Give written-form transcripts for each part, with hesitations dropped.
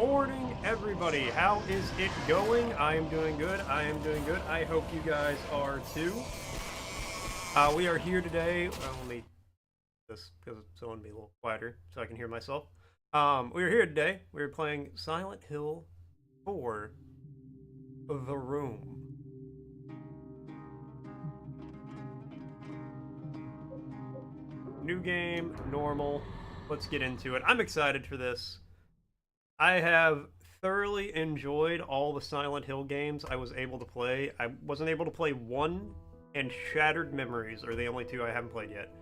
morning, everybody. How is it going? I am doing good. I am doing good. I hope you guys are too. We are here today. Let me just because I want to be a little quieter so I can hear myself. We are here today. We're playing Silent Hill 4: The Room. New game, normal. Let's get into it. I'm excited for this. I have thoroughly enjoyed all the Silent Hill games I was able to play. I wasn't able to play one, and Shattered Memories are the only two I haven't played yet.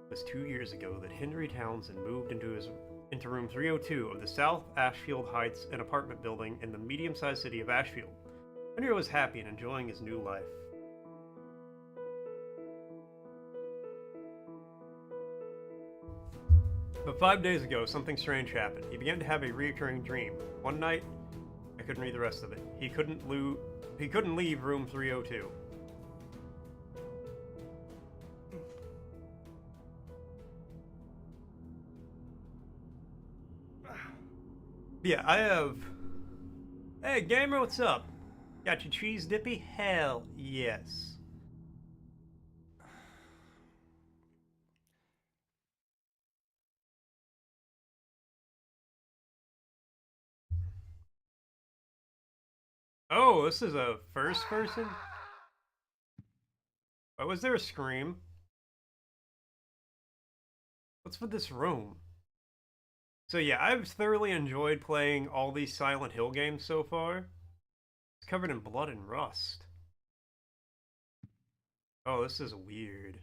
It was 2 years ago that Henry Townsend moved into room 302 of the South Ashfield Heights, an apartment building in the medium-sized city of Ashfield. Henry was happy and enjoying his new life. But 5 days ago, something strange happened. He began to have a recurring dream. One night, I couldn't read the rest of it. He couldn't leave room 302. Yeah, I have... Hey, gamer, what's up? Got your cheese dippy? Hell yes. Oh, this is a first person? Why was there a scream? What's with this room? So yeah, I've thoroughly enjoyed playing all these Silent Hill games so far. It's covered in blood and rust. Oh, this is weird.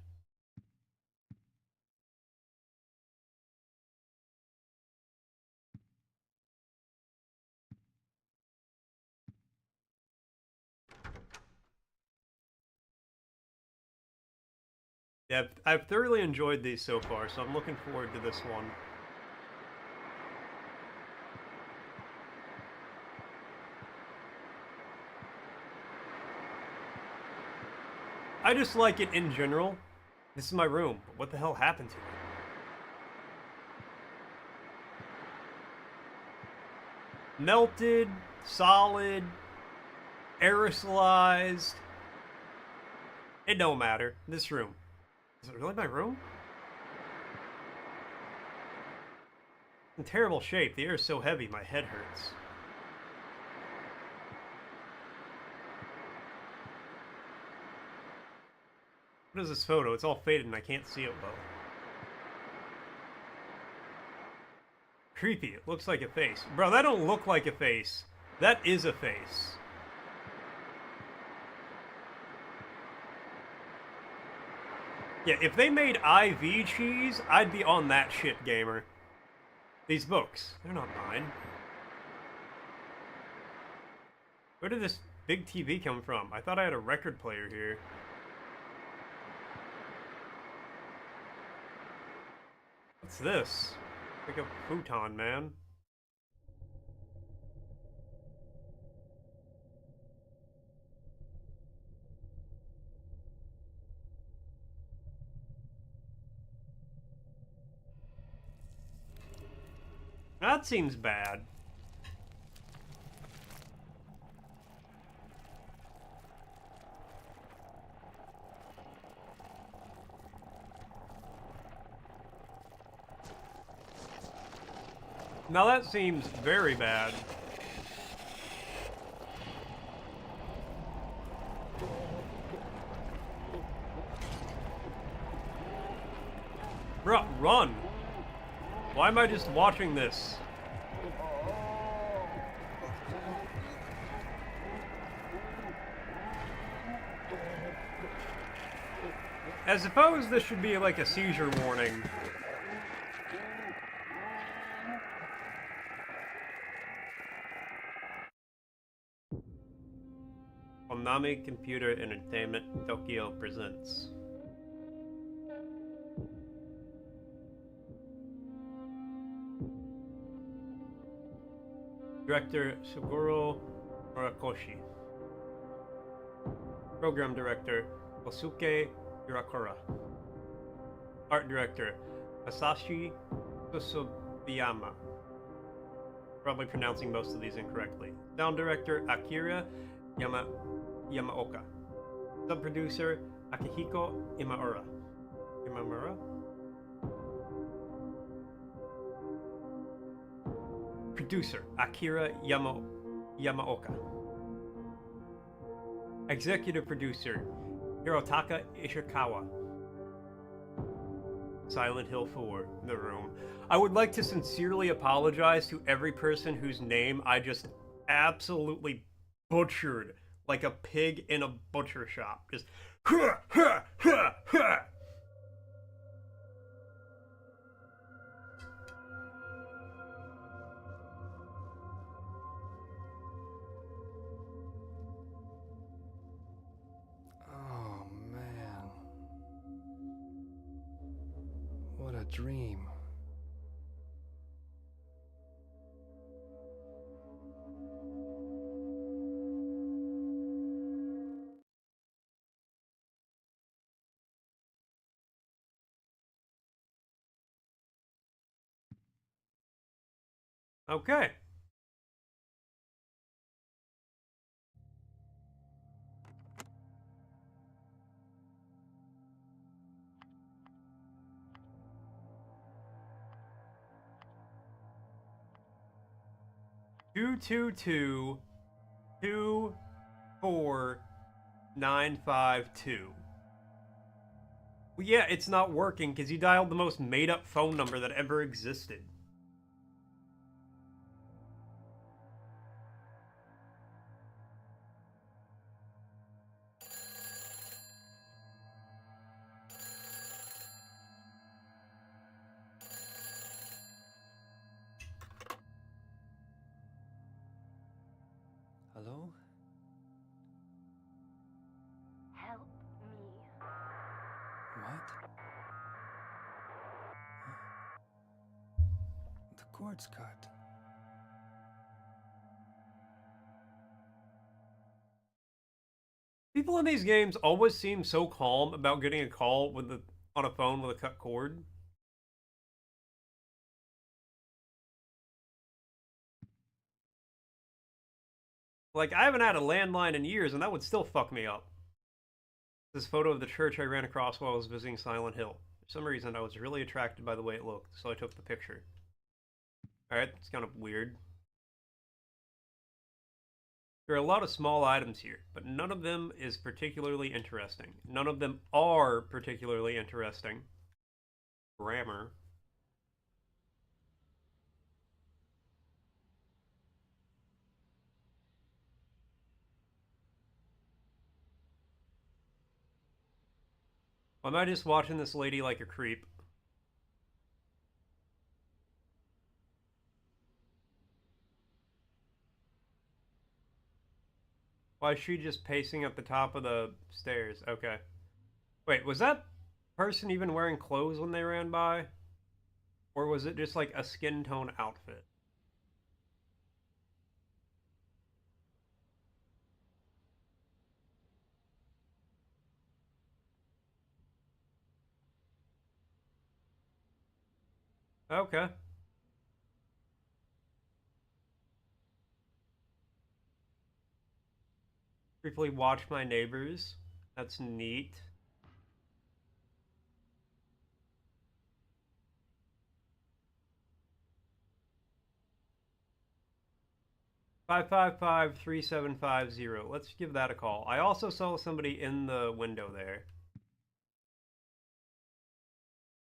Yeah, I've thoroughly enjoyed these so far, so I'm looking forward to this one. I just like it in general. This is my room, but what the hell happened to it? Melted, solid, aerosolized. It don't matter. This room. Is it really my room? In terrible shape. The air is so heavy, my head hurts. What is this photo? It's all faded and I can't see it well. Creepy. It looks like a face. Bro, that don't look like a face. That is a face. Yeah, if they made IV cheese, I'd be on that shit, gamer. These books, they're not mine. Where did this big TV come from? I thought I had a record player here. What's this? Like a futon, man. That seems bad. Now that seems very bad. Bruh, run! Why am I just watching this? I suppose this should be like a seizure warning. Konami Computer Entertainment Tokyo presents. Director Suguro Murakoshi. Program Director Kosuke Irakura. Art Director Masashi Tsusubiyama. Probably pronouncing most of these incorrectly. Sound director Akira Yamaoka. Sub-producer Akihiko Imamura. Producer Akira Yamaoka. Executive producer Hirotaka Ishikawa. Silent Hill 4, The Room. I would like to sincerely apologize to every person whose name I just absolutely butchered like a pig in a butcher shop. Just huh, huh, huh, huh. Oh man. What a dream. Okay. Two two two 24952. Well, yeah, it's not working because you dialed the most made-up phone number that ever existed. Hello? Help me. What? The cord's cut. People in these games always seem so calm about getting a call with on a phone with a cut cord. Like, I haven't had a landline in years, and that would still fuck me up. This photo of the church I ran across while I was visiting Silent Hill. For some reason, I was really attracted by the way it looked, so I took the picture. Alright, it's kind of weird. There are a lot of small items here, but none of them is particularly interesting. None of them are particularly interesting. Grammar. Why am I just watching this lady like a creep? Why is she just pacing up the top of the stairs? Okay. Wait, was that person even wearing clothes when they ran by? Or was it just like a skin tone outfit? Okay. Briefly watch my neighbors. That's neat. Five five five 3750. Let's give that a call. I also saw somebody in the window there.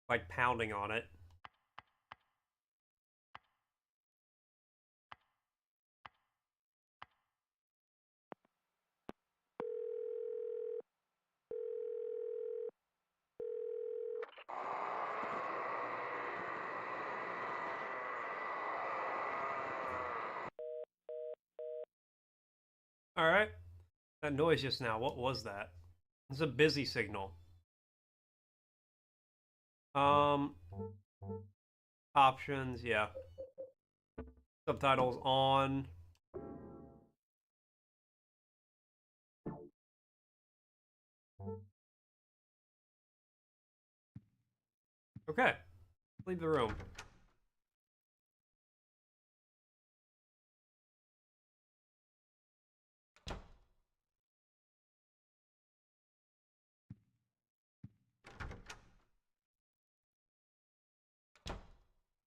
Like pounding on it. Alright. That noise just now, what was that? It's a busy signal. Um, options, yeah. Subtitles on. Okay. Leave the room.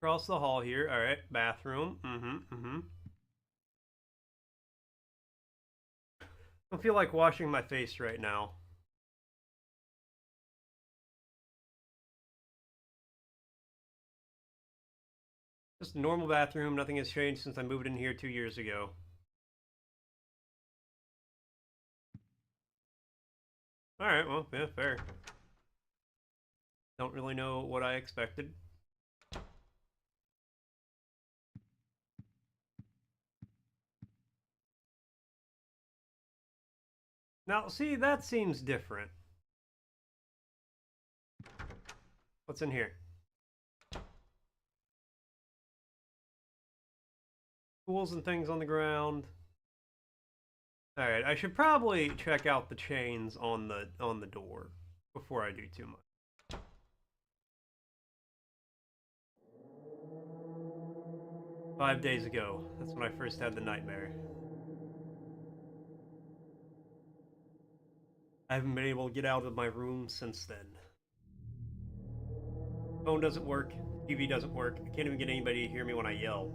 Across the hall here. All right, bathroom. Don't feel like washing my face right now. Just a normal bathroom. Nothing has changed since I moved in here 2 years ago. All right, well, yeah, fair. Don't really know what I expected. Now, see, that seems different. What's in here? Tools and things on the ground. All right, I should probably check out the chains on the door before I do too much. Five days ago, that's when I first had the nightmare. I haven't been able to get out of my room since then. Phone doesn't work, TV doesn't work, I can't even get anybody to hear me when I yell.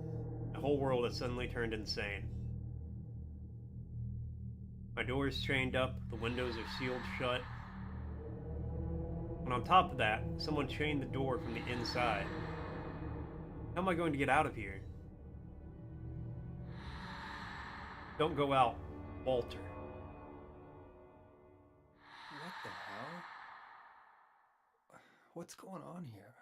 The whole world has suddenly turned insane. My door is chained up, the windows are sealed shut. And on top of that, someone chained the door from the inside. How am I going to get out of here? Don't go out, Walter. What the hell? What's going on here?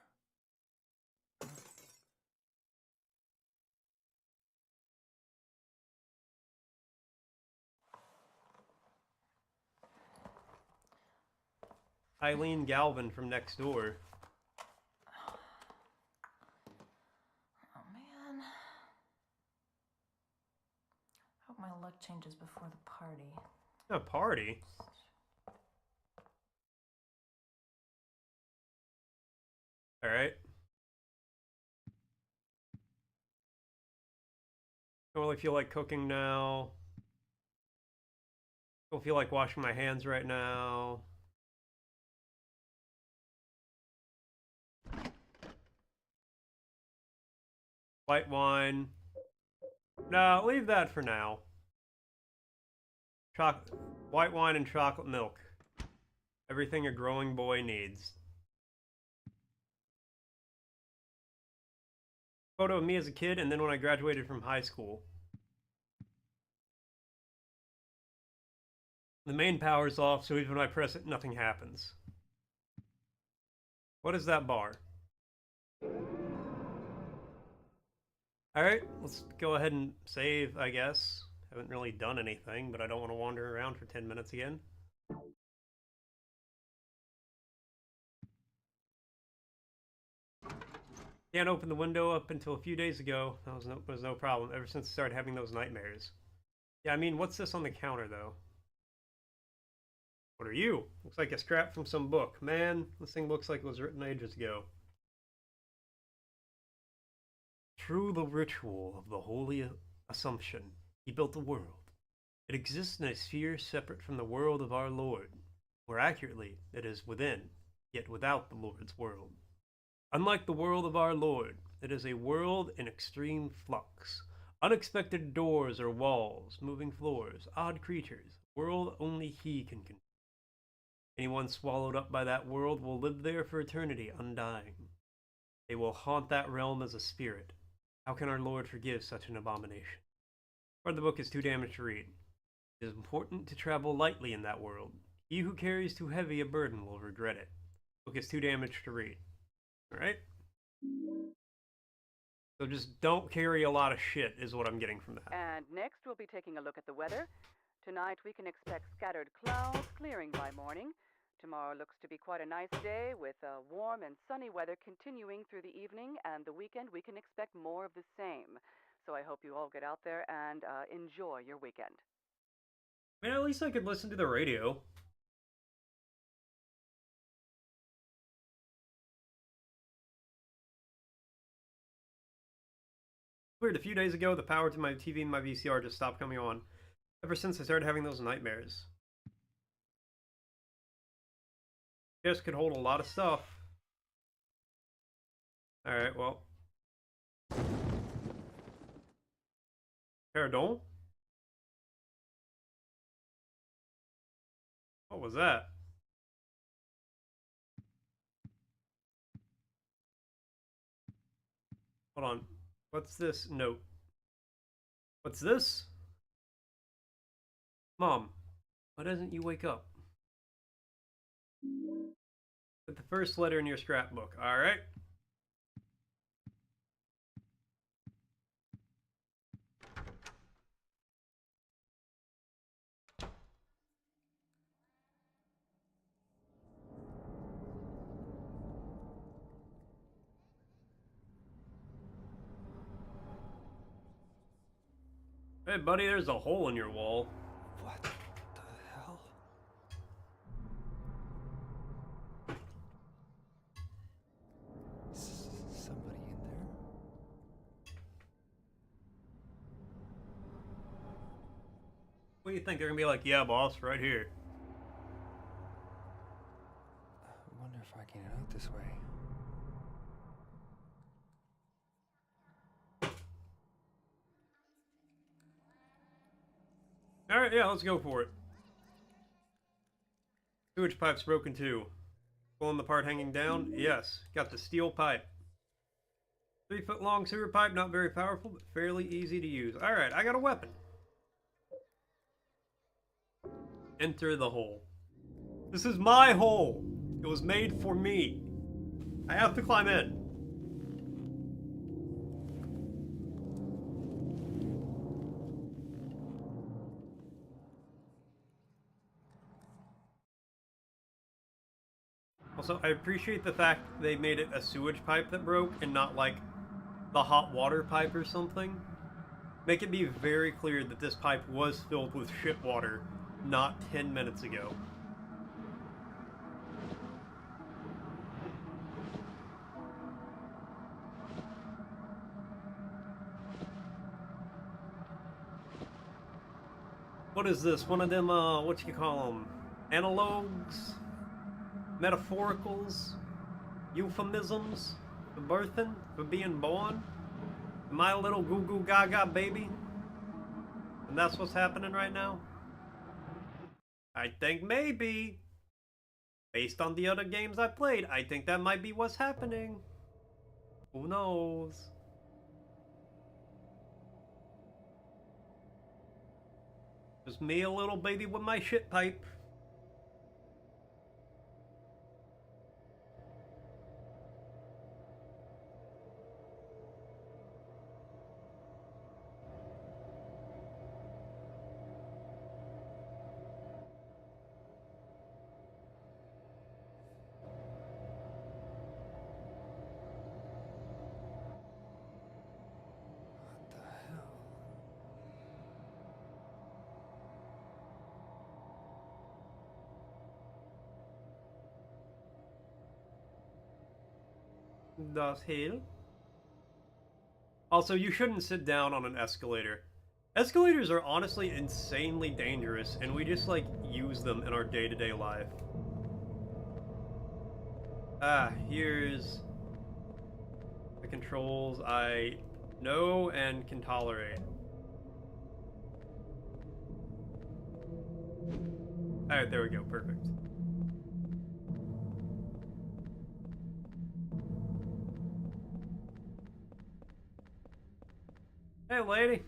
Eileen Galvin from next door. Oh man. Hope my luck changes before the party. A party? Alright. Don't really feel like cooking now. Don't feel like washing my hands right now. White wine. No, leave that for now. White wine and chocolate milk. Everything a growing boy needs. Photo of me as a kid and then when I graduated from high school. The main power's off, so even when I press it, nothing happens. What is that bar? Alright, let's go ahead and save, I guess. Haven't really done anything, but I don't want to wander around for 10 minutes again. Can't open the window up until a few days ago. That was no problem, ever since I started having those nightmares. Yeah, I mean, what's this on the counter, though? What are you? Looks like a scrap from some book. Man, this thing looks like it was written ages ago. Through the ritual of the Holy Assumption, he built the world. It exists in a sphere separate from the world of our Lord. More accurately, it is within, yet without the Lord's world. Unlike the world of our Lord, it is a world in extreme flux. Unexpected doors or walls, moving floors, odd creatures, world only he can control. Anyone swallowed up by that world will live there for eternity, undying. They will haunt that realm as a spirit. How can our Lord forgive such an abomination? Part of the book is too damaged to read. It is important to travel lightly in that world. He who carries too heavy a burden will regret it. The book is too damaged to read. Alright? So just don't carry a lot of shit is what I'm getting from that. And next we'll be taking a look at the weather. Tonight we can expect scattered clouds clearing by morning. Tomorrow looks to be quite a nice day with warm and sunny weather continuing through the evening, and the weekend we can expect more of the same. So I hope you all get out there and enjoy your weekend. Man, at least I could listen to the radio. Weird, a few days ago, the power to my TV and my VCR just stopped coming on. Ever since I started having those nightmares. This could hold a lot of stuff. Alright, well. Pardon? What was that? Hold on. What's this note? What's this? Mom, why doesn't you wake up? Put the first letter in your scrapbook. Alright. Hey, buddy, there's a hole in your wall. What the hell? Somebody in there? What do you think? They're gonna be like, yeah, boss, right here. I wonder if I can get out this way. Alright, yeah, let's go for it. Sewage pipe's broken too. Pulling the part hanging down? Yes. Got the steel pipe. 3-foot long sewer pipe, not very powerful, but fairly easy to use. Alright, I got a weapon. Enter the hole. This is my hole. It was made for me. I have to climb in. Also, I appreciate the fact they made it a sewage pipe that broke and not like the hot water pipe or something. Make it be very clear that this pipe was filled with shit water not 10 minutes ago. What is this? One of them, what you call them? Analogues? Metaphoricals? Euphemisms? For birthing? For being born? My little goo goo gaga baby? And that's what's happening right now? I think maybe. Based on the other games I played, I think that might be what's happening. Who knows? Just me, a little baby with my shit pipe. What the hell? Das Hell. Also, you shouldn't sit down on an escalator. Escalators are honestly insanely dangerous, and we just, like, use them in our day-to-day life. Here's the controls I know and can tolerate. Alright, there we go, perfect. Hey, lady.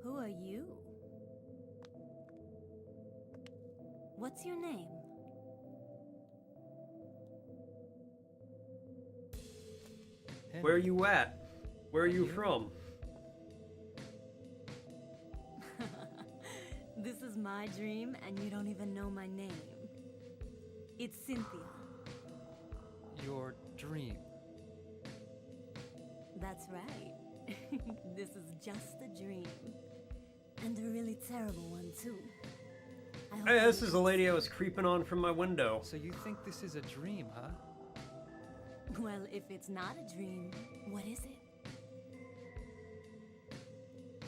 Who are you? What's your name? Where are you at? Where are you from? This is my dream, and you don't even know my name. It's Cynthia. Your dream. That's right. This is just a dream. And a really terrible one, too. Hey, this is the lady I was creeping on from my window. So you think this is a dream, huh? Well, if it's not a dream, what is it?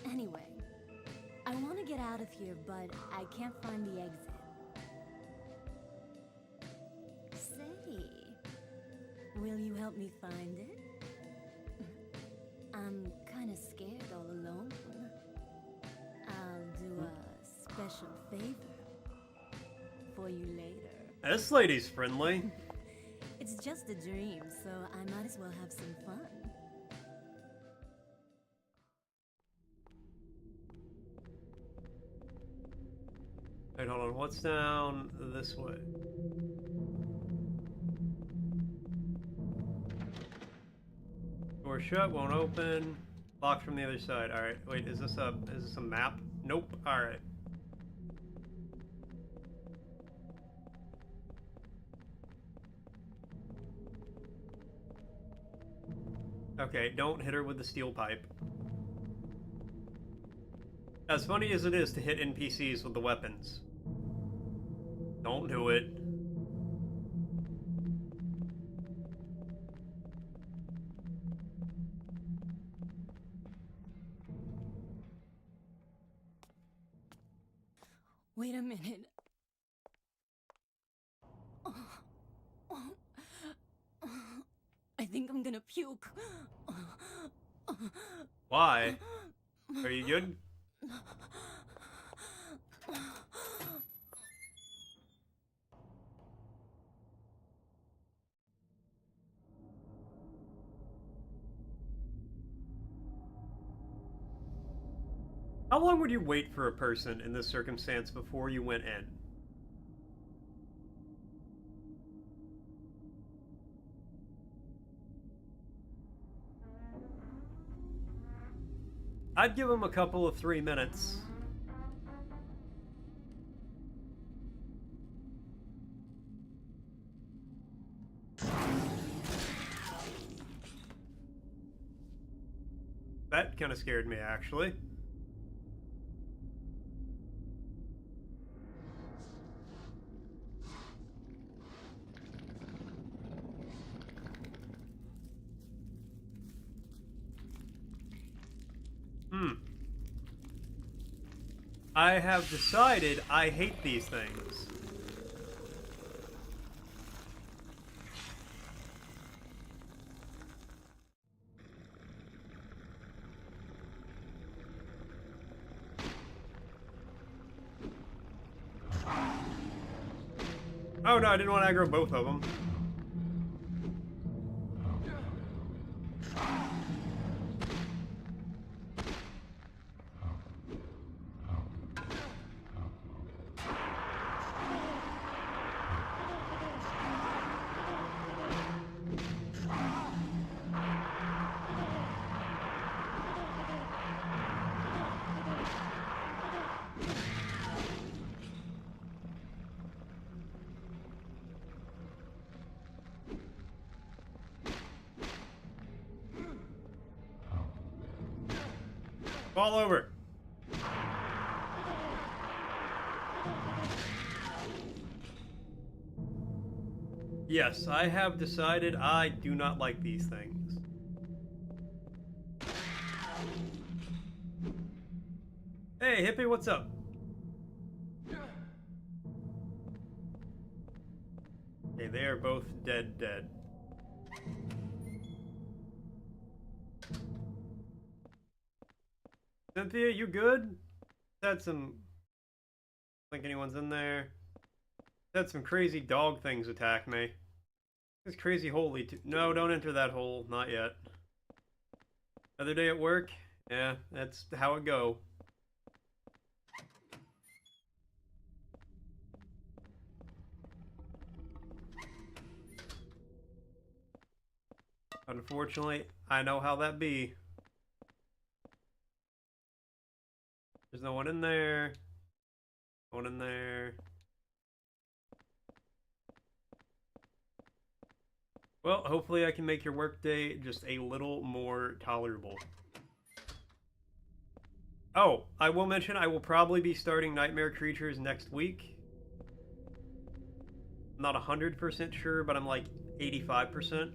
Anyway, I want to get out of here, but I can't find the exit. Say, will you help me find it? I'm kind of scared all alone. I'll do a special favor for you later. This lady's friendly. It's just a dream, so I might as well have some fun. Wait, hold on. What's down this way? Door shut, won't open. Locked from the other side. All right. Wait, is this a map? Nope. All right. Okay, don't hit her with the steel pipe. As funny as it is to hit NPCs with the weapons, don't do it. Wait a minute. I think I'm gonna puke. Why? Are you good? How long would you wait for a person in this circumstance before you went in? I'd give him a couple of 3 minutes. That kind of scared me, actually. I have decided I hate these things. Oh no, I didn't want to aggro both of them. Fall over. Yes, I have decided I do not like these things. Hey, hippie, what's up? Hey, they are both dead. Cynthia, you good? Had some... I think anyone's in there. Had some crazy dog things attack me. This crazy hole lead to... No, don't enter that hole. Not yet. Another day at work? Yeah, that's how it go. Unfortunately, I know how that be. There's no one in there. No one in there. Well, hopefully I can make your workday just a little more tolerable. Oh, I will mention I will probably be starting Nightmare Creatures next week. I'm not 100% sure, but I'm like 85%.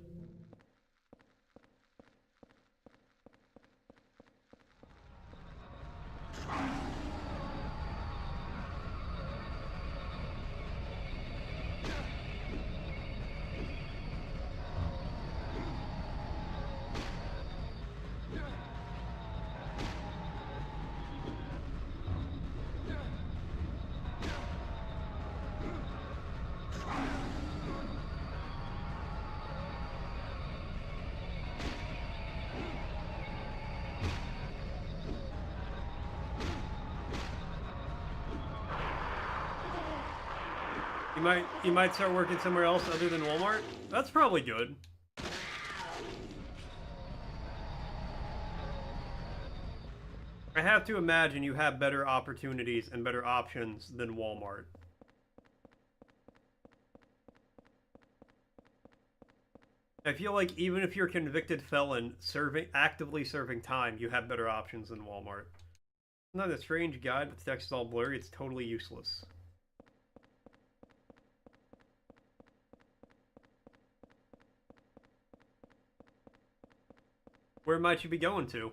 You might start working somewhere else other than Walmart. That's probably good. I have to imagine you have better opportunities and better options than Walmart. I feel like even if you're a convicted felon actively serving time, you have better options than Walmart. Not a strange guide, but the text is all blurry. It's totally useless. Where might you be going to?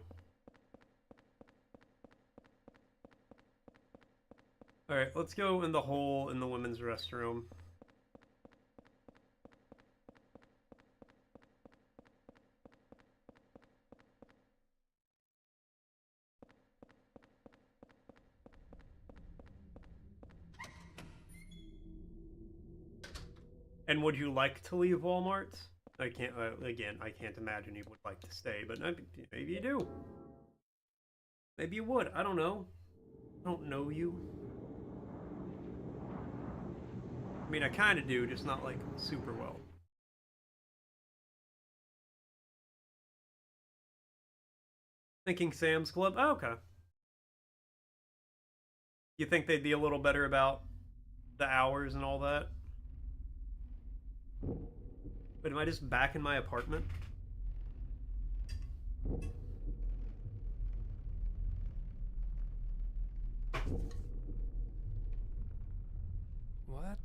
Alright, let's go in the hole in the women's restroom. And would you like to leave Walmart? I can't, again, I can't imagine you would like to stay, but maybe you do. Maybe you would, I don't know. I don't know you. I mean, I kind of do, just not, like, super well. Thinking Sam's Club? Oh, okay. You think they'd be a little better about the hours and all that? Wait, am I just back in my apartment? What?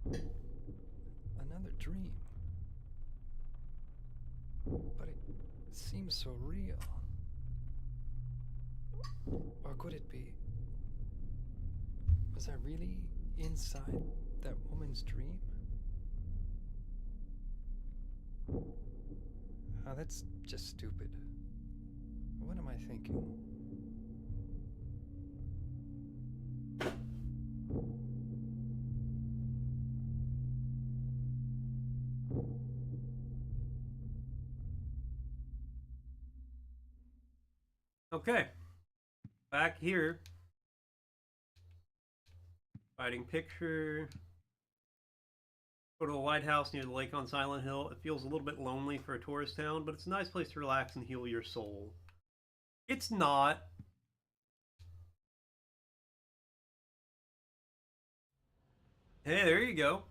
Another dream. But it seems so real. Or could it be? Was I really inside that woman's dream? Oh, that's just stupid. What am I thinking? Okay. Back here. Fighting picture. Go to the lighthouse near the lake on Silent Hill. It feels a little bit lonely for a tourist town, but it's a nice place to relax and heal your soul. It's not. Hey, there you go.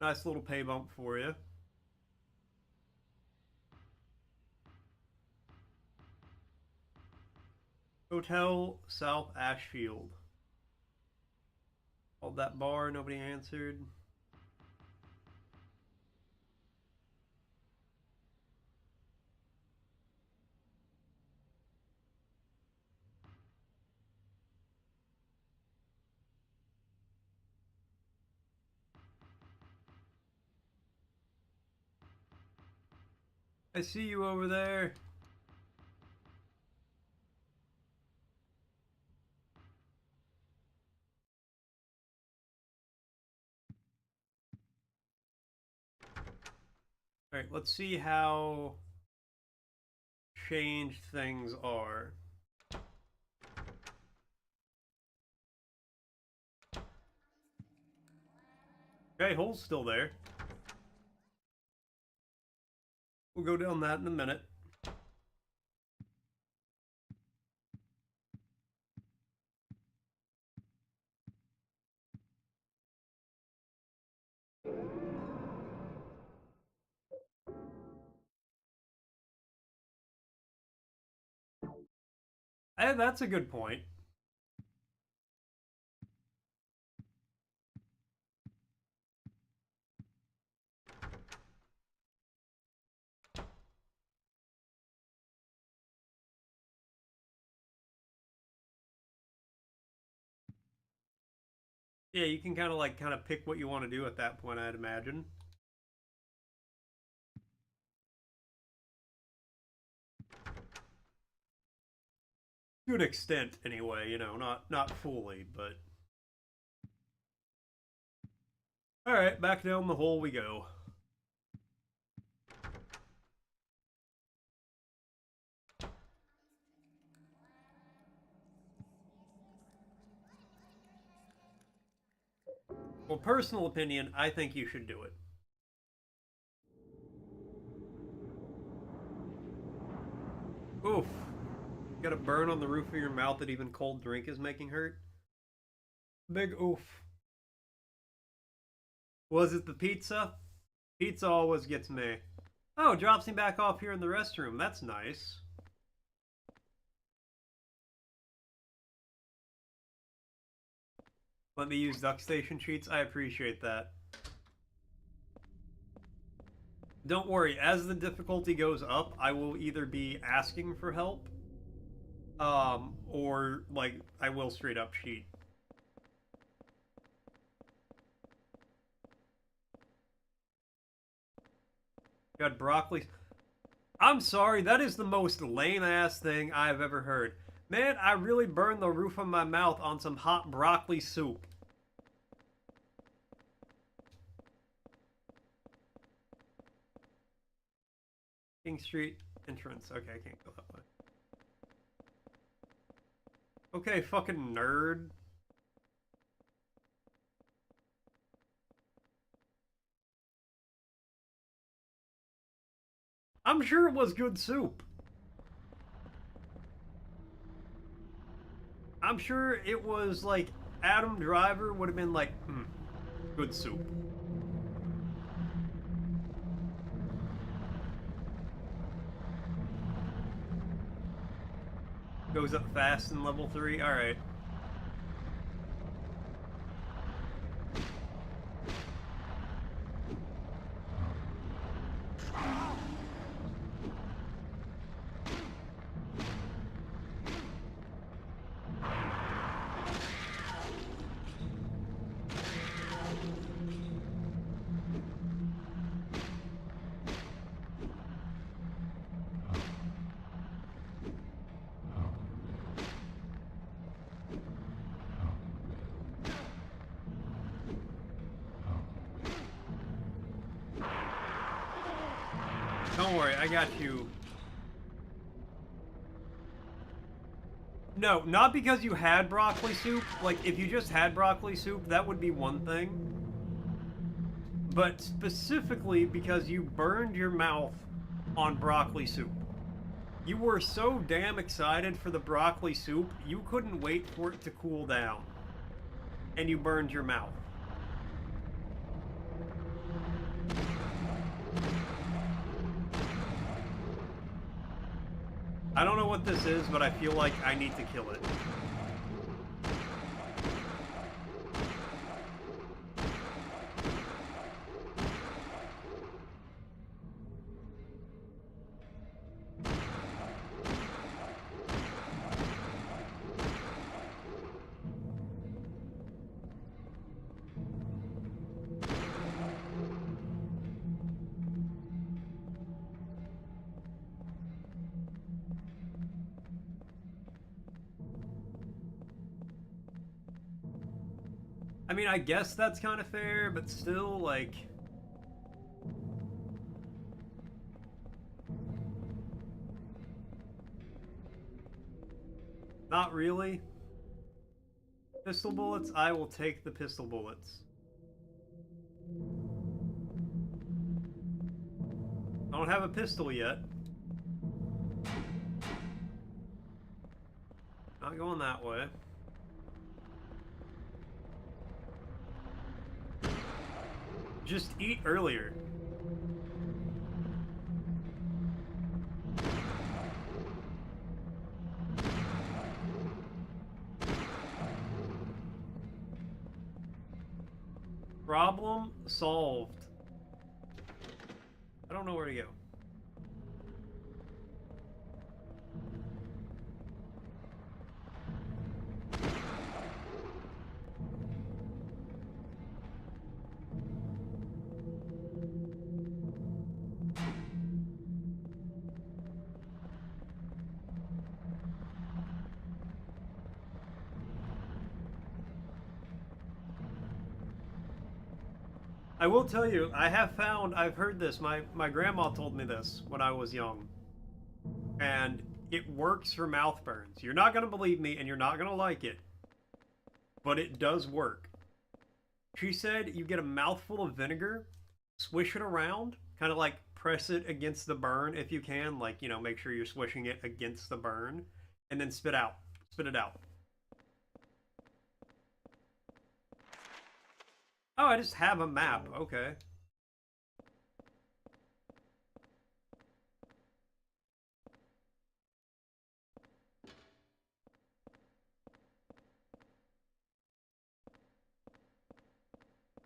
Nice little pay bump for you. Hotel South Ashfield. Called that bar, nobody answered. I see you over there. Alright, let's see how changed things are. Okay, hole's still there. We'll go down that in a minute. Hey, that's a good point. Yeah, you can kind of pick what you want to do at that point, I'd imagine. To an extent, anyway, you know, not fully, but... Alright, back down the hole we go. Well, personal opinion, I think you should do it. Oof. Got a burn on the roof of your mouth that even cold drink is making hurt? Big oof. Was it the pizza? Pizza always gets me. Oh, drops me back off here in the restroom. That's nice. Let me use duck station sheets. I appreciate that. Don't worry, as the difficulty goes up, I will either be asking for help, or, like, I will straight up cheat. Got broccoli. I'm sorry, that is the most lame-ass thing I've ever heard. Man, I really burned the roof of my mouth on some hot broccoli soup. King Street entrance. Okay, I can't go that way. Okay, fucking nerd. I'm sure it was good soup. I'm sure it was like Adam Driver would have been like, good soup. Goes up fast in level 3. All right. Don't worry, I got you. No, not because you had broccoli soup. Like, if you just had broccoli soup, that would be one thing. But specifically because you burned your mouth on broccoli soup. You were so damn excited for the broccoli soup, you couldn't wait for it to cool down. And you burned your mouth. I don't know what this is, but I feel like I need to kill it. I mean, I guess that's kind of fair, but still, like... Not really. Pistol bullets? I will take the pistol bullets. I don't have a pistol yet. Not going that way. Just eat earlier. Problem solved. I don't know where to go. I will tell you, I've heard this, my grandma told me this when I was young. And it works for mouth burns. You're not going to believe me and you're not going to like it. But it does work. She said you get a mouthful of vinegar, swish it around, kind of like press it against the burn if you can, like, make sure you're swishing it against the burn, and then spit out. Spit it out. Oh, I just have a map. Okay.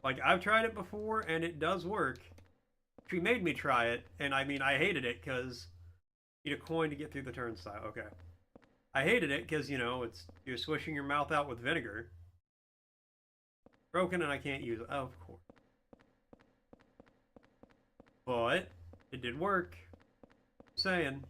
Like, I've tried it before, and it does work. She made me try it, and I mean, I hated it, because you need a coin to get through the turnstile. Okay. I hated it, because, you're swishing your mouth out with vinegar. Broken, and I can't use it. Oh, of course. But, it did work. Saying.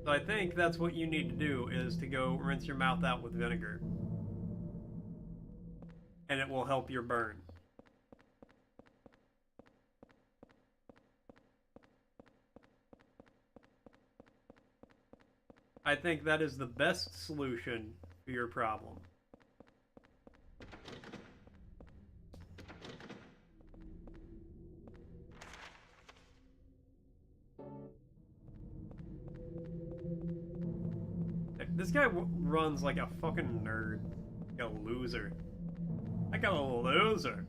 So I think that's what you need to do, is to go rinse your mouth out with vinegar. And it will help your burn. I think that is the best solution to your problem. This guy runs like a fucking nerd. Like a loser. Like a loser.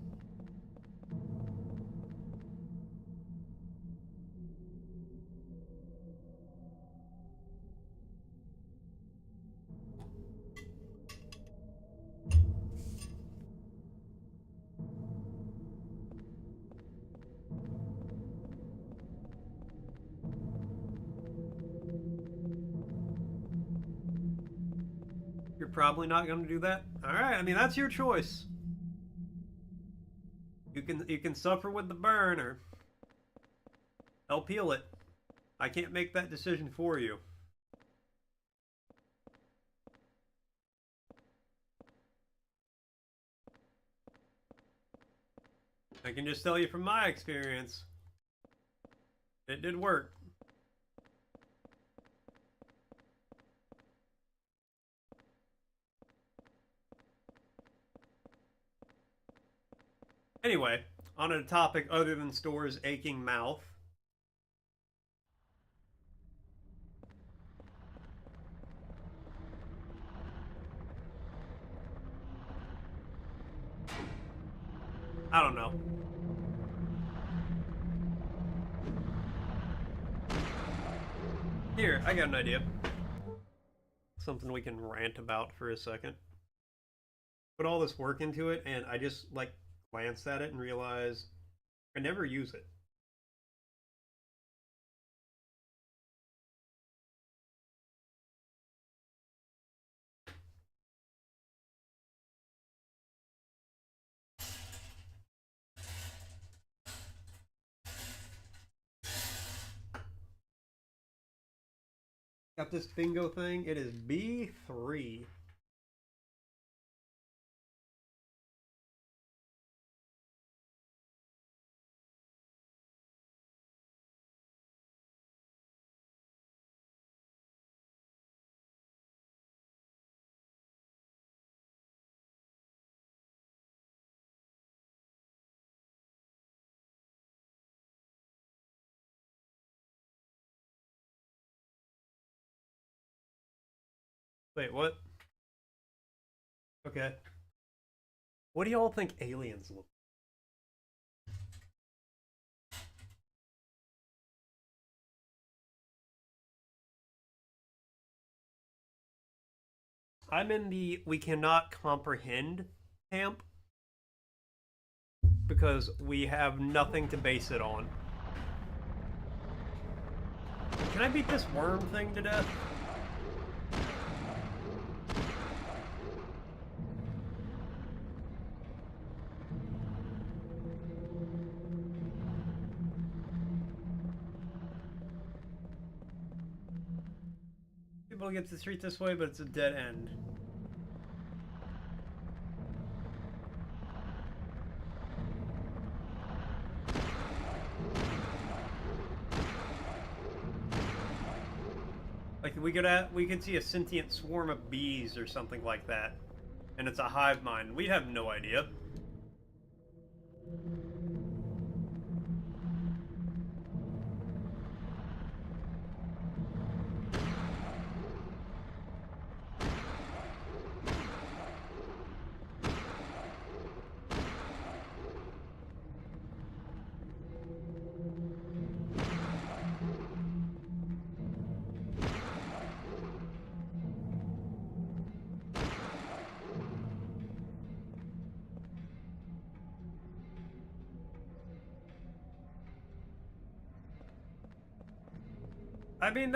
You're probably not going to do that. All right, I mean, that's your choice. You can suffer with the burn, or help heal it. I can't make that decision for you. I can just tell you from my experience, it did work. Anyway, on a topic other than Store's aching mouth. I don't know. Here, I got an idea. Something we can rant about for a second. Put all this work into it, and I just, glanced at it and realized I never use it. Got this bingo thing. It is B3. Wait, what? Okay. What do y'all think aliens look like? I'm in the we cannot comprehend camp because we have nothing to base it on. Can I beat this worm thing to death? People get to the street this way, but it's a dead end. we could see a sentient swarm of bees or something like that, and it's a hive mind. We have no idea. I mean,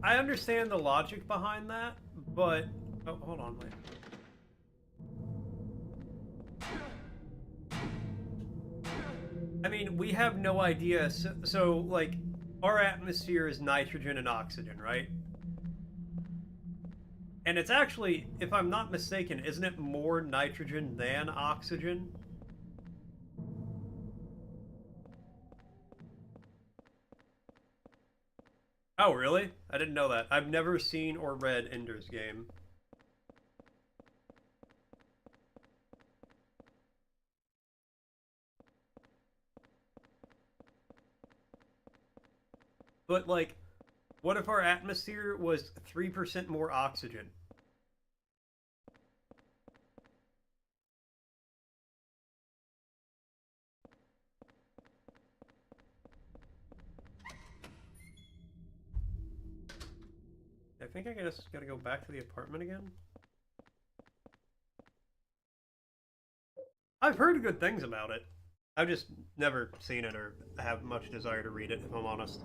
I understand the logic behind that, but... Oh, hold on, wait. I mean, we have no idea, so like, our atmosphere is nitrogen and oxygen, right? And it's actually, if I'm not mistaken, isn't it more nitrogen than oxygen? Oh, really? I didn't know that. I've never seen or read Ender's Game. But, like, what if our atmosphere was 3% more oxygen? I think I just gotta go back to the apartment again. I've heard good things about it. I've just never seen it or have much desire to read it, if I'm honest.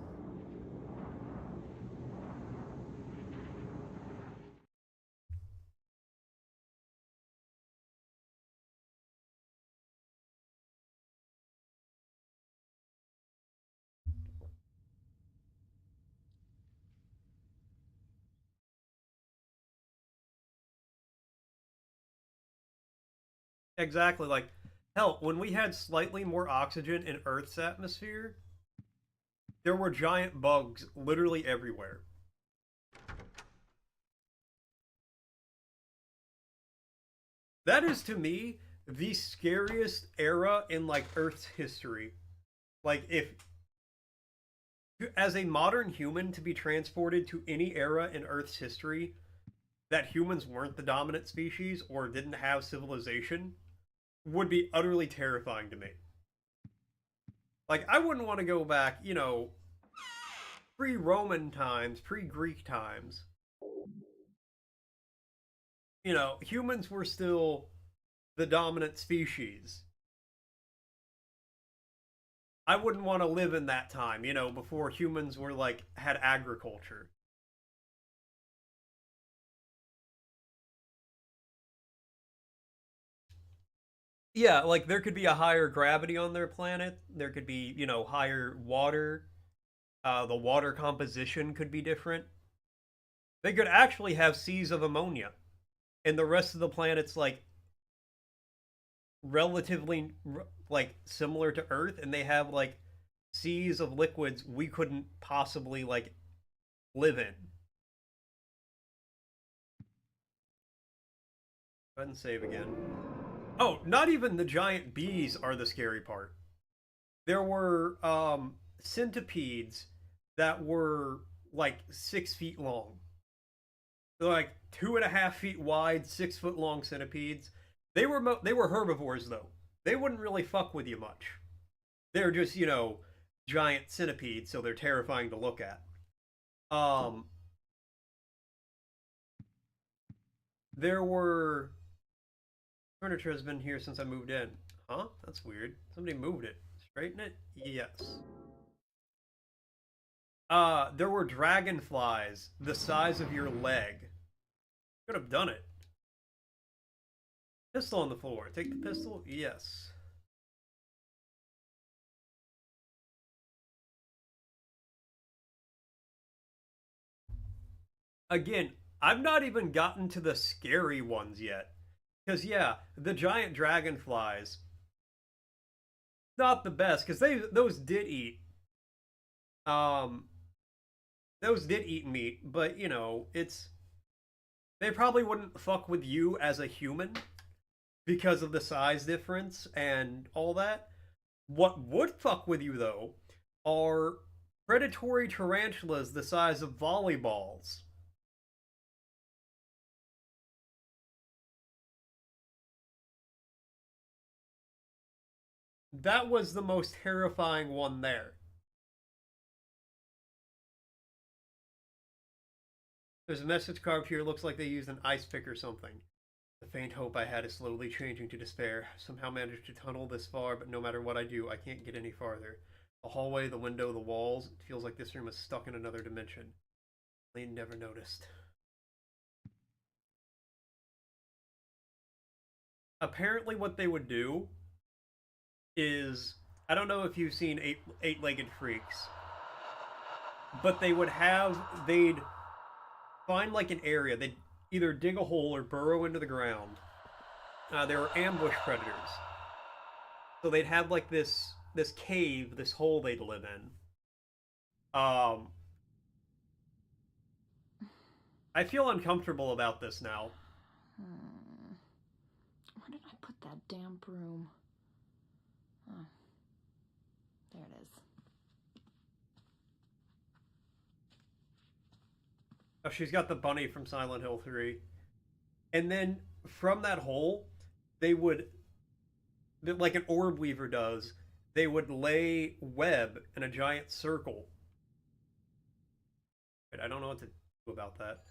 Exactly, like, hell, when we had slightly more oxygen in Earth's atmosphere, there were giant bugs literally everywhere. That is, to me, the scariest era in, like, Earth's history. Like, if... As a modern human, to be transported to any era in Earth's history that humans weren't the dominant species or didn't have civilization would be utterly terrifying to me. Like, I wouldn't want to go back, you know, pre-Roman times, pre-Greek times. You know, humans were still the dominant species. I wouldn't want to live in that time, you know, before humans were, like, had agriculture. Yeah, like, there could be a higher gravity on their planet. There could be, you know, higher water. The water composition could be different. They could actually have seas of ammonia. And the rest of the planet's, like, relatively, like, similar to Earth. And they have, like, seas of liquids we couldn't possibly, like, live in. Go ahead and save again. Oh, not even the giant bees are the scary part. There were centipedes that were like 6 feet long. They're like 2.5 feet wide, 6 foot long centipedes. They were herbivores though. They wouldn't really fuck with you much. They're just, you know, giant centipedes, so they're terrifying to look at. There were... Furniture has been here since I moved in. Huh? That's weird. Somebody moved it. Straighten it? Yes. There were dragonflies the size of your leg. Could have done it. Pistol on the floor. Take the pistol? Yes. Again, I've not even gotten to the scary ones yet. Because, yeah, the giant dragonflies, not the best, because those did eat. those did eat meat, but you know, they probably wouldn't fuck with you as a human because of the size difference and all that. What would fuck with you though are predatory tarantulas the size of volleyballs. That was the most terrifying one there. There's a message carved here. Looks like they used an ice pick or something. The faint hope I had is slowly changing to despair. Somehow managed to tunnel this far, but no matter what I do, I can't get any farther. The hallway, the window, the walls. It feels like this room is stuck in another dimension. Lane never noticed. Apparently what they would do is, I don't know if you've seen Eight-Legged Freaks, but they'd find like an area, they'd either dig a hole or burrow into the ground. There were ambush predators. So they'd have like this cave, this hole they'd live in. I feel uncomfortable about this now. Where did I put that damn broom? Oh, there it is. Oh, she's got the bunny from Silent Hill 3. And then from that hole, they would, like an orb weaver does, they would lay web in a giant circle. Wait, I don't know what to do about that.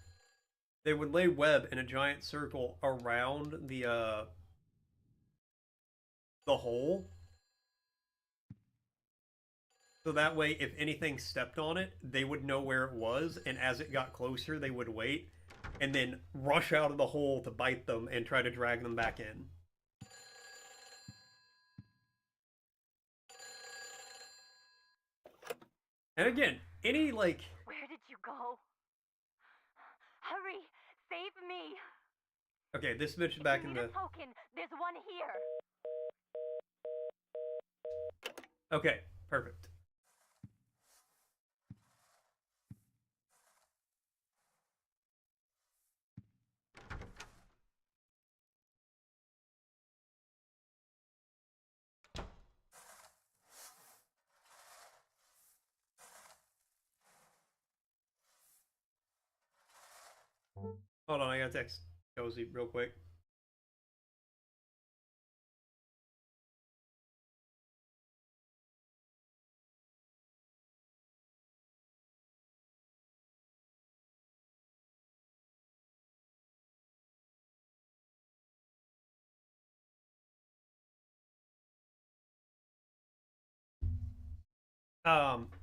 They would lay web in a giant circle around the hole. So that way, if anything stepped on it, they would know where it was, and as it got closer, they would wait, and then rush out of the hole to bite them and try to drag them back in. And again, any, like... Where did you go? Hurry! Save me! Okay, this bitch is back in the... token, there's one here. Okay, perfect. Hold on, I gotta text Cozy real quick.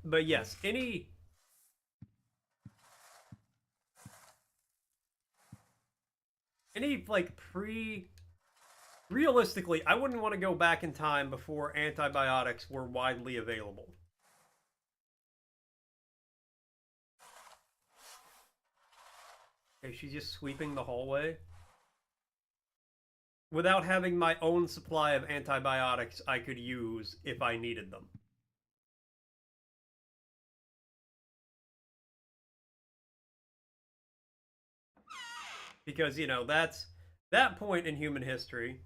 But yes, any like realistically, I wouldn't want to go back in time before antibiotics were widely available. Okay, she's just sweeping the hallway. Without having my own supply of antibiotics I could use if I needed them. Because, you know, that's that point in human history.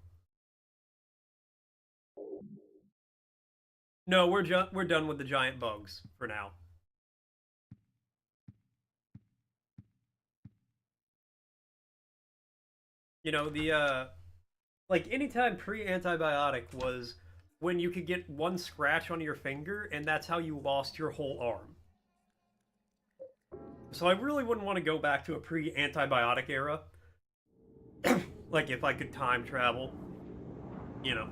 No, we're done with the giant bugs for now. You know, the like anytime pre-antibiotic was when you could get one scratch on your finger and that's how you lost your whole arm. So I really wouldn't want to go back to a pre-antibiotic era. Like if I could time travel, you know,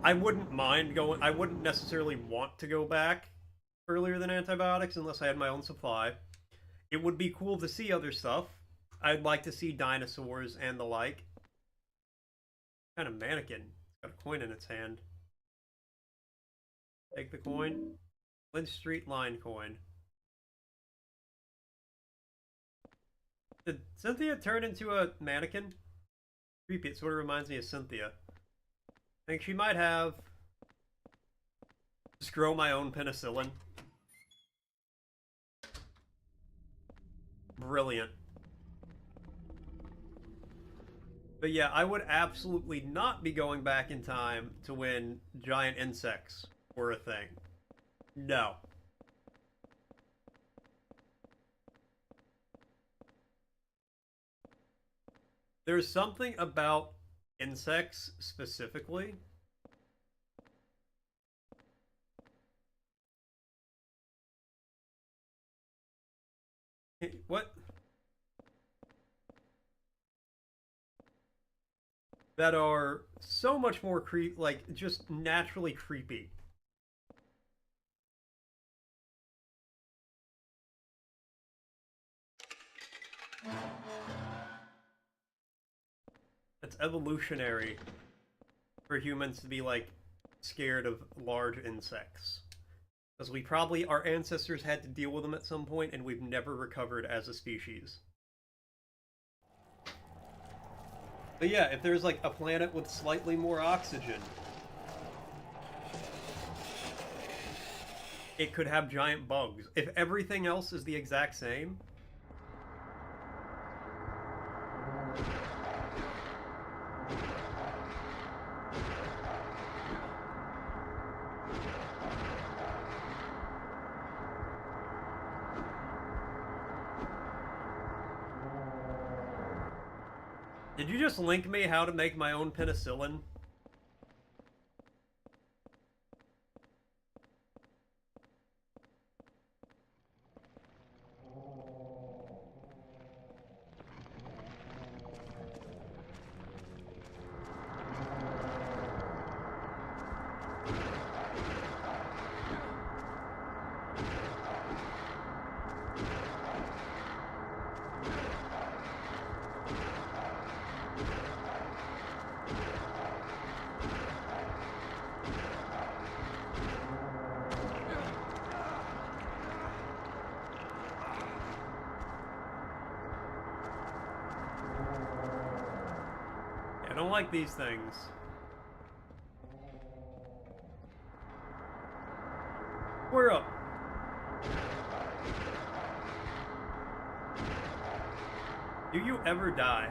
I wouldn't mind going. I wouldn't necessarily want to go back earlier than antibiotics unless I had my own supply. It would be cool to see other stuff. I'd like to see dinosaurs and the like. Kind of mannequin. It's got a coin in its hand. Take the coin. Lynch Street line coin. Did Cynthia turn into a mannequin? Creepy, it sort of reminds me of Cynthia. I think she might have. Just grow my own penicillin. brilliant. But yeah, I would absolutely not be going back in time to when giant insects were a thing. No. There's something about insects specifically. What? That are so much more like just naturally creepy. It's evolutionary for humans to be like scared of large insects. Because our ancestors had to deal with them at some point and we've never recovered as a species. But yeah, if there's like a planet with slightly more oxygen, it could have giant bugs. If everything else is the exact same, did you just link me how to make my own penicillin? I don't like these things. We're up. Do you ever die?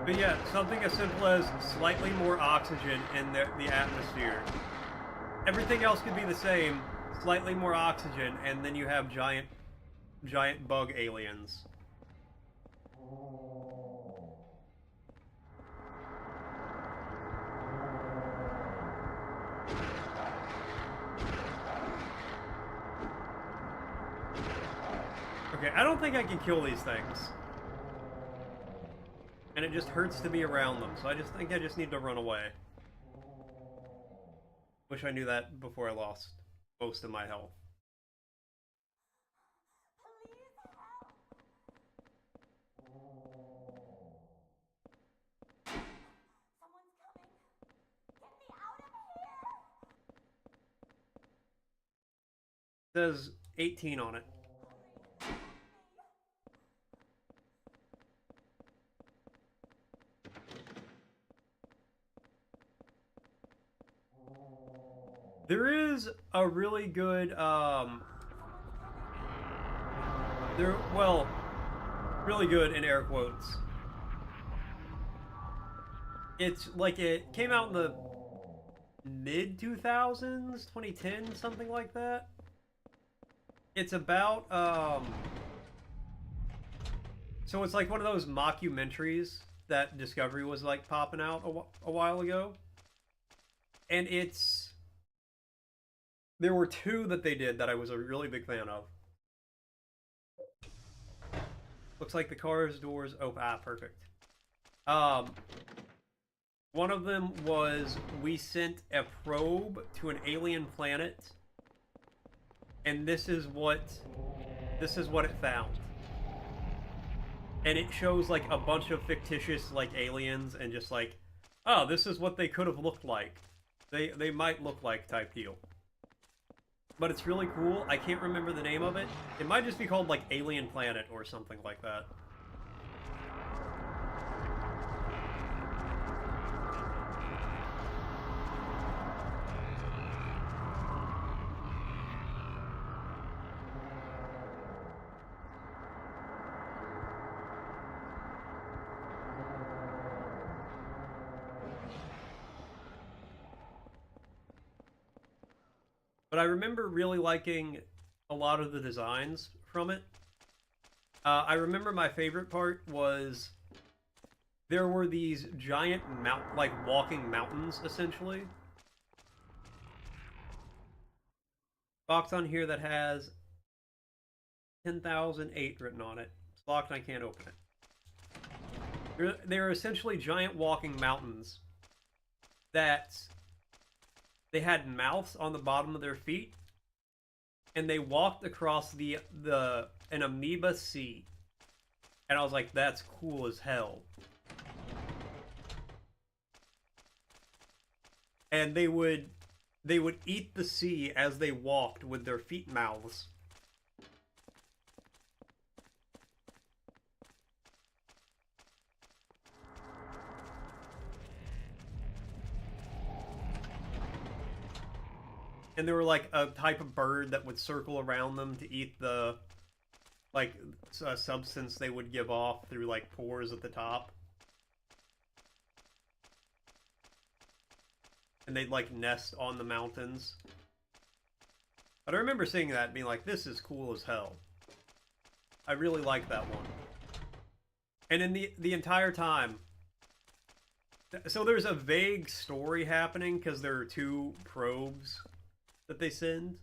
But yeah, something as simple as slightly more oxygen in the atmosphere. Everything else could be the same, slightly more oxygen, and then you have giant bug aliens. Okay, I don't think I can kill these things. And it just hurts to be around them, so I just think I just need to run away. Wish I knew that before I lost most of my health. Someone's coming. Get me out of here. It says 18 on it. There is a really good, really good in air quotes. It's like it came out in the mid-2000s, 2010, something like that. It's about, so it's like one of those mockumentaries that Discovery was like popping out a while ago. And there were two that they did that I was a really big fan of. Looks like the car's doors open. Ah, perfect. One of them was we sent a probe to an alien planet, and this is what it found. And it shows like a bunch of fictitious like aliens and just like, oh, this is what they could have looked like. They might look like type deal. But it's really cool. I can't remember the name of it. It might just be called like Alien Planet or something like that. But I remember really liking a lot of the designs from it. I remember my favorite part was there were these giant walking mountains, essentially. Box on here that has 10,008 written on it. It's locked and I can't open it. They're essentially giant walking mountains that they had mouths on the bottom of their feet, and they walked across an amoeba sea. And I was like, that's cool as hell. And they would eat the sea as they walked with their feet mouths. And there were like a type of bird that would circle around them to eat the substance they would give off through like pores at the top. And they'd like nest on the mountains. But I remember seeing that and being like, this is cool as hell. I really like that one. And in the entire time, so there's a vague story happening because there are two probes that they send,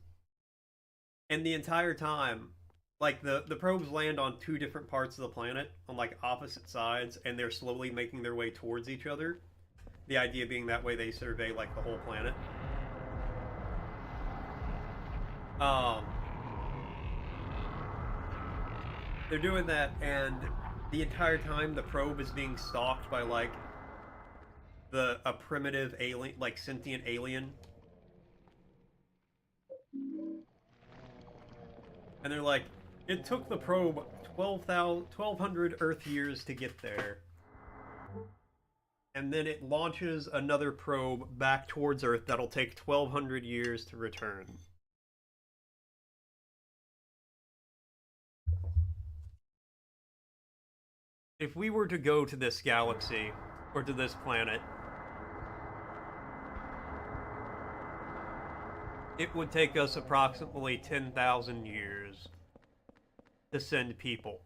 and the entire time, like the probes land on two different parts of the planet on like opposite sides, and they're slowly making their way towards each other. The idea being that way they survey like the whole planet. They're doing that, and the entire time the probe is being stalked by like a primitive alien, like sentient alien. And they're like, it took the probe 1,200 Earth years to get there. And then it launches another probe back towards Earth that'll take 1,200 years to return. If we were to go to this galaxy, or to this planet, it would take us approximately 10,000 years to send people.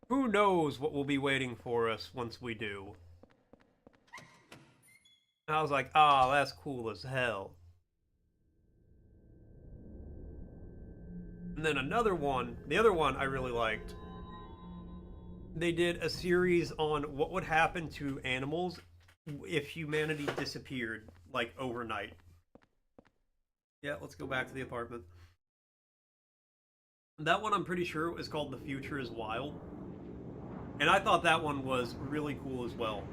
Who knows what will be waiting for us once we do? And I was like, ah, that's cool as hell. And then another one, the other one I really liked, they did a series on what would happen to animals if humanity disappeared, like, overnight. Yeah, let's go back to the apartment. That one I'm pretty sure is called The Future is Wild. And I thought that one was really cool as well.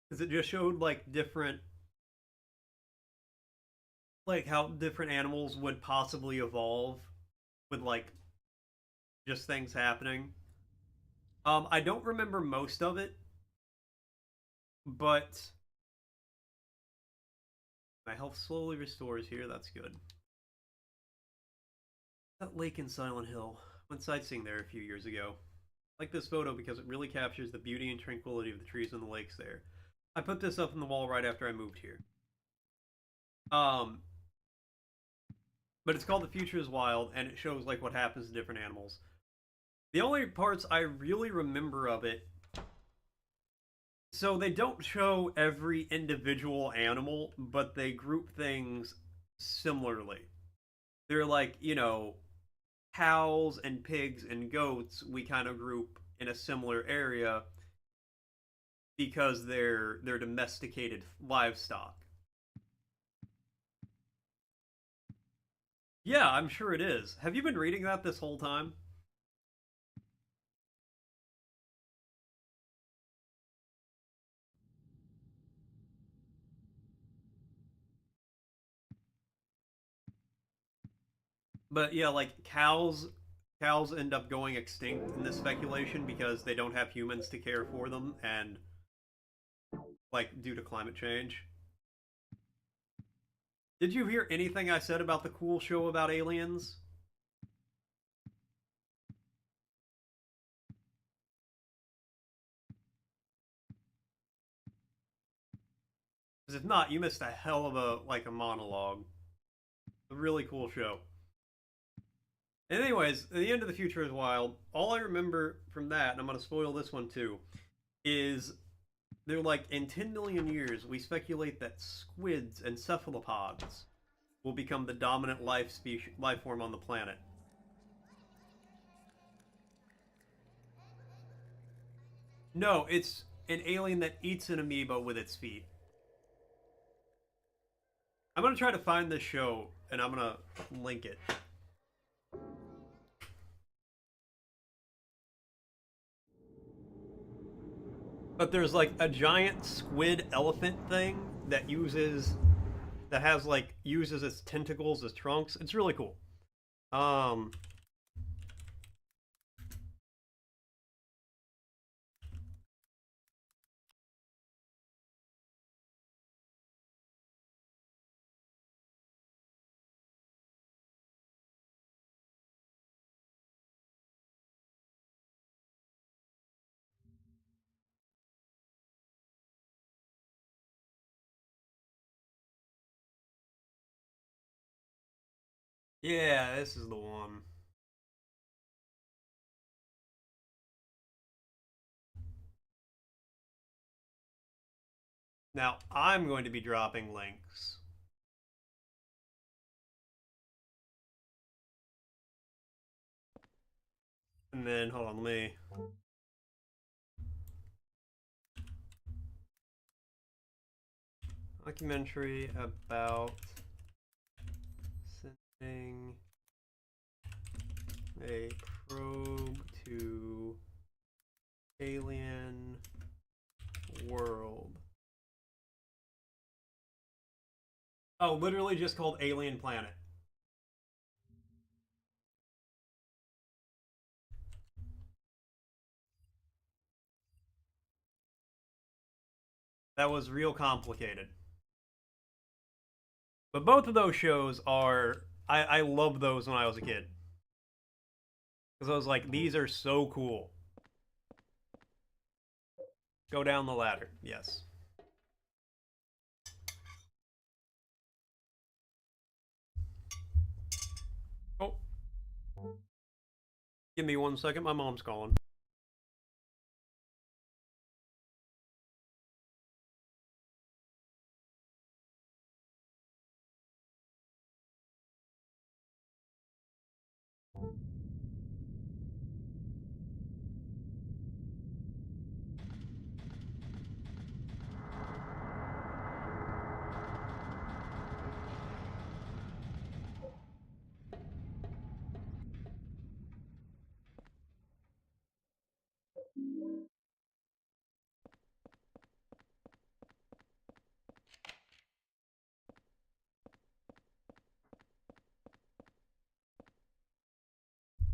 Because it just showed, like, different... like, how different animals would possibly evolve with, like, just things happening. I don't remember most of it, but my health slowly restores here. That's good. That lake in Silent Hill. Went sightseeing there a few years ago. I like this photo because it really captures the beauty and tranquility of the trees and the lakes there. I put this up on the wall right after I moved here. But it's called The Future is Wild, and it shows like what happens to different animals. The only parts I really remember of it, so they don't show every individual animal, but they group things similarly. They're like, you know, cows and pigs and goats, we kind of group in a similar area. because they're domesticated livestock. Yeah, I'm sure it is. Have you been reading that this whole time? But yeah, like cows end up going extinct in this speculation because they don't have humans to care for them, and like due to climate change. Did you hear anything I said about the cool show about aliens? Because if not, you missed a hell of a monologue. A really cool show. And anyways, The End of the Future is Wild. All I remember from that, and I'm going to spoil this one too, is they're like, in 10 million years, we speculate that squids and cephalopods will become the dominant life form on the planet. No, it's an alien that eats an amoeba with its feet. I'm going to try to find this show, and I'm going to link it. But there's like a giant squid elephant thing that uses its tentacles as trunks. It's really cool. Yeah, this is the one. Now, I'm going to be dropping links. And then, hold on, let me... Documentary about sending a probe to alien world. Oh, literally just called Alien Planet. That was real complicated. But both of those shows are... I loved those when I was a kid. Because I was like, these are so cool. Go down the ladder. Yes. Oh. Give me 1 second. My mom's calling.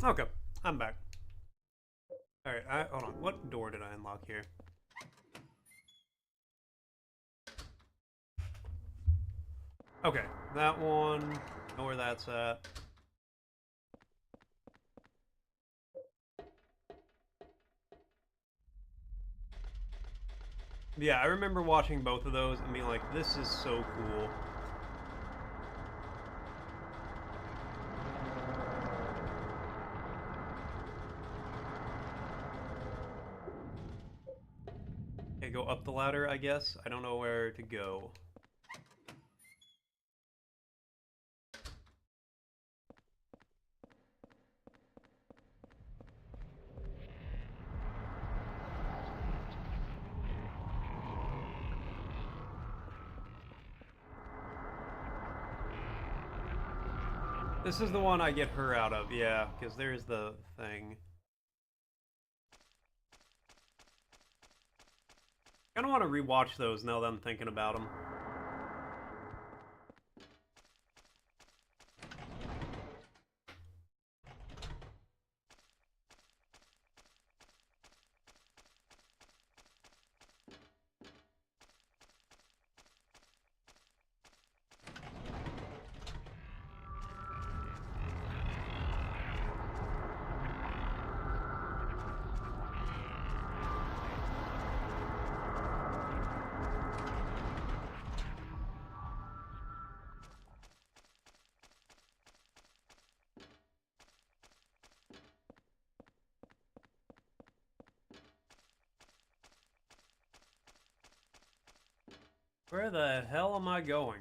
Okay, I'm back. Alright, hold on. What door did I unlock here? Okay, that one. Know where that's at. Yeah, I remember watching both of those and being like, this is so cool. Okay, go up the ladder, I guess. I don't know where to go. This is the one I get her out of, yeah, because there's the thing. I don't want to rewatch those now that I'm thinking about them. Where the hell am I going?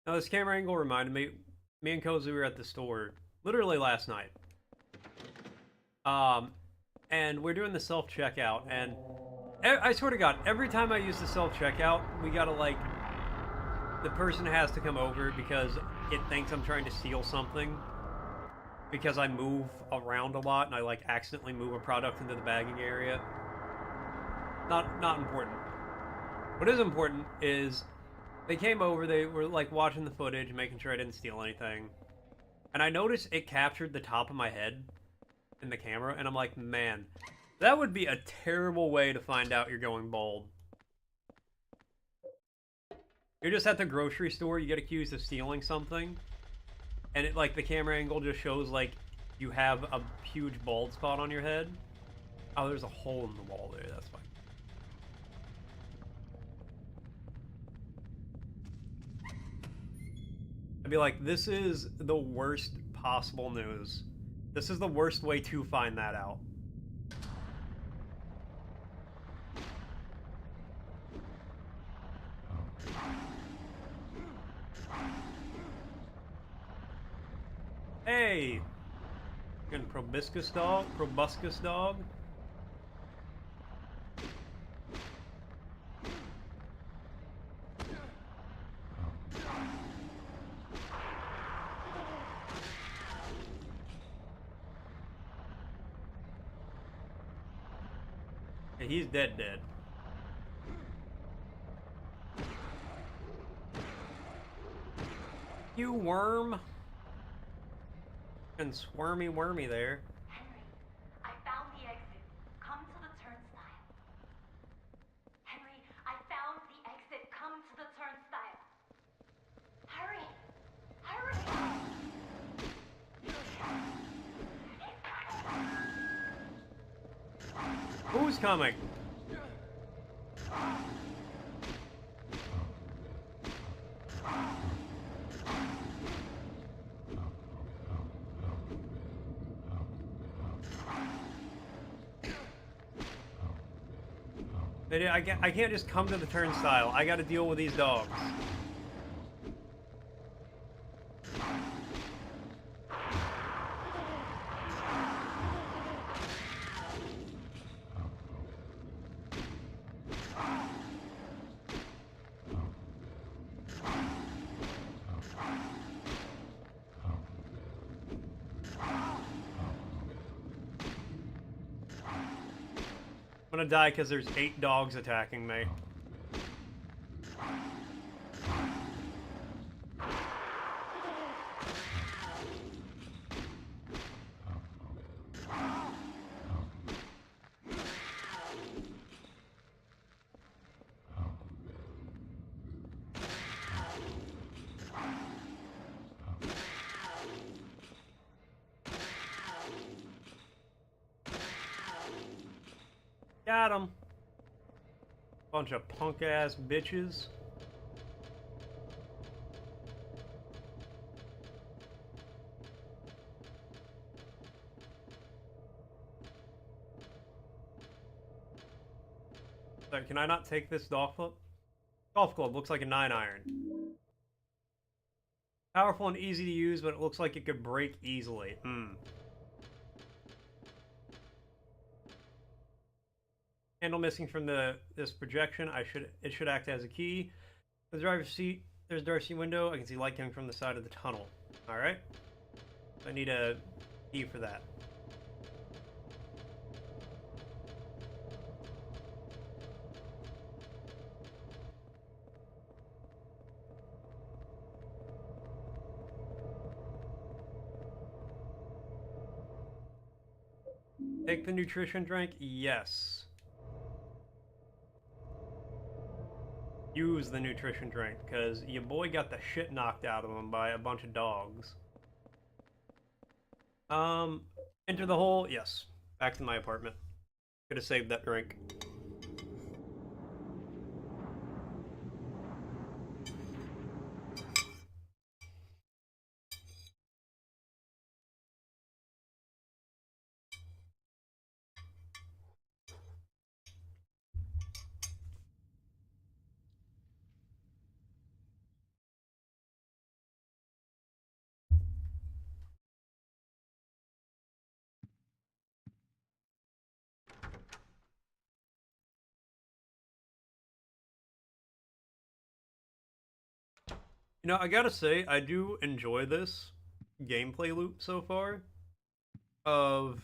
Now, this camera angle reminded me and Cozy were at the store literally last night. And we're doing the self-checkout, and I swear to God, every time I use the self-checkout, we gotta, like, the person has to come over because it thinks I'm trying to steal something. Because I move around a lot, and I, like, accidentally move a product into the bagging area. Not important. What is important is they came over, they were, like, watching the footage, making sure I didn't steal anything. And I noticed it captured the top of my head in the camera, and I'm like, man, that would be a terrible way to find out you're going bald. You're just at the grocery store, you get accused of stealing something, and it, like, the camera angle just shows, like, you have a huge bald spot on your head. Oh, there's a hole in the wall there, that's fine. I'd be like, this is the worst possible news. This is the worst way to find that out. Hey! Fucking proboscis dog? Proboscis dog? Yeah, he's dead. You worm! And squirmy wormy there. Henry, I found the exit. Come to the turnstile. Henry, I found the exit. Come to the turnstile. Hurry! Hurry! Who's coming? I can't just come to the turnstile. I gotta deal with these dogs. I'm gonna die because there's 8 dogs attacking me. Got him. Bunch of punk-ass bitches. So, can I not take this golf club? Golf club looks like a 9-iron. Powerful and easy to use, but it looks like it could break easily. Handle missing from this projection. It should act as a key. The driver's seat. There's a Darcy window. I can see light coming from the side of the tunnel. All right. I need a key for that. Take the nutrition drink? Yes. Use the nutrition drink, because your boy got the shit knocked out of him by a bunch of dogs. Enter the hole? Yes. Back to my apartment. Could have saved that drink. You know, I gotta say, I do enjoy this gameplay loop so far. Of,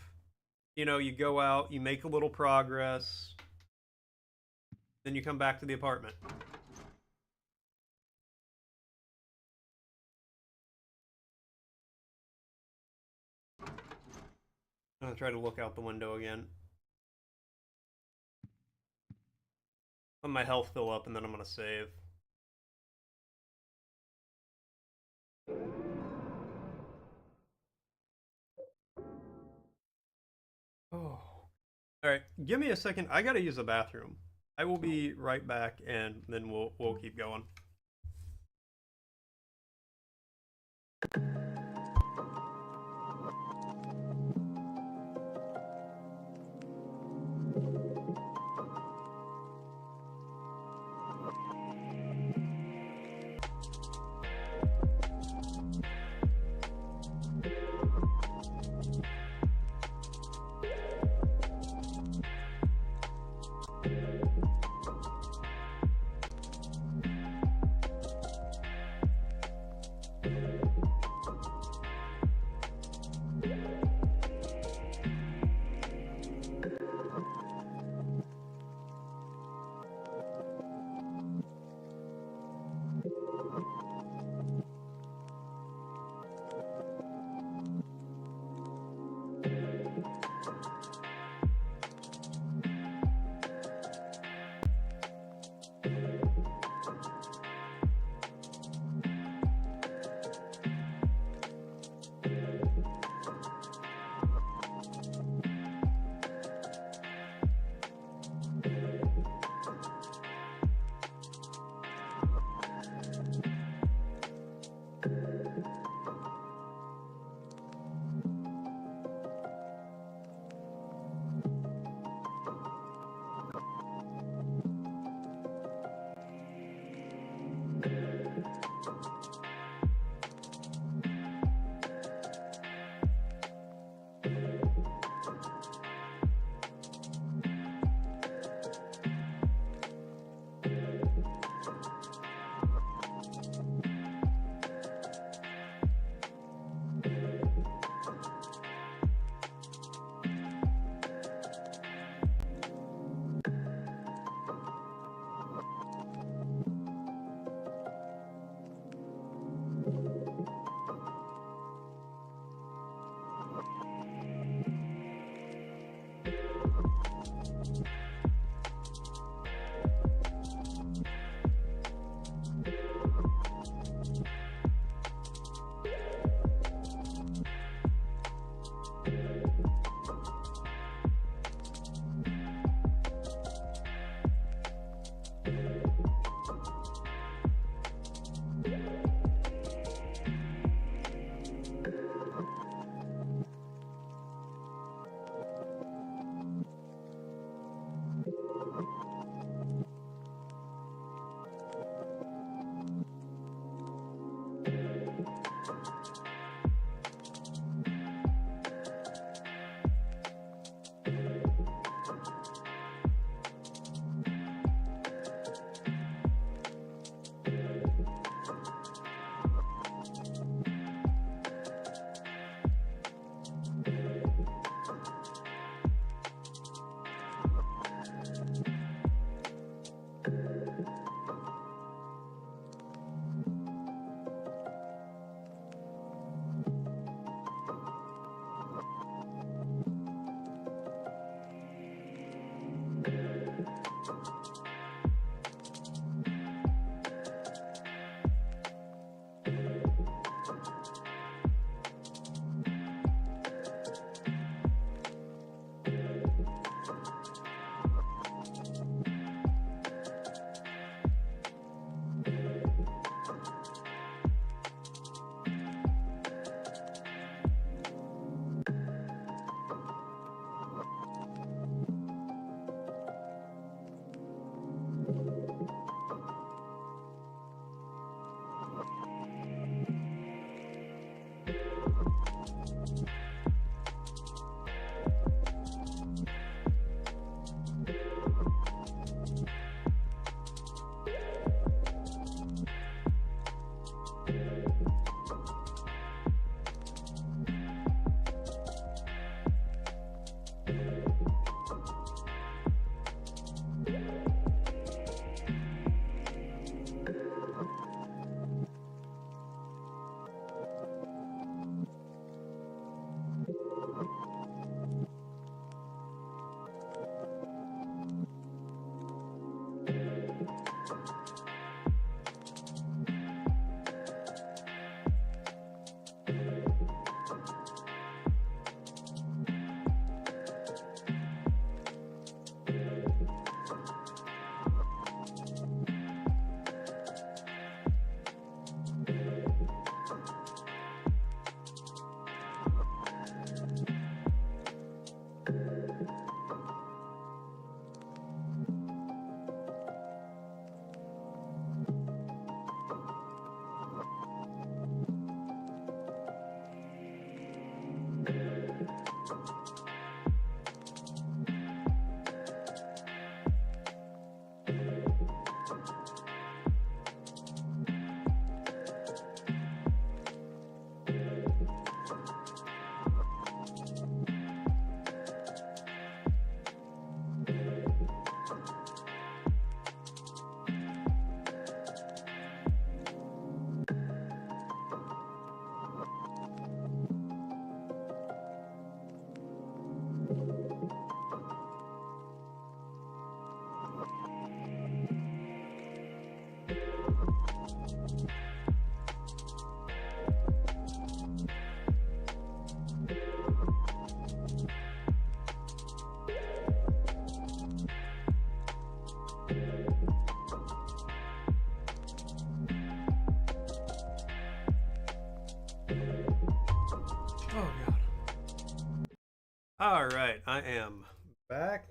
you know, you go out, you make a little progress, then you come back to the apartment. I'm gonna try to look out the window again. Let my health fill up and then I'm gonna save. Oh. Alright, give me a second. I gotta use the bathroom. I will be right back and then we'll keep going. Alright, I am back.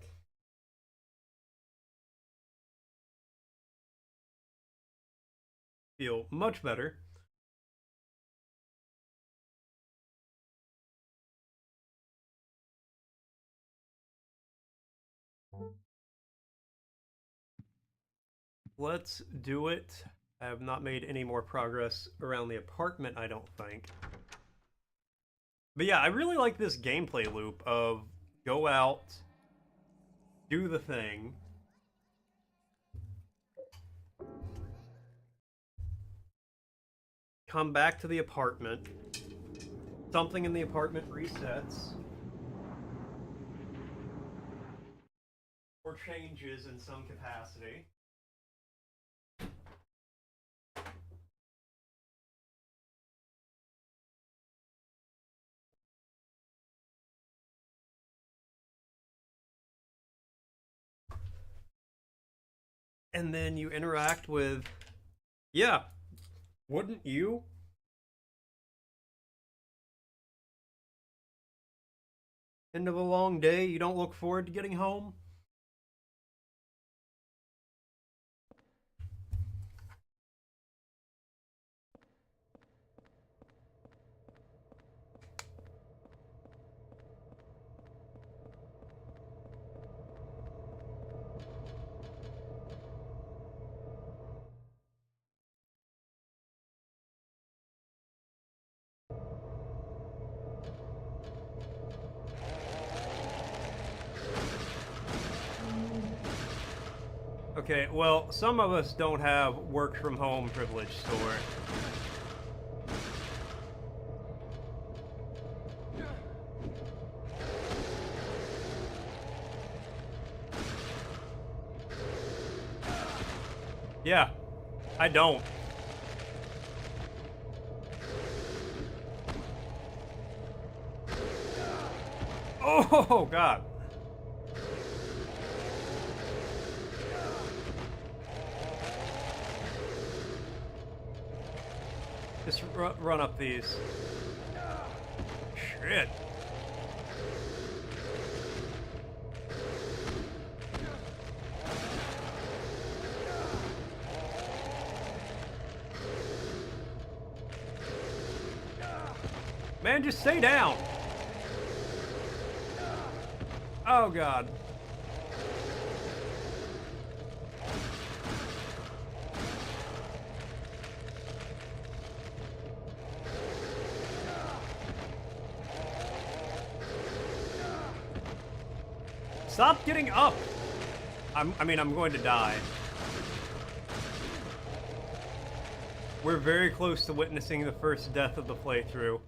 Feel much better. Let's do it. I have not made any more progress around the apartment, I don't think. But yeah, I really like this gameplay loop of go out, do the thing, come back to the apartment, something in the apartment resets, or changes in some capacity. And then you interact with, yeah, wouldn't you? End of a long day, you don't look forward to getting home? Okay, well, some of us don't have work from home privilege, Store. Yeah, I don't. Oh, God. Just run up these. Shit. Man, just stay down. Oh, God. Stop getting up! I mean, I'm going to die. We're very close to witnessing the first death of the playthrough.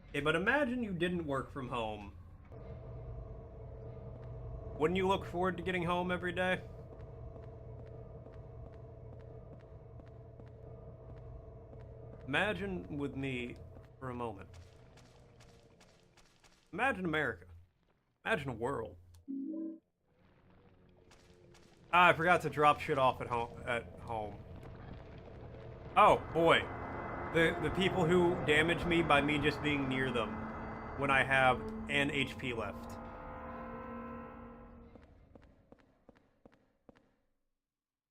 Okay, but imagine you didn't work from home. Wouldn't you look forward to getting home every day? Imagine with me for a moment. Imagine America. Imagine a world. Ah, I forgot to drop shit off at home. Oh, boy. The people who damage me by me just being near them when I have an HP left.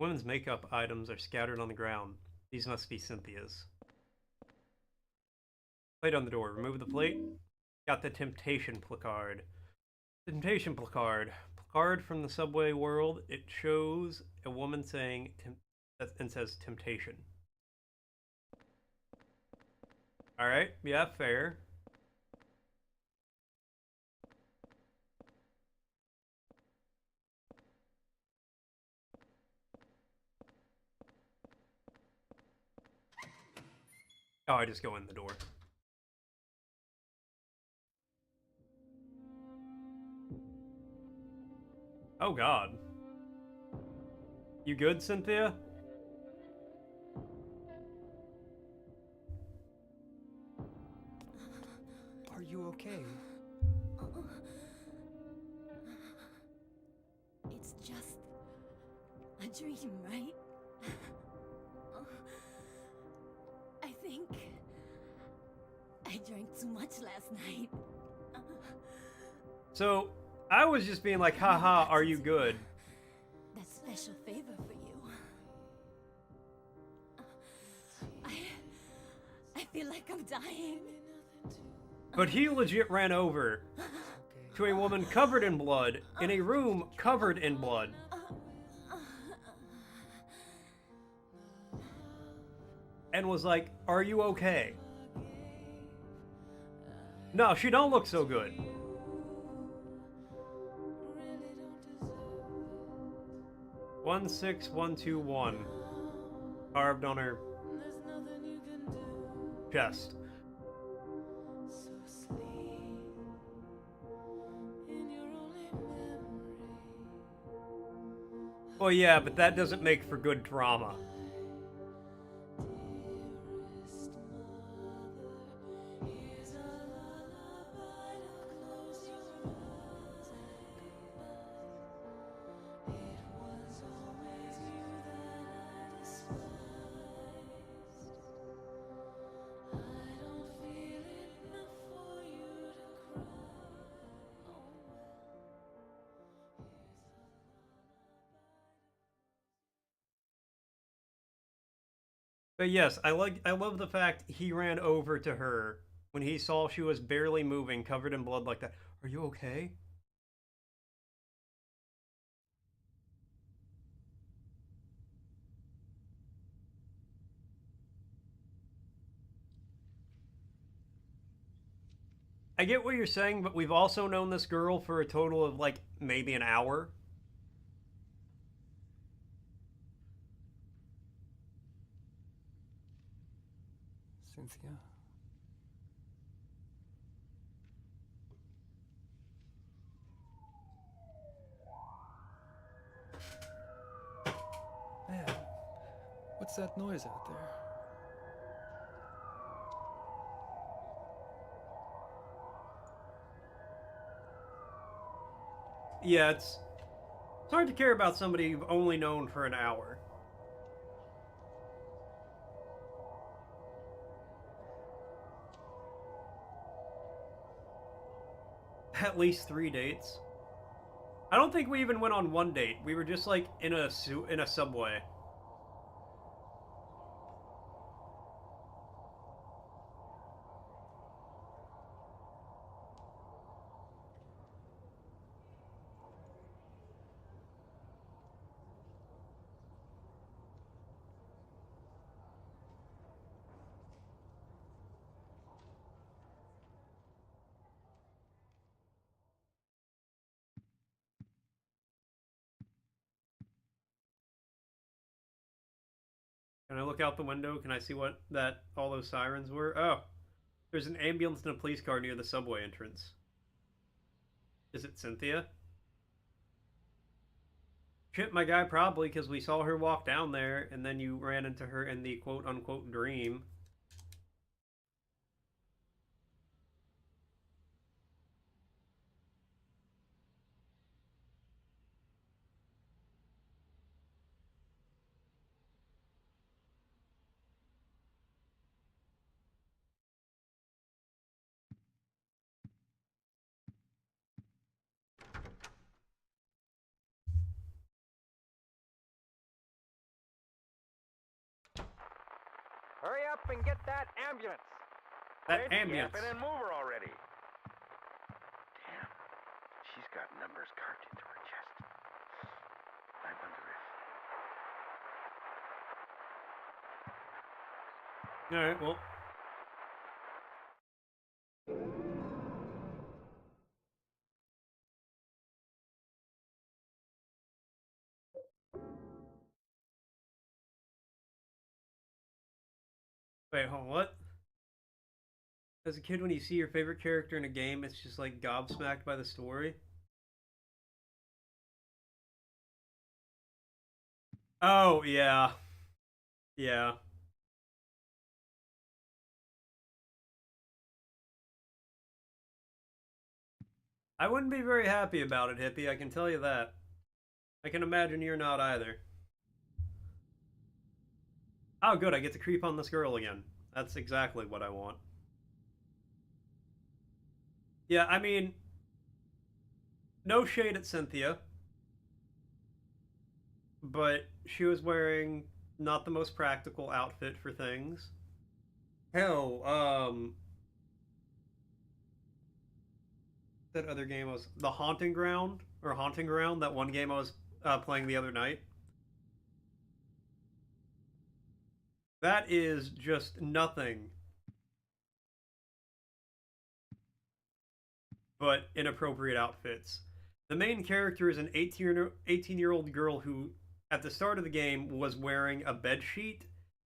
Women's makeup items are scattered on the ground. These must be Cynthia's. Plate on the door. Remove the plate. Got the temptation placard. Temptation placard. Placard from the subway world. It shows a woman saying and says temptation. Alright, yeah, fair. Oh, I just go in the door. Oh, God. You good, Cynthia? Are you okay? It's just a dream, right? I think I drank too much last night. So, I was just being like, haha, are you good? That special favor for you. I feel like I'm dying. But he legit ran over to a woman covered in blood, in a room covered in blood. And was like, are you okay? No, she don't look so good. One 16121 carved on her chest. Well, yeah, but that doesn't make for good drama. But yes, I love the fact he ran over to her when he saw she was barely moving, covered in blood like that. Are you okay? I get what you're saying, but we've also known this girl for a total of like maybe an hour. Cynthia? Man, what's that noise out there? Yeah, it's hard to care about somebody you've only known for an hour. At least 3 dates. I don't think we even went on one date. We were just like in a subway. Can I look out the window? Can I see what all those sirens were? Oh, there's an ambulance and a police car near the subway entrance. Is it Cynthia? Shit, my guy, probably, because we saw her walk down there, and then you ran into her in the quote-unquote dream. Hurry up and get that ambulance. That ambulance. Get and move her already. Damn. She's got numbers carved into her chest. I wonder if... Alright, well. Wait, hold on, what? As a kid, when you see your favorite character in a game, it's just like gobsmacked by the story? Oh, yeah. Yeah. I wouldn't be very happy about it, Hippie, I can tell you that. I can imagine you're not either. Oh, good, I get to creep on this girl again. That's exactly what I want. Yeah, I mean, no shade at Cynthia, but she was wearing not the most practical outfit for things. Hell, that other game was the Haunting Ground or Haunting Ground. That one game I was playing the other night. That is just nothing but inappropriate outfits. The main character is an 18-year-old girl who, at the start of the game, was wearing a bed sheet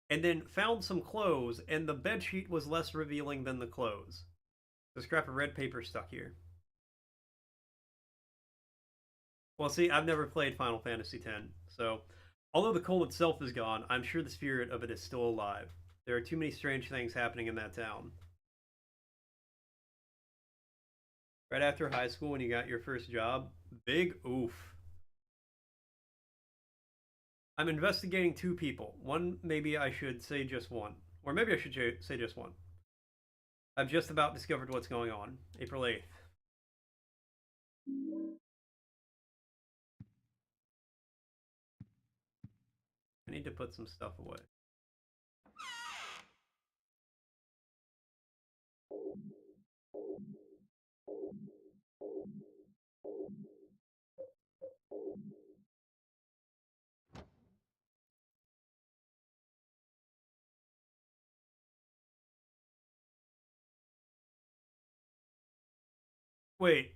and then found some clothes, and the bed sheet was less revealing than the clothes. There's a scrap of red paper stuck here. Well, see, I've never played Final Fantasy X, so although the cold itself is gone, I'm sure the spirit of it is still alive. There are too many strange things happening in that town. Right after high school, when you got your first job, big oof. I'm investigating 2 people. One, maybe I should say just one. Or maybe I should say just one. I've just about discovered what's going on. April 8th. I need to put some stuff away. Wait.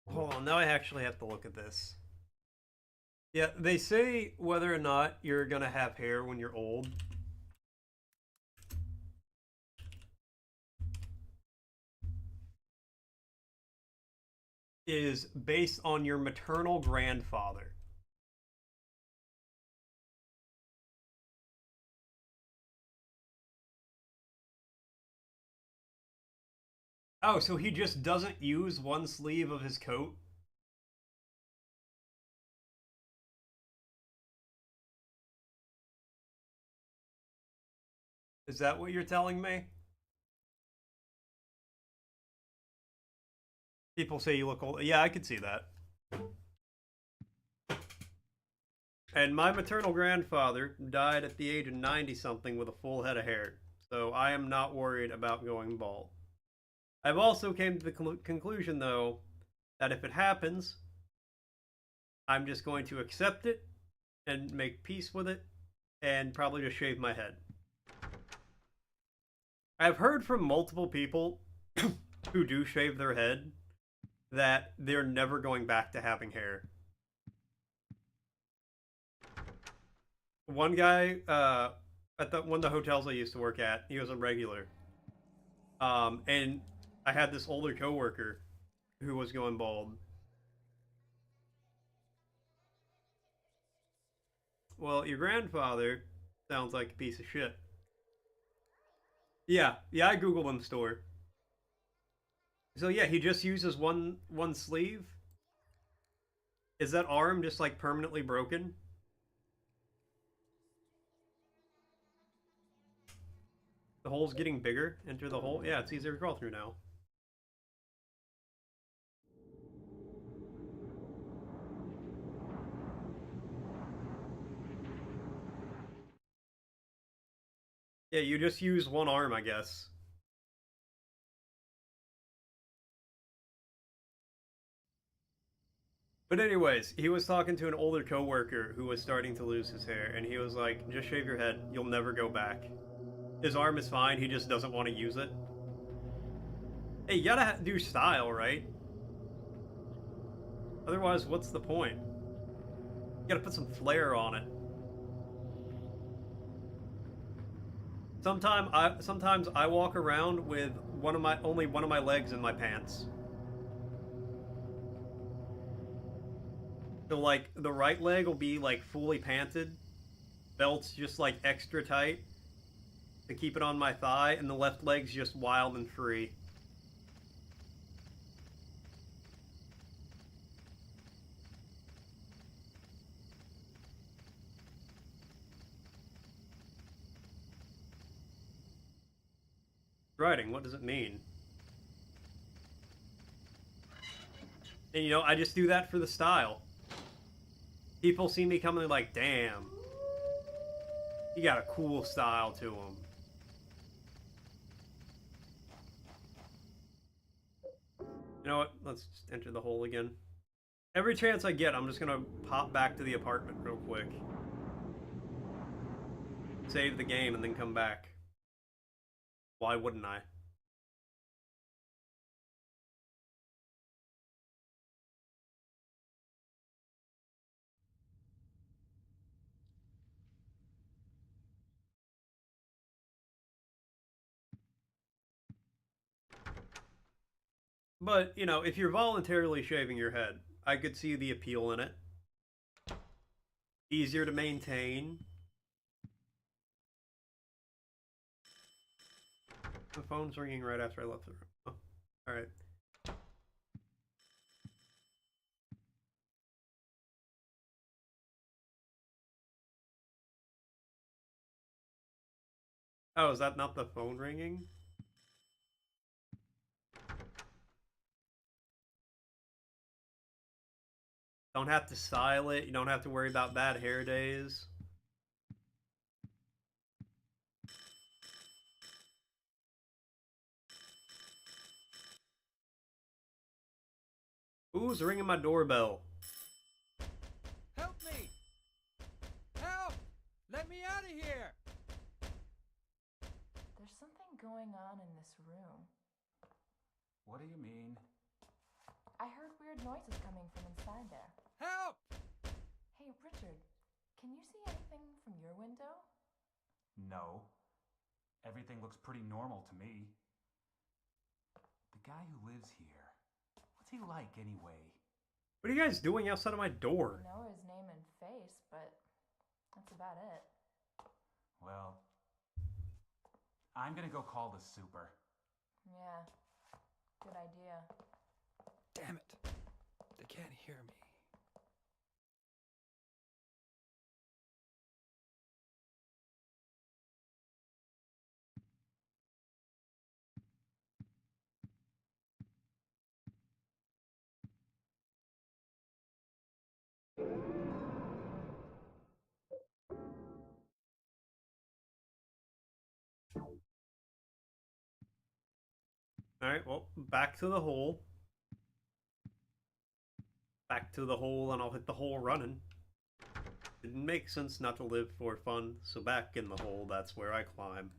Hold on, now I actually have to look at this. Yeah, they say whether or not you're gonna have hair when you're old is based on your maternal grandfather. Oh, so he just doesn't use one sleeve of his coat? Is that what you're telling me? People say you look old. Yeah, I could see that. And my maternal grandfather died at the age of 90 something with a full head of hair. So I am not worried about going bald. I've also came to the conclusion, though, that if it happens, I'm just going to accept it and make peace with it and probably just shave my head. I've heard from multiple people who do shave their head that they're never going back to having hair. One guy at one of the hotels I used to work at, he was a regular. And I had this older coworker who was going bald. Well, your grandfather sounds like a piece of shit. Yeah, I googled him store. So yeah, he just uses one sleeve. Is that arm just like permanently broken? The hole's getting bigger. Enter the hole. Yeah, it's easier to crawl through now. Yeah, you just use one arm, I guess. But anyways, he was talking to an older coworker who was starting to lose his hair, and he was like, just shave your head. You'll never go back. His arm is fine. He just doesn't want to use it. Hey, you gotta do style, right? Otherwise, what's the point? You gotta put some flair on it. Sometimes I walk around with only one of my legs in my pants. So like the right leg will be like fully panted, belt's just like extra tight to keep it on my thigh, and the left leg's just wild and free. Writing, what does it mean? And, you know, I just do that for the style. People see me coming, they're like, damn. You got a cool style to him. You know what? Let's just enter the hole again. Every chance I get, I'm just gonna pop back to the apartment real quick. Save the game and then come back. Why wouldn't I? But, you know, if you're voluntarily shaving your head, I could see the appeal in it. Easier to maintain. The phone's ringing right after I left the room. Oh, alright. Oh, is that not the phone ringing? Don't have to style it. You don't have to worry about bad hair days. Who's ringing my doorbell? Help me! Help! Let me out of here! There's something going on in this room. What do you mean? I heard weird noises coming from inside there. Help! Hey, Richard, can you see anything from your window? No. Everything looks pretty normal to me. The guy who lives here, what's he like anyway? What are you guys doing outside of my door? I know his name and face, but that's about it. Well, I'm gonna go call the super. Yeah, good idea. Damn it. They can't hear me. Alright, well, back to the hole. Back to the hole, and I'll hit the hole running. Didn't make sense not to live for fun, so back in the hole, that's where I climb.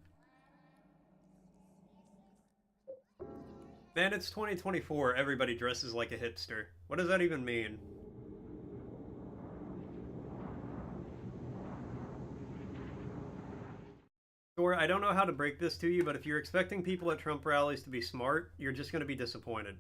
Man, it's 2024, everybody dresses like a hipster. What does that even mean? Sure, I don't know how to break this to you, but if you're expecting people at Trump rallies to be smart, you're just going to be disappointed.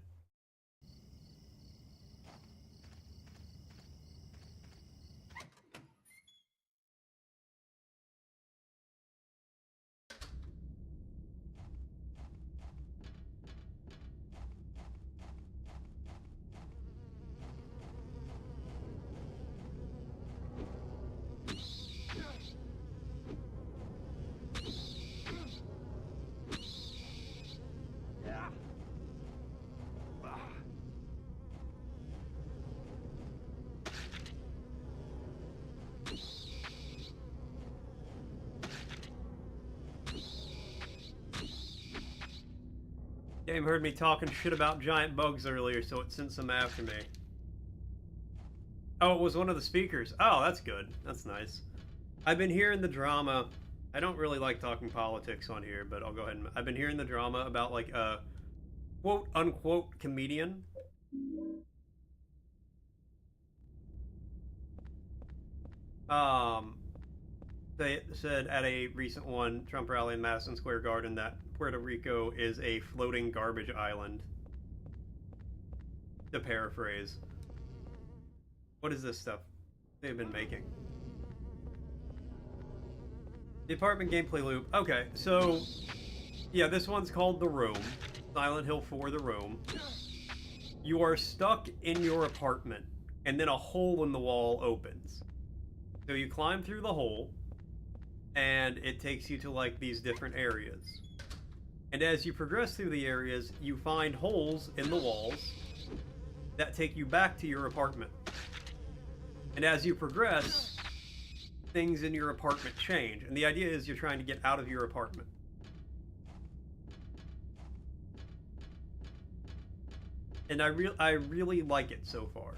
Game heard me talking shit about giant bugs earlier, so it sent some after me. Oh, it was one of the speakers. Oh, that's good. That's nice. I've been hearing the drama. I don't really like talking politics on here, but I'll go ahead and... I've been hearing the drama about, like, a quote-unquote comedian. They said at a recent one, Trump rally in Madison Square Garden, that Puerto Rico is a floating garbage island. To paraphrase. What is this stuff they've been making? The apartment gameplay loop. Okay, so... yeah, this one's called The Room. Silent Hill 4 The Room. You are stuck in your apartment, and then a hole in the wall opens. So you climb through the hole, and it takes you to, like, these different areas. And as you progress through the areas, you find holes in the walls, that take you back to your apartment. And as you progress, things in your apartment change. And the idea is you're trying to get out of your apartment. And I really like it so far.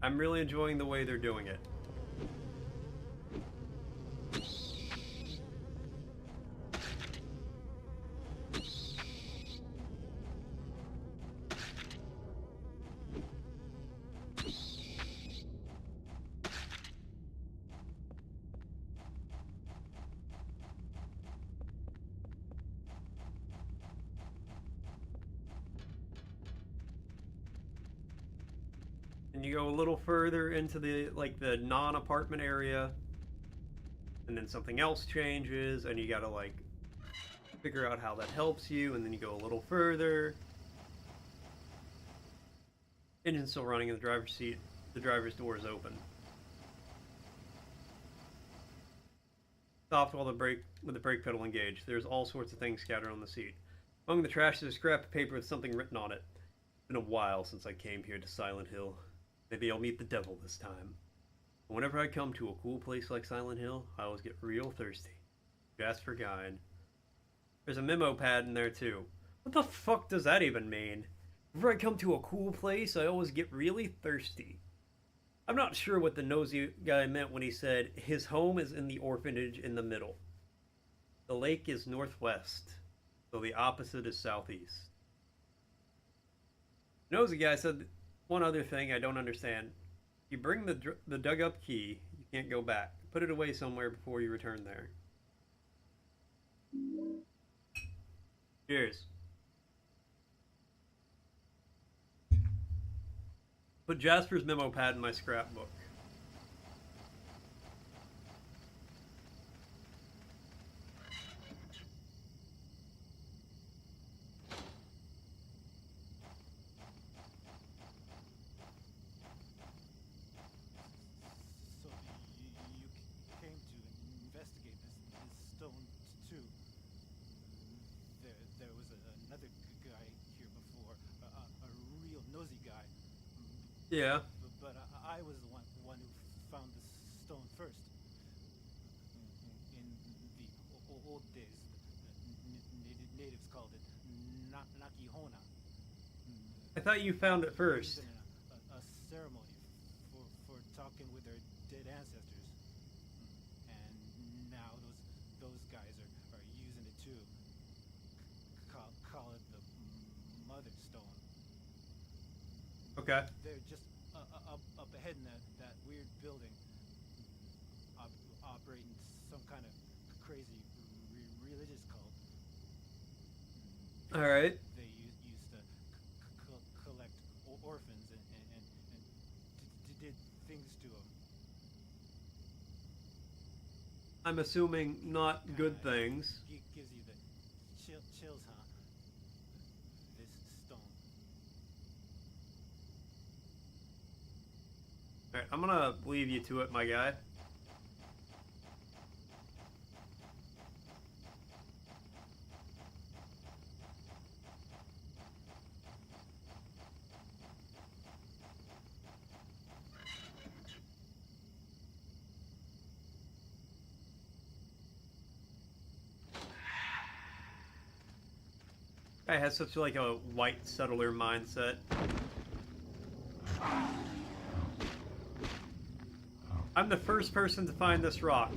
I'm really enjoying the way they're doing it. And you go a little further into the non-apartment area, and then something else changes, and you gotta like figure out how that helps you, and then you go a little further. Engine's still running in the driver's seat. The driver's door is open. Stopped with the brake pedal engaged. There's all sorts of things scattered on the seat. Among the trash is a scrap of paper with something written on it. It's been a while since I came here to Silent Hill. Maybe I'll meet the devil this time. But whenever I come to a cool place like Silent Hill, I always get real thirsty. Jasper Guide. There's a memo pad in there too. What the fuck does that even mean? Whenever I come to a cool place, I always get really thirsty. I'm not sure what the nosy guy meant when he said his home is in the orphanage in the middle. The lake is northwest, so the opposite is southeast. Nosy guy said one other thing I don't understand. You bring the dug up key, you can't go back. Put it away somewhere before you return there. Cheers. Put Jasper's memo pad in my scrapbook. So you came to investigate this stone too. There was another guy here before, a real nosy guy. Yeah. But I was the one who found the stone first. In the old days, the natives called it Nakihona. I thought you found it first. A ceremony for talking with their dead ancestors. And now those guys are using it too. Call it the Mother Stone. Okay. They're just up ahead in that weird building, operating some kind of crazy religious cult. All right. They used to collect orphans and did things to them. I'm assuming not good things. Gives you the chills, huh? This stone. Alright, I'm gonna leave you to it, my guy. Guy has such like a white settler mindset. I'm the first person to find this rock.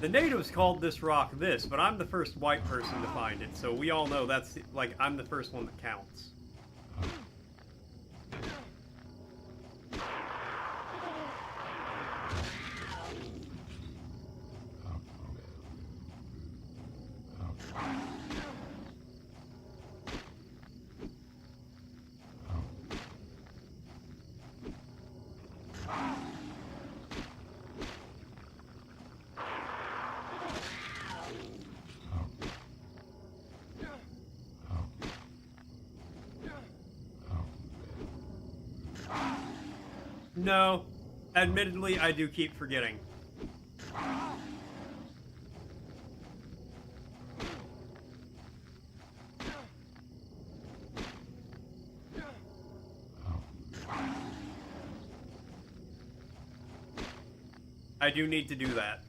The natives called this rock this, but I'm the first white person to find it, so we all know that's like I'm the first one that counts. No, admittedly, I do keep forgetting. I do need to do that.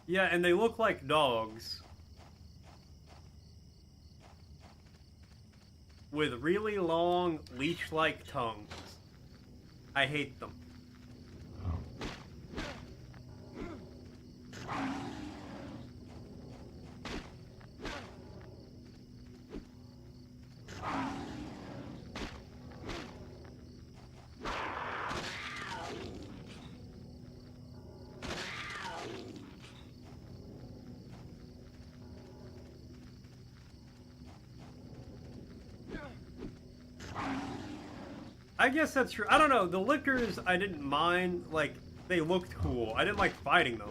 Yeah, and they look like dogs. With really long, leech-like tongues. I hate them. I guess that's true. I don't know. The lickers, I didn't mind. Like, they looked cool. I didn't like fighting them.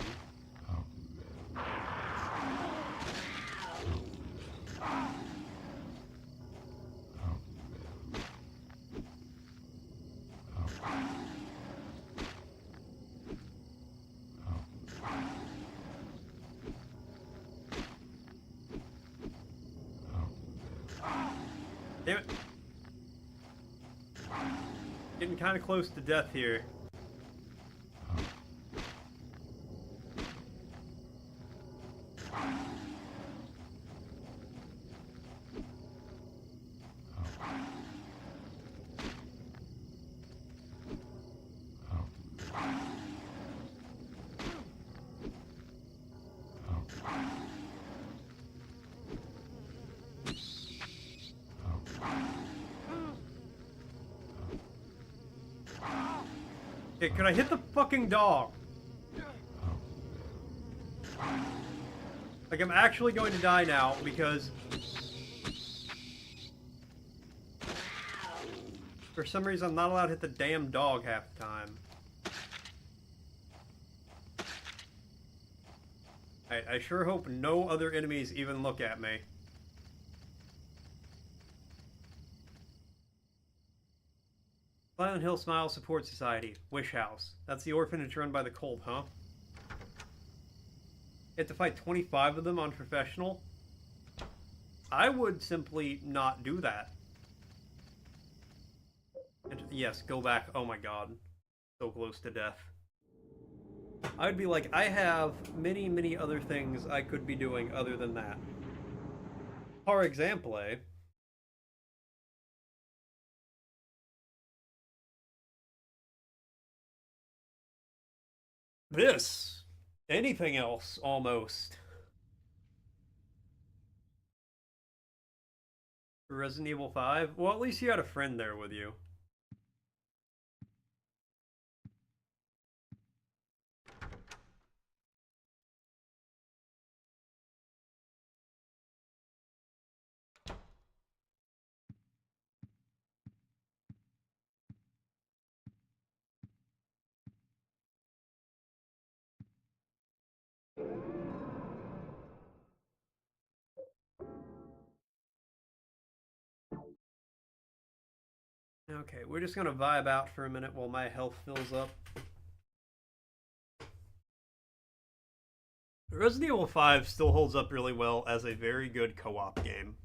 Damn it. Getting kind of close to death here. Okay, could I hit the fucking dog? Like, I'm actually going to die now because for some reason I'm not allowed to hit the damn dog half the time. I sure hope no other enemies even look at me. Silent Hill Smile Support Society. Wish House. That's the orphanage run by the cult, huh? You have to fight 25 of them on professional? I would simply not do that. And yes, go back. Oh my god. So close to death. I would be like, I have many, many other things I could be doing other than that. For example, this. Anything else, almost. Resident Evil 5? Well, at least you had a friend there with you. Okay, we're just gonna vibe out for a minute while my health fills up. Resident Evil 5 still holds up really well as a very good co-op game.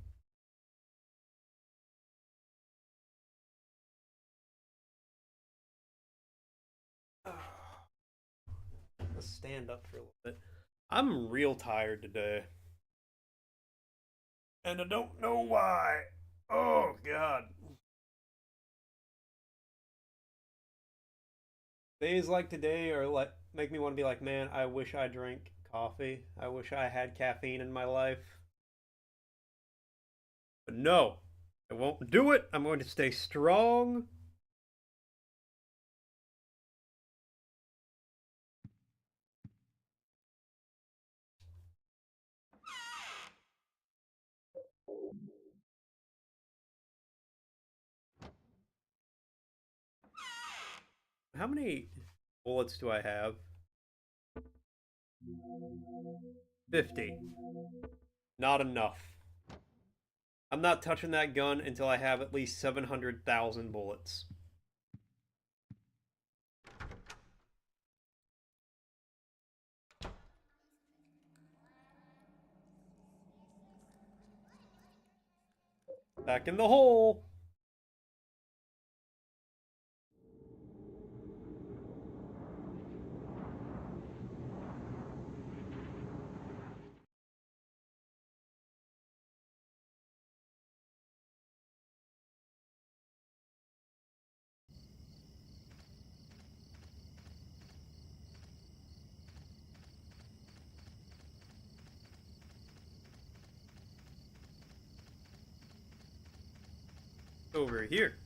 Let's stand up for a little bit. I'm real tired today. And I don't know why. Oh, God. Days like today are like make me want to be like, man, I wish I drank coffee. I wish I had caffeine in my life. But no, I won't do it. I'm going to stay strong. How many bullets do I have? 50. Not enough. I'm not touching that gun until I have at least 700,000 bullets. Back in the hole. Over here.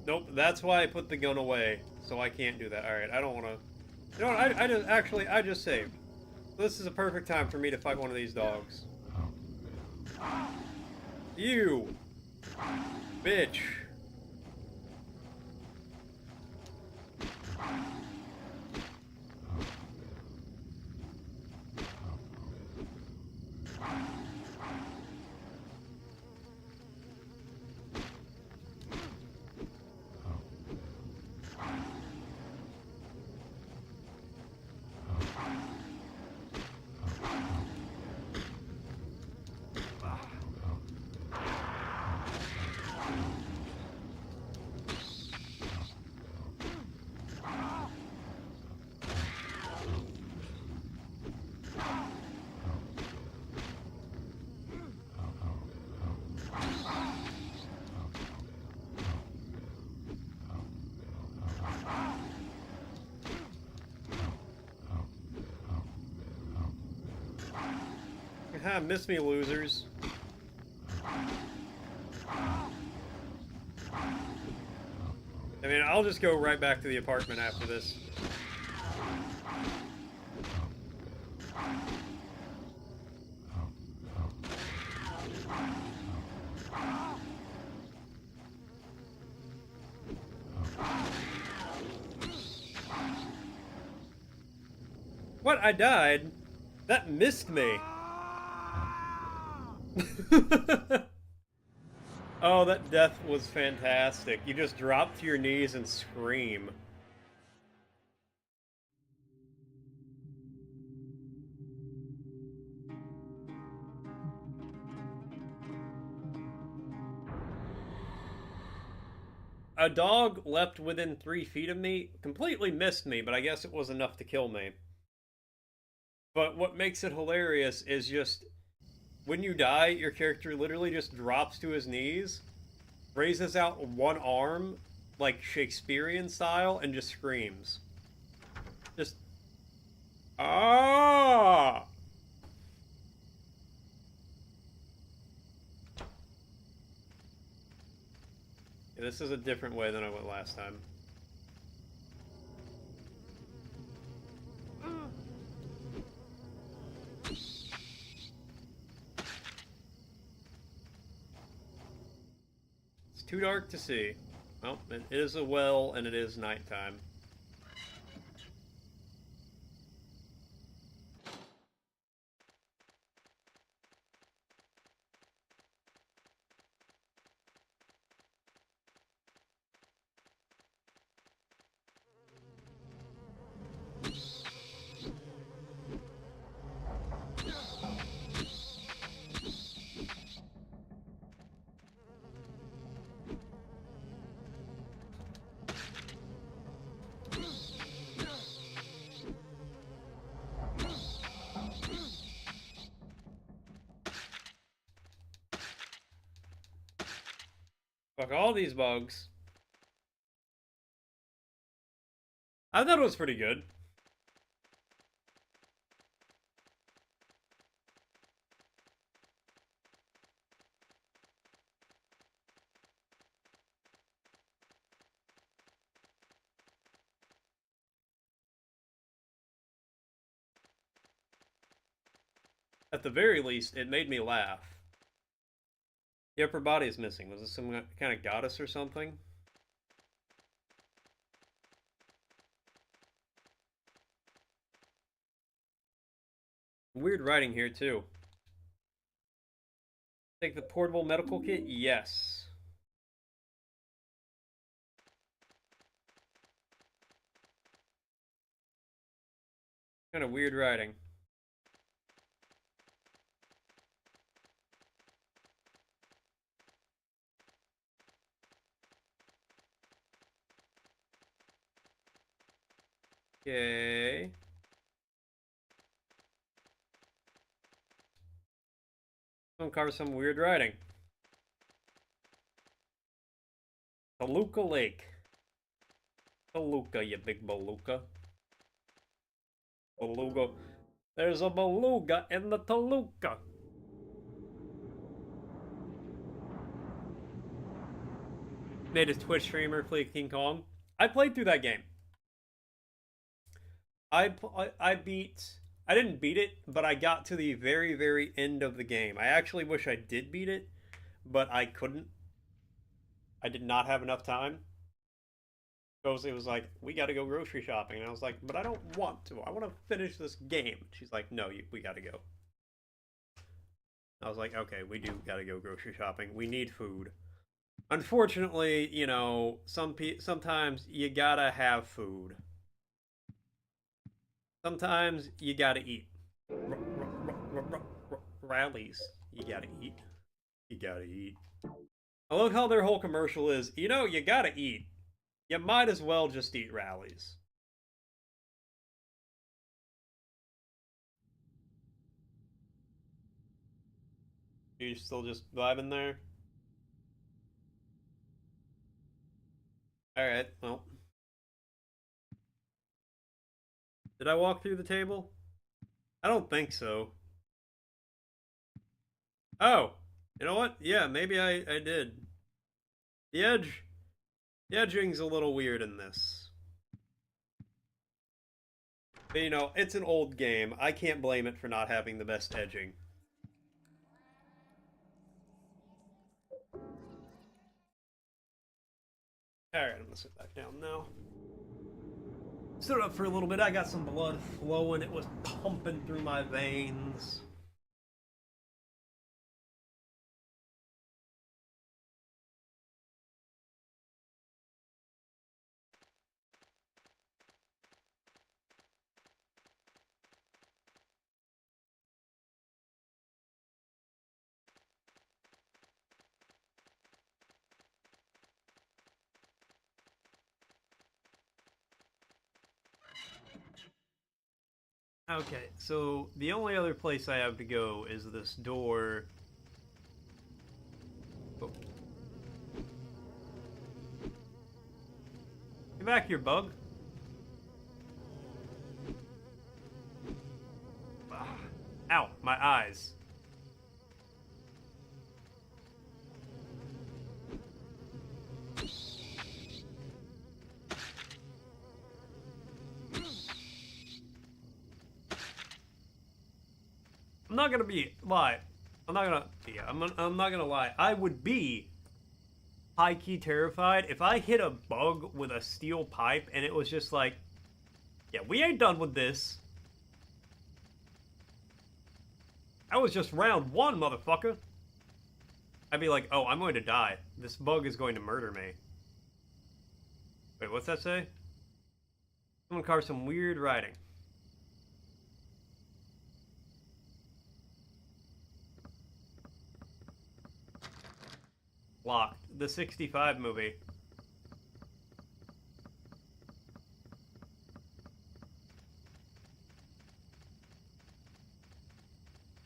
Nope, that's why I put the gun away, so I can't do that. Alright, I don't want to... You know what, I just saved. This is a perfect time for me to fight one of these dogs. You! Bitch! Miss me, losers. I mean, I'll just go right back to the apartment after this. What? I died? That missed me. Oh, that death was fantastic. You just drop to your knees and scream. A dog leapt within 3 feet of me, completely missed me, but I guess it was enough to kill me. But what makes it hilarious is just, when you die, your character literally just drops to his knees, raises out one arm, like Shakespearean style, and just screams. Just... Ah! Yeah, this is a different way than I went last time. It's too dark to see. Well, it is a well, and it is nighttime. Fuck all these bugs. I thought it was pretty good. At the very least, it made me laugh. The upper body is missing. Was this some kind of goddess or something? Weird writing here, too. Take the portable medical kit? Yes. Kind of weird writing. Okay. Cover some weird writing. Toluca Lake. Toluca, you big beluga. Beluga. There's a beluga in the Toluca. Made a Twitch streamer play King Kong. I played through that game. I didn't beat it, but I got to the very, very end of the game. I actually wish I did beat it, but I couldn't. I did not have enough time. Because it was like, we gotta go grocery shopping. And I was like, but I don't want to. I want to finish this game. She's like, no, we gotta go. I was like, okay, we do gotta go grocery shopping. We need food. Unfortunately, you know, sometimes you gotta have food. Sometimes you gotta eat. Rallies. You gotta eat. You gotta eat. I love how their whole commercial is, you know, you gotta eat. You might as well just eat rallies. You still just vibing there? Alright, well. Did I walk through the table? I don't think so. Oh! You know what? Yeah, maybe I did. The edging's a little weird in this. But you know, it's an old game. I can't blame it for not having the best edging. Alright, I'm gonna sit back down now. Stood up for a little bit. I got some blood flowing. It was pumping through my veins. Okay, so the only other place I have to go is this door. Oh. Get back here, bug. Ah. Ow, my eyes. I'm not gonna lie. I'm not gonna lie. I would be high-key terrified if I hit a bug with a steel pipe and it was just like, yeah, we ain't done with this. That was just round one, motherfucker. I'd be like, oh, I'm going to die. This bug is going to murder me. Wait, what's that say? Someone carved some weird writing. Locked. The 65 movie.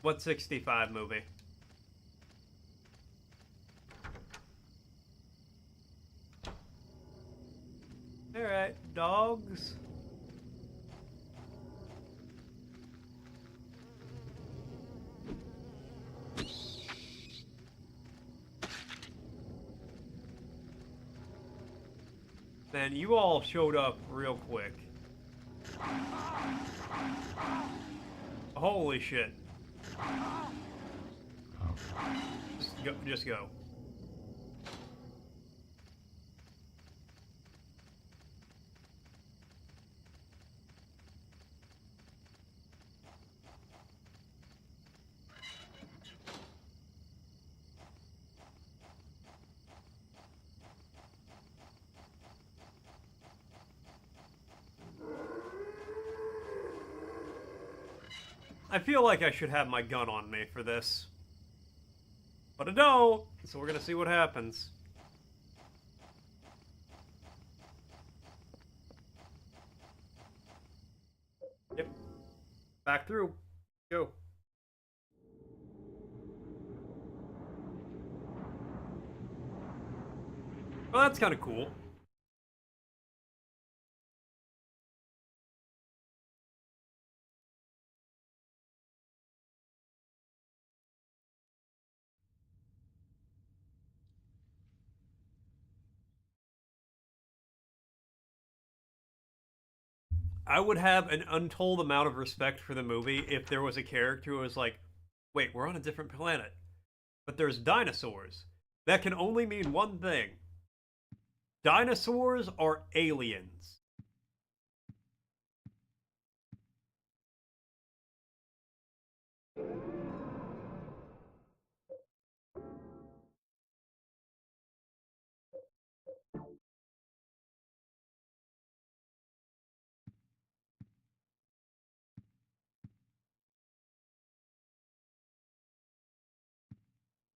What 65 movie? Alright, dogs. Man, you all showed up real quick. Holy shit. Just go. I feel like I should have my gun on me for this. But I don't, so we're gonna see what happens. Yep. Back through. Go. Well, that's kind of cool. I would have an untold amount of respect for the movie if there was a character who was like, wait, we're on a different planet, but there's dinosaurs. That can only mean one thing. Dinosaurs are aliens.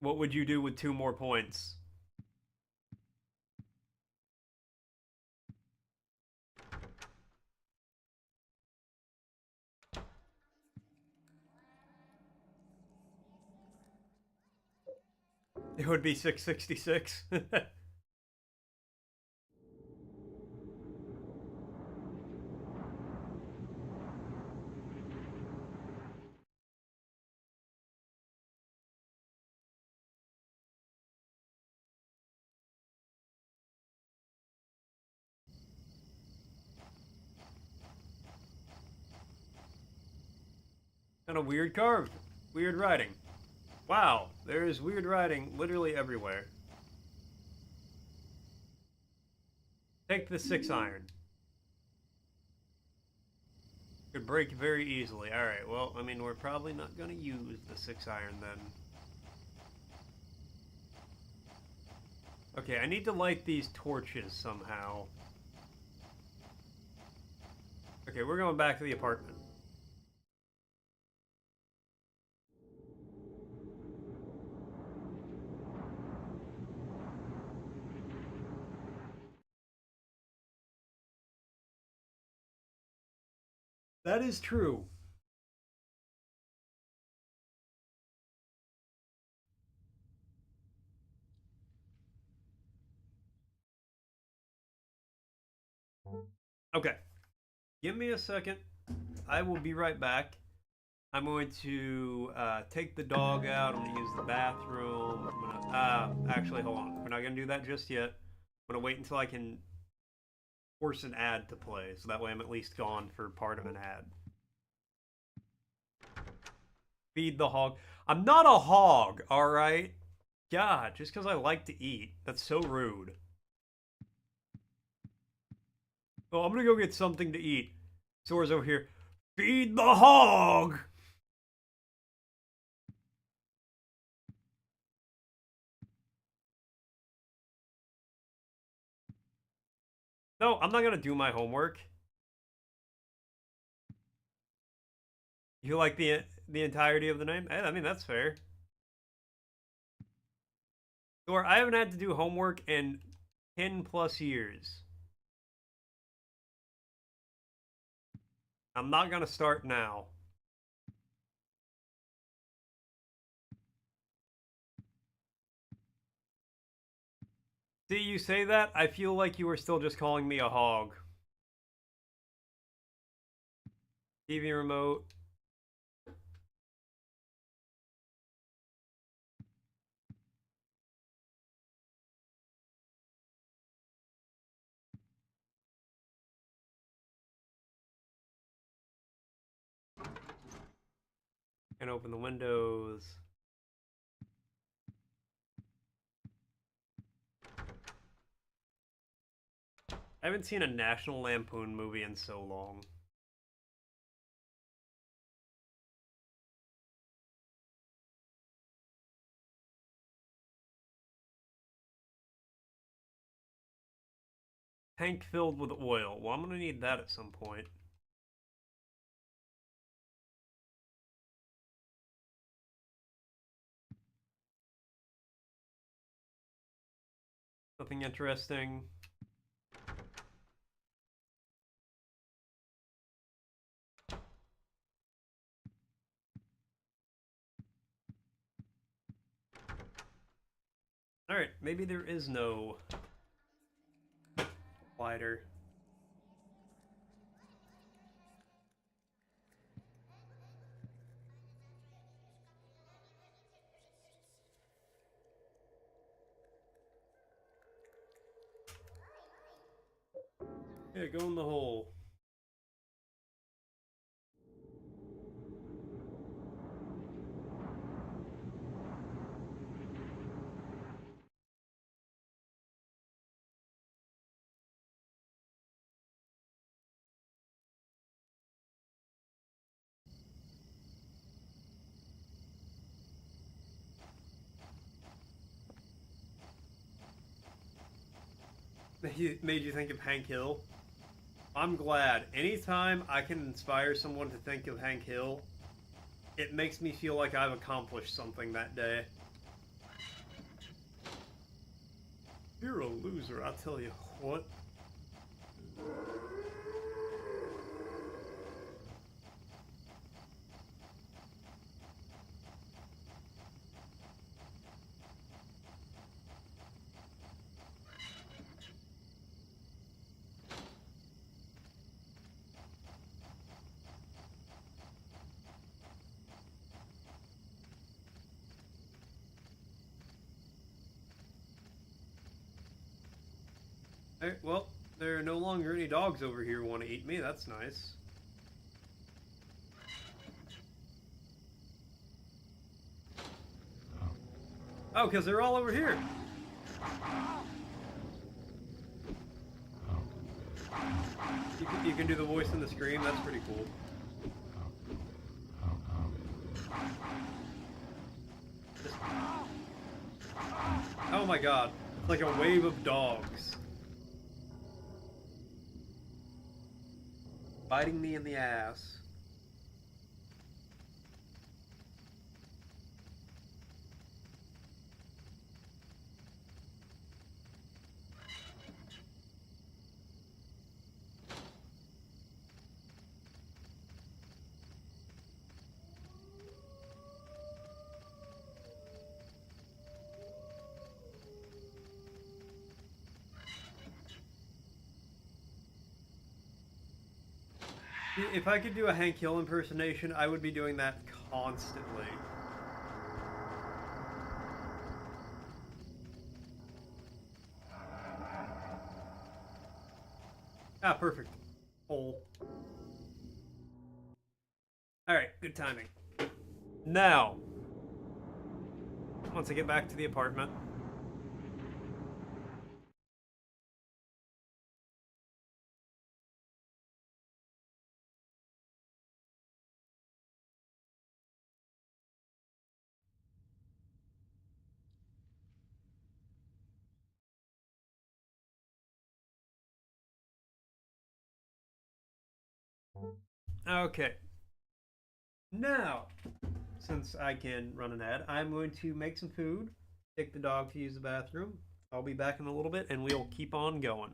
What would you do with 2 more points? It would be 666. Kind of weird carved. Weird writing. Wow, there is weird writing literally everywhere. Take the 6-iron. Could break very easily. Alright, well, I mean, we're probably not going to use the 6-iron then. Okay, I need to light these torches somehow. Okay, we're going back to the apartment. That is true. Okay. Give me a second. I will be right back. I'm going to take the dog out. I'm going to use the bathroom. I'm gonna, actually, hold on. We're not going to do that just yet. I'm going to wait until I can force an ad to play, so that way I'm at least gone for part of an ad. Feed the hog. I'm not a hog, alright? God, just because I like to eat. That's so rude. Oh, I'm gonna go get something to eat. Sora's over here. Feed the hog! No, I'm not gonna do my homework. You like the entirety of the name? I mean, that's fair. Sora, I haven't had to do homework in 10 plus years. I'm not gonna start now. See, you say that, I feel like you were still just calling me a hog. TV remote. And open the windows. I haven't seen a National Lampoon movie in so long. Tank filled with oil. Well, I'm gonna need that at some point. Nothing interesting. Alright, maybe there is no lighter. Yeah, go in the hole. Made you think of Hank Hill? I'm glad. Anytime I can inspire someone to think of Hank Hill, it makes me feel like I've accomplished something that day. You're a loser, I'll tell you what. Alright, well, there are no longer any dogs over here who want to eat me. That's nice. Oh, because they're all over here. You can do the voice and the scream. That's pretty cool. Oh my god. It's like a wave of dogs. Biting me in the ass. If I could do a Hank Hill impersonation, I would be doing that constantly. Ah, perfect. Hole. Alright, good timing. Now, once I get back to the apartment. Okay. Now, since I can run an ad, I'm going to make some food, take the dog to use the bathroom. I'll be back in a little bit and we'll keep on going.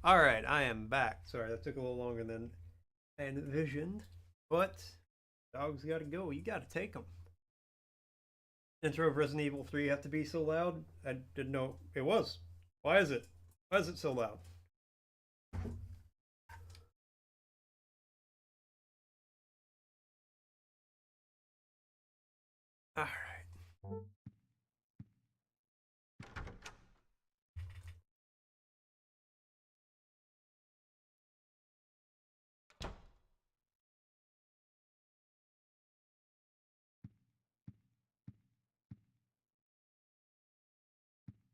Alright, I am back. Sorry, that took a little longer than I envisioned. But, dogs gotta go. You gotta take them. Intro of Resident Evil 3 have to be so loud? I didn't know it was. Why is it? Why is it so loud? Alright.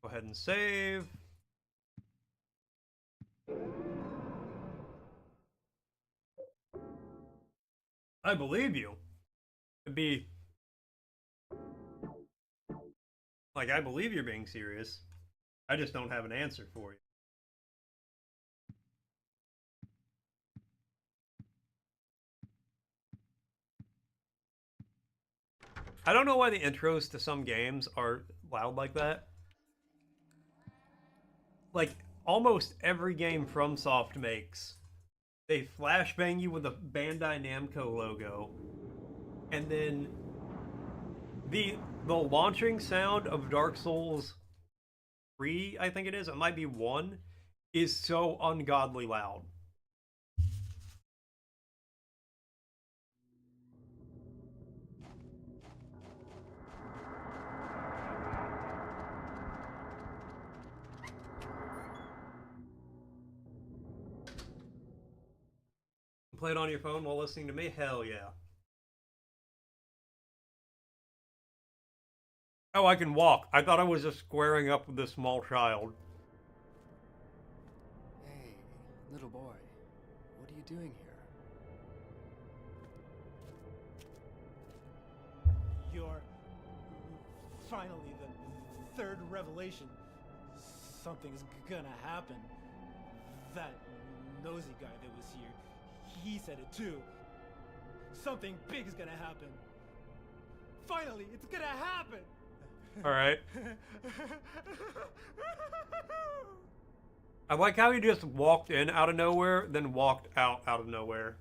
Go ahead and save. I believe you. It'd be like, I believe you're being serious. I just don't have an answer for you. I don't know why the intros to some games are loud like that. Like, almost every game FromSoft makes, they flashbang you with a Bandai Namco logo, and then the launching sound of Dark Souls 3, I think it is, it might be 1, is so ungodly loud. Play it on your phone while listening to me? Hell yeah. Oh, I can walk. I thought I was just squaring up with this small child. Hey, little boy, what are you doing here? You're finally the third revelation. Something's gonna happen. That nosy guy that was here, he said it too. Something big is gonna happen. Finally, it's gonna happen! Alright. I like how he just walked in out of nowhere, then walked out of nowhere.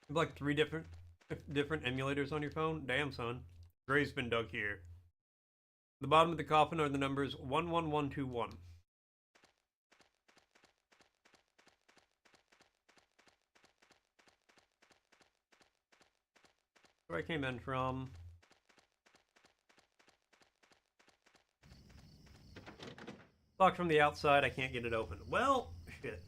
You have like 3 different emulators on your phone? Damn, son. Grave's been dug here. The bottom of the coffin are the numbers 11121. Where I came in from. Locked from the outside, I can't get it open. Well, shit.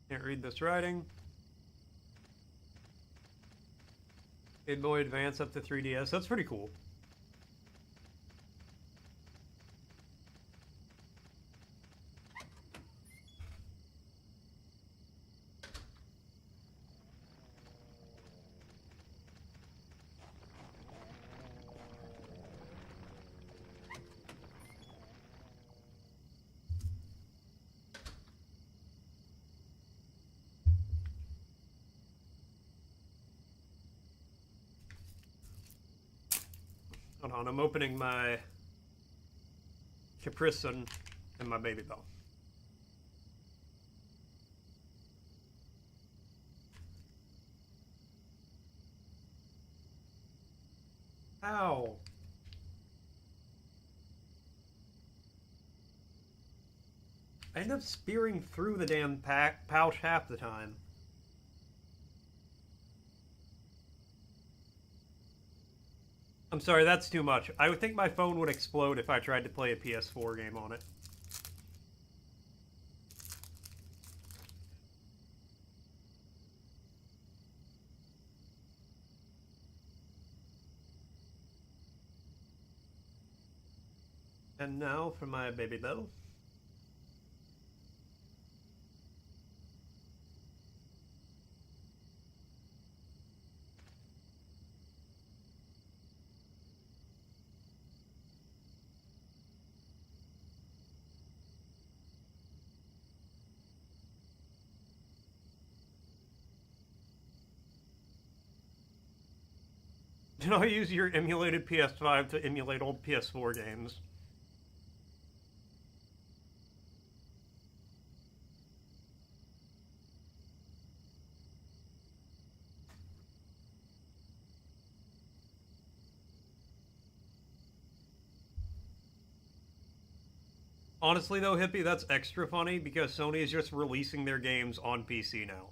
Can't read this writing. Game Boy Advance up to 3DS. That's pretty cool. Hold on, I'm opening my Capricin and my Baby Bell. Ow. I end up spearing through the damn pouch half the time. I'm sorry, that's too much. I would think my phone would explode if I tried to play a PS4 game on it. And now for my Baby Bell. Did I use your emulated PS5 to emulate old PS4 games? Honestly though, Hippie, that's extra funny because Sony is just releasing their games on PC now.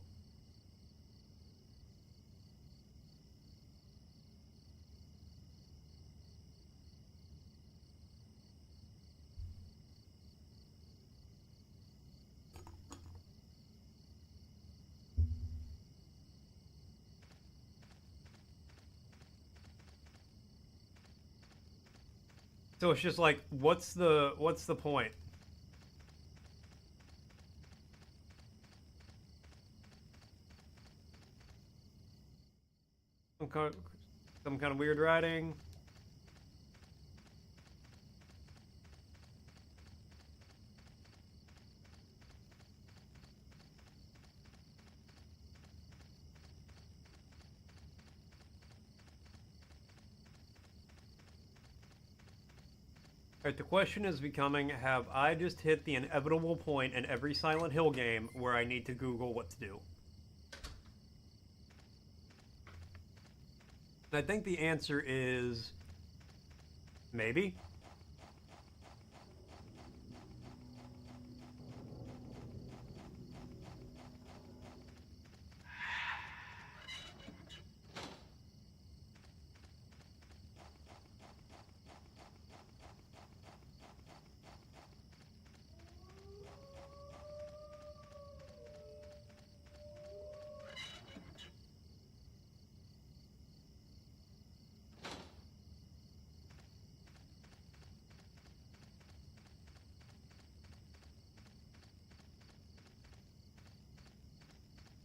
So it's just like, what's the point? Some kind of weird writing. Alright, the question is becoming, have I just hit the inevitable point in every Silent Hill game where I need to Google what to do? I think the answer is maybe.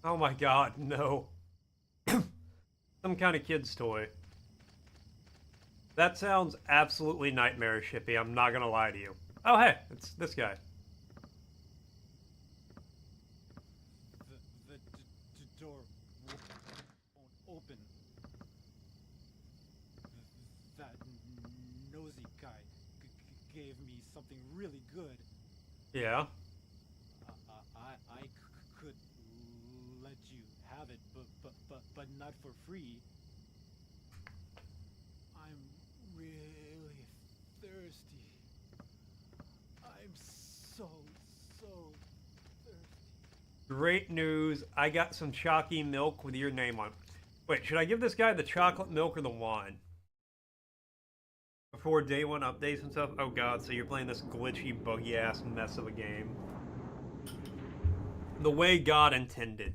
Oh my god, no. Some kind of kid's toy. That sounds absolutely nightmarish, Hippie. I'm not gonna lie to you. Oh, hey, it's this guy. The door won't open. That nosy guy gave me something really good. Yeah. I could let you have it, but not for free. I'm really thirsty. I'm so thirsty. Great news. I got some chalky milk with your name on it. Wait, should I give this guy the chocolate milk or the wine? Before day one updates and stuff? Oh god, so you're playing this glitchy, buggy-ass mess of a game. The way God intended.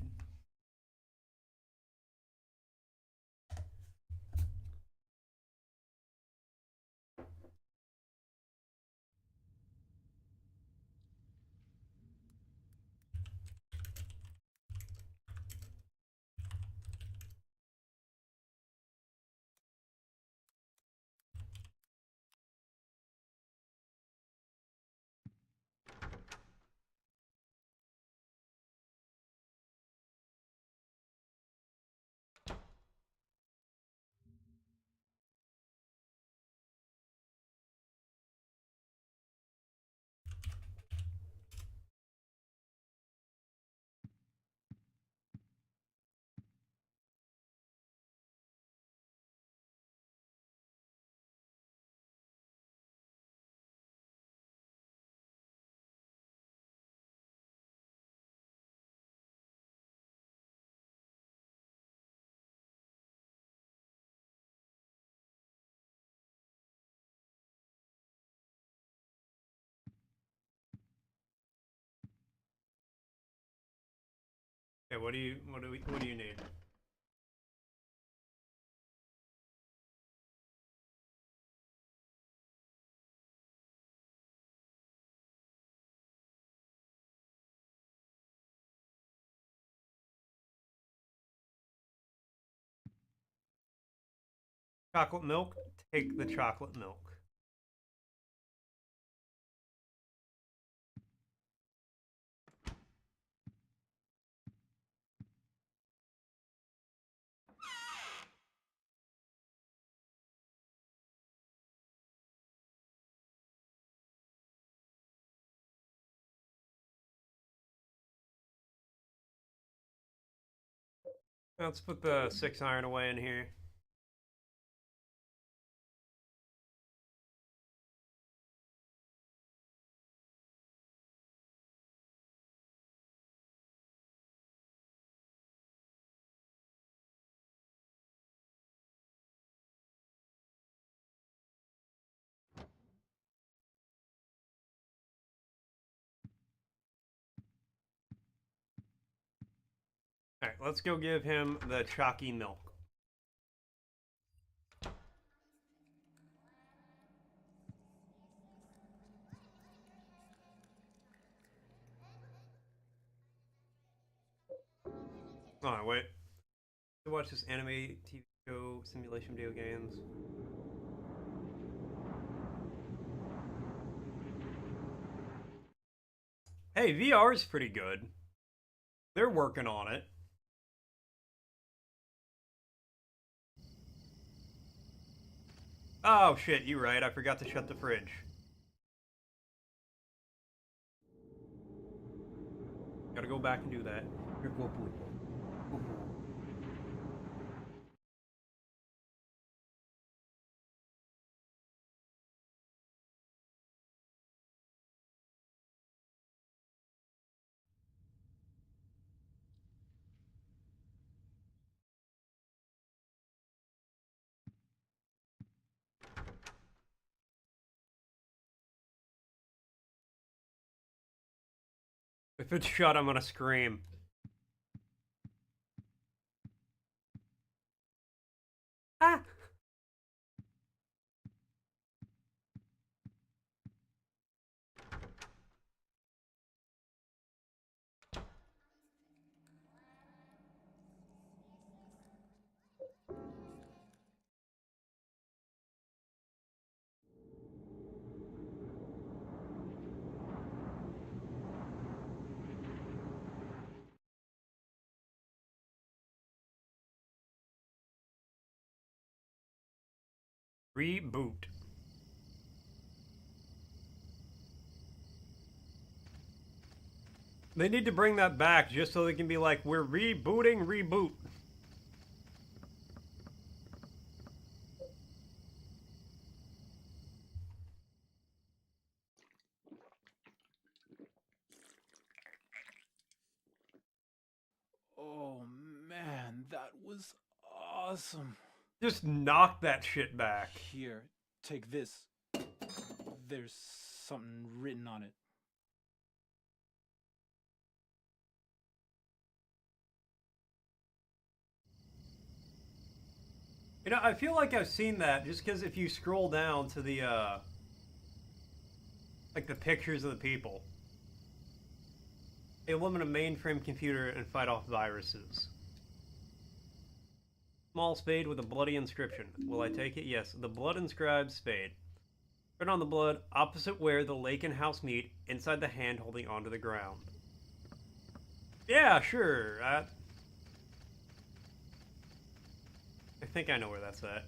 Okay, what do you need? Chocolate milk? Take the chocolate milk. Let's put the 6 iron away in here. Alright, let's go give him the chalky milk. Oh, wait. To watch this anime, TV show, simulation video games. Hey, VR is pretty good. They're working on it. Oh shit, you're right. I forgot to shut the fridge. Gotta go back and do that. If it's shut, I'm gonna scream. Ah! Reboot. They need to bring that back just so they can be like, we're rebooting reboot. That was awesome. Just knock that shit back. Here, take this. There's something written on it. You know, I feel like I've seen that just because if you scroll down to the, like the pictures of the people. Eliminate a mainframe computer and fight off viruses. Small spade with a bloody inscription. Will I take it? Yes. The blood inscribed spade. Written on the blood, opposite where the lake and house meet, inside the hand holding onto the ground. Yeah, sure. I think I know where that's at.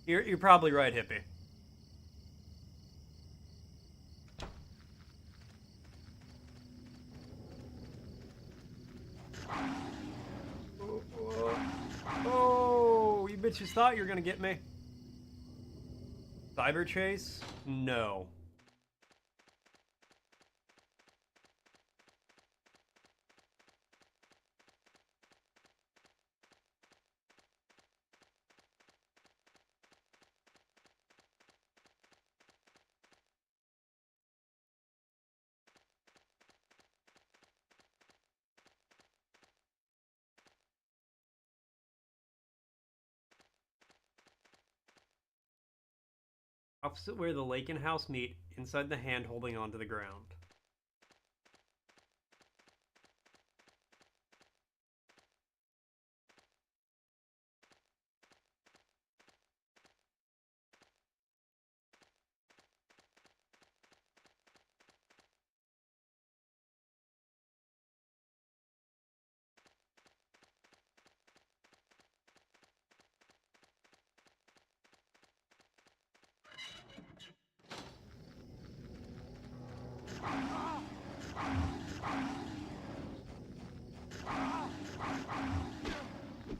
You're probably right, hippie. Oh, you bitches thought you were gonna get me. Cyber chase? No. Opposite where the lake and house meet, inside the hand holding onto the ground.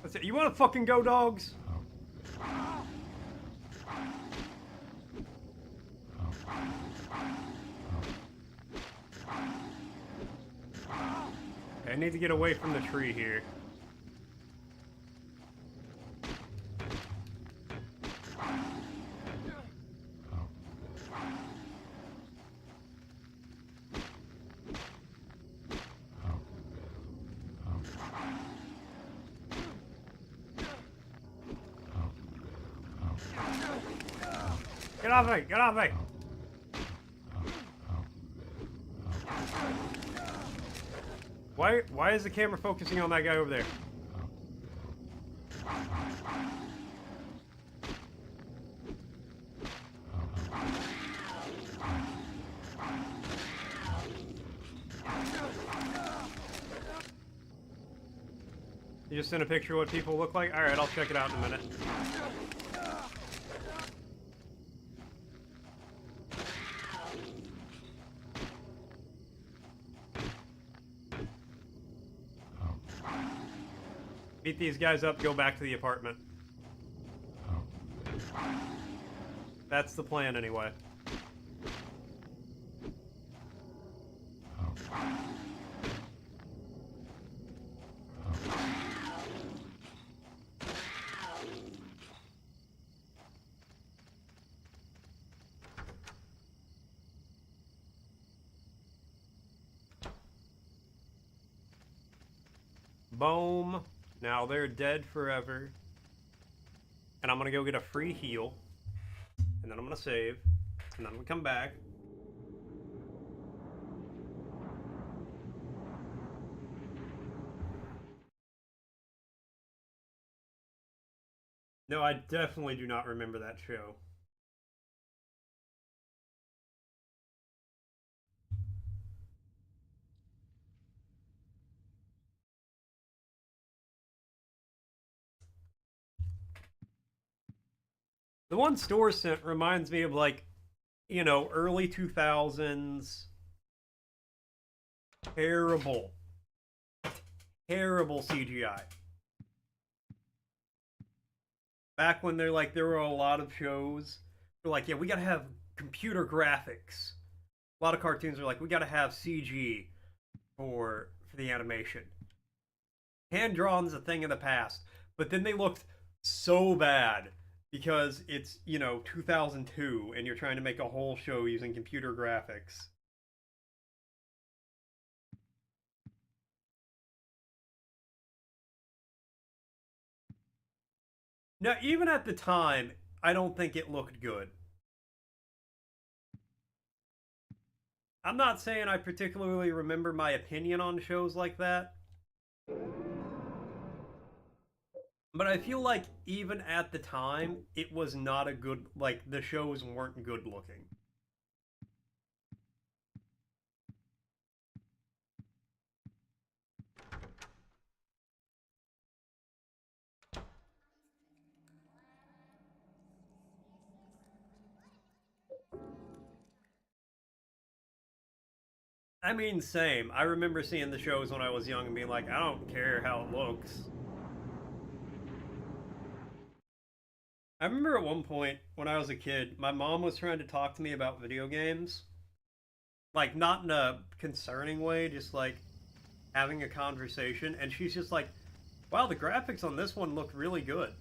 That's it. You wanna fucking go, dogs? I need to get away from the tree here. Get off me! Get off me! Why is the camera focusing on that guy over there? You just sent a picture of what people look like? Alright, I'll check it out in a minute. Beat these guys up, go back to the apartment. That's the plan anyway. Boom. Now they're dead forever. And I'm gonna go get a free heal. And then I'm gonna save. And then I'm gonna come back. No, I definitely do not remember that show. The one Store sent reminds me of, like, you know, early 2000s. Terrible. Terrible CGI. Back when there were a lot of shows. They're like, yeah, we gotta have computer graphics A lot of cartoons are like, we gotta have CG for the animation. Hand drawn's a thing of the past, but then they looked so bad because it's, 2002 and you're trying to make a whole show using computer graphics. Now, even at the time, I don't think it looked good. I'm not saying I particularly remember my opinion on shows like that, but I feel like even at the time, it was not a good, like, the shows weren't good looking. I mean, same. I remember seeing the shows when I was young and being like, I don't care how it looks. I remember at one point when I was a kid, my mom was trying to talk to me about video games. Like, not in a concerning way, just like having a conversation. And she's just like, wow, the graphics on this one look really good.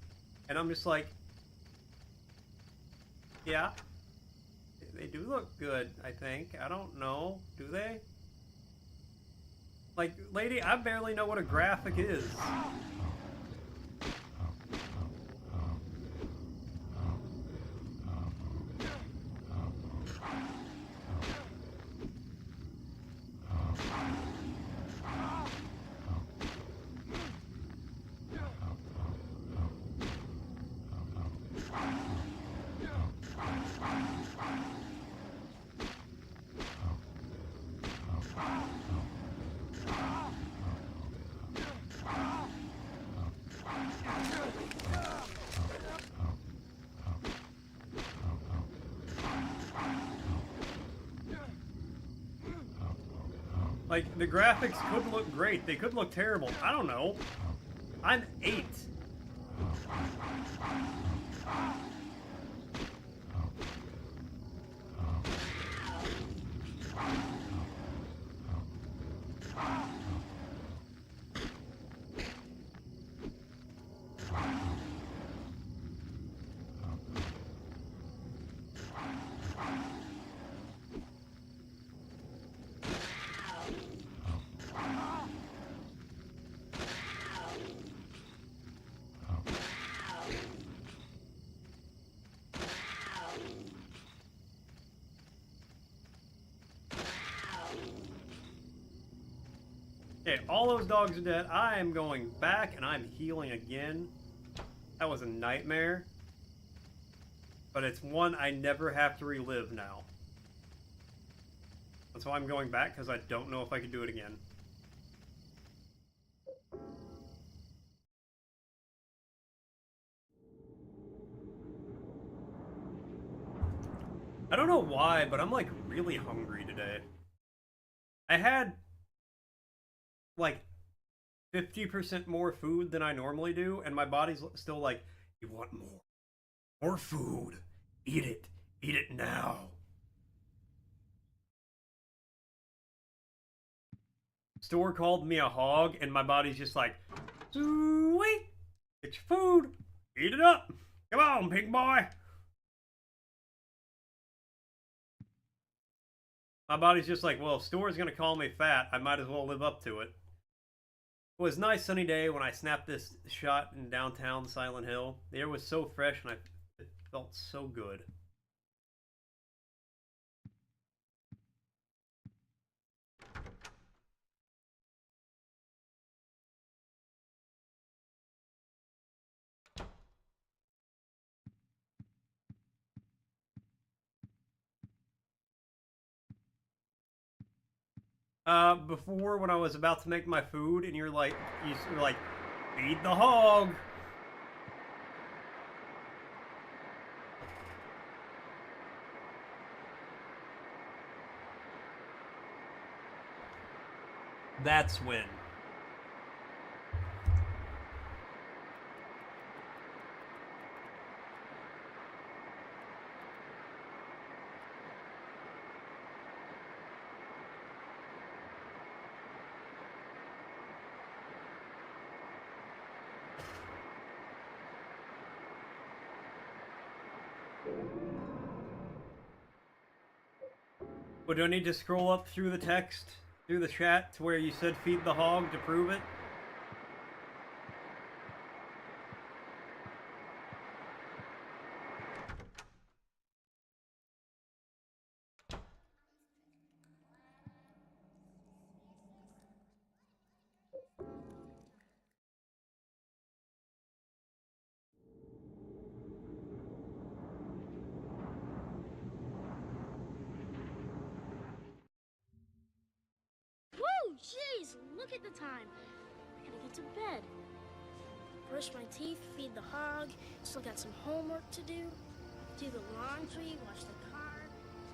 And I'm just like, yeah, they do look good, I think. I don't know. Do they? Like, lady, I barely know what a graphic is. Like, the graphics could look great. They could look terrible. I don't know. I'm 8. Okay, all those dogs are dead. I am going back and I'm healing again. That was a nightmare. But it's one I never have to relive now. That's why I'm going back, because I don't know if I can do it again. I don't know why, but I'm like really hungry today. I had like 50% more food than I normally do, and my body's still like, you want more? More food. Eat it. Eat it now. Store called me a hog, and my body's just like, sweet. Get your food. Eat it up. Come on, pig boy. My body's just like, well, if Store's gonna call me fat, I might as well live up to it. It was a nice sunny day when I snapped this shot in downtown Silent Hill. The air was so fresh and it felt so good. Before when I was about to make my food and you're like, feed the hog. That's when. Well, do I need to scroll up through the text, through the chat, to where you said feed the hog to prove it? Woo! Jeez, look at the time. I gotta get to bed. Brush my teeth, feed the hog, still got some homework to do the laundry, wash the car,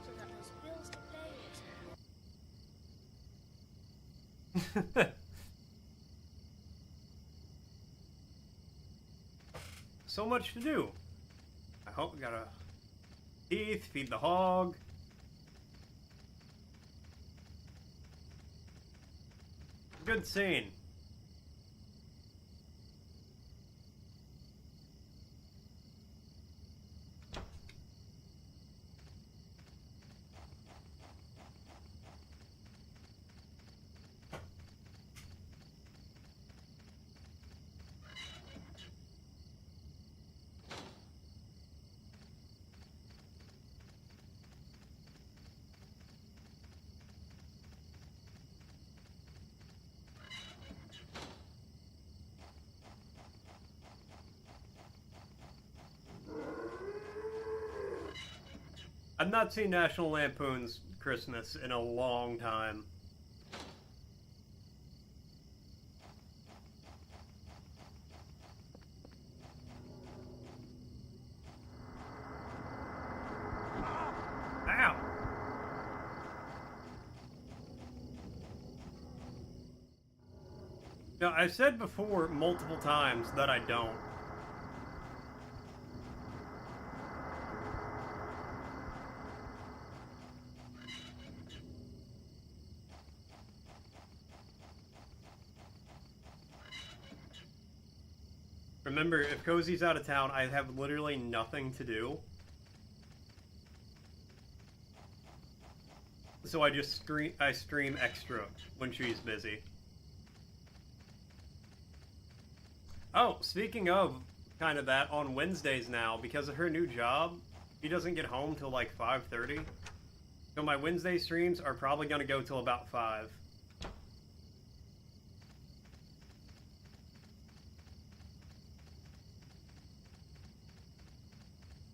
still got those bills to pay. So much to do. I hope we gotta teeth, feed the hog. Good scene. I've not seen National Lampoon's Christmas in a long time. Ow! Now, I've said before multiple times that I don't. Remember, if Cozy's out of town, I have literally nothing to do. So I just stream extra when she's busy. Oh, speaking of kind of that, on Wednesdays now, because of her new job, she doesn't get home till like 5:30. So my Wednesday streams are probably going to go till about 5.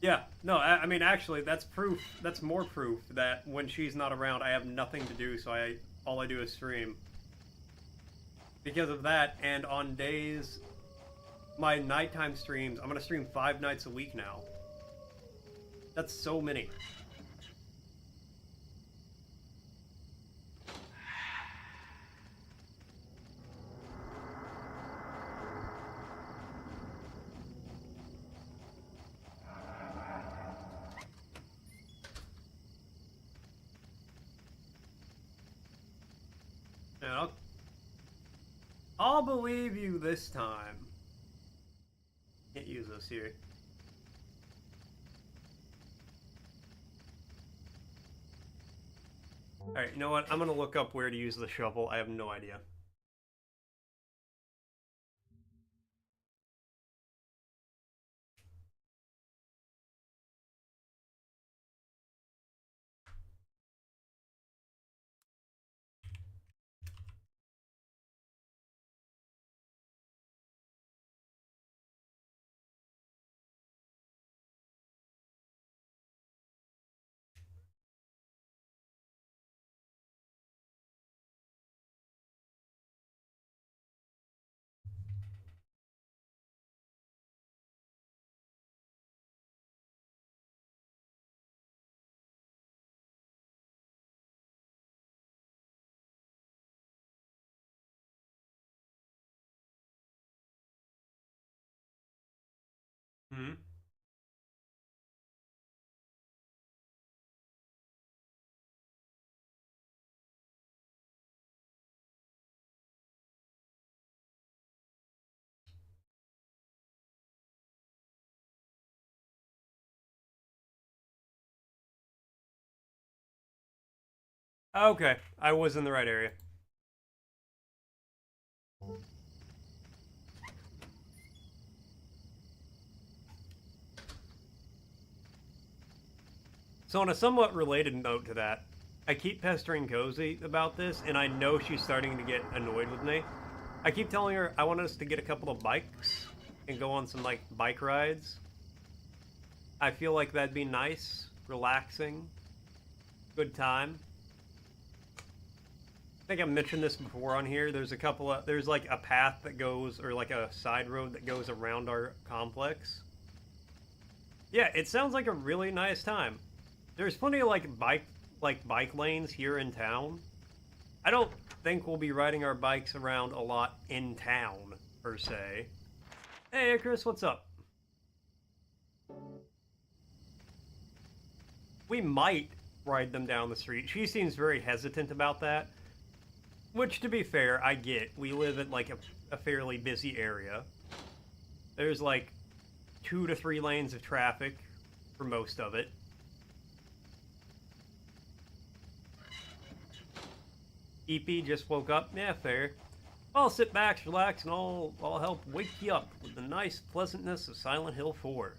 Yeah, no, I mean, actually, that's proof, that's more proof that when she's not around, I have nothing to do, so all I do is stream. Because of that, and on days, my nighttime streams, I'm going to stream 5 nights a week now. That's so many. Yeah, I'll believe you this time. Can't use this here. Alright, you know what? I'm gonna look up where to use the shovel. I have no idea. Okay, I was in the right area. So on a somewhat related note to that, I keep pestering Cozy about this, and I know she's starting to get annoyed with me. I keep telling her I want us to get a couple of bikes and go on some, like, bike rides. I feel like that'd be nice, relaxing, good time. I think I mentioned this before on here. There's like a path that goes, or like a side road that goes around our complex. Yeah, it sounds like a really nice time. There's plenty of bike lanes here in town. I don't think we'll be riding our bikes around a lot in town, per se. Hey, Chris, what's up? We might ride them down the street. She seems very hesitant about that. Which, to be fair, I get. We live in, like, a fairly busy area. There's, like, 2 to 3 lanes of traffic for most of it. EP just woke up. Yeah, fair. I'll sit back, relax, and I'll help wake you up with the nice pleasantness of Silent Hill 4.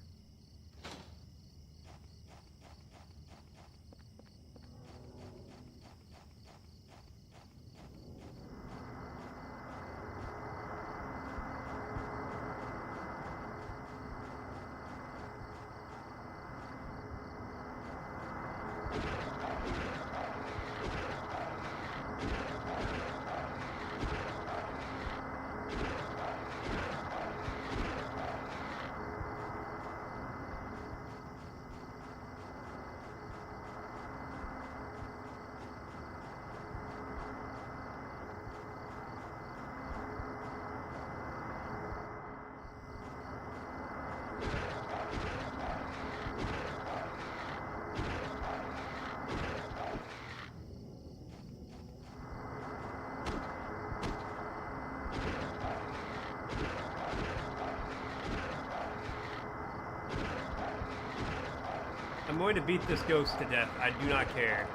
I'm going to beat this ghost to death. I do not care.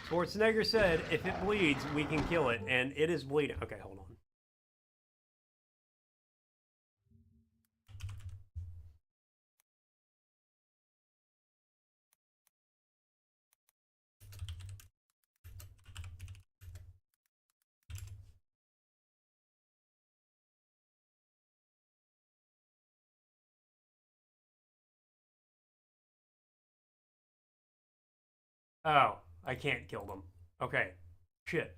Schwarzenegger said, if it bleeds, we can kill it, and it is bleeding. Okay, hold on. Oh, I can't kill them. Okay. Shit.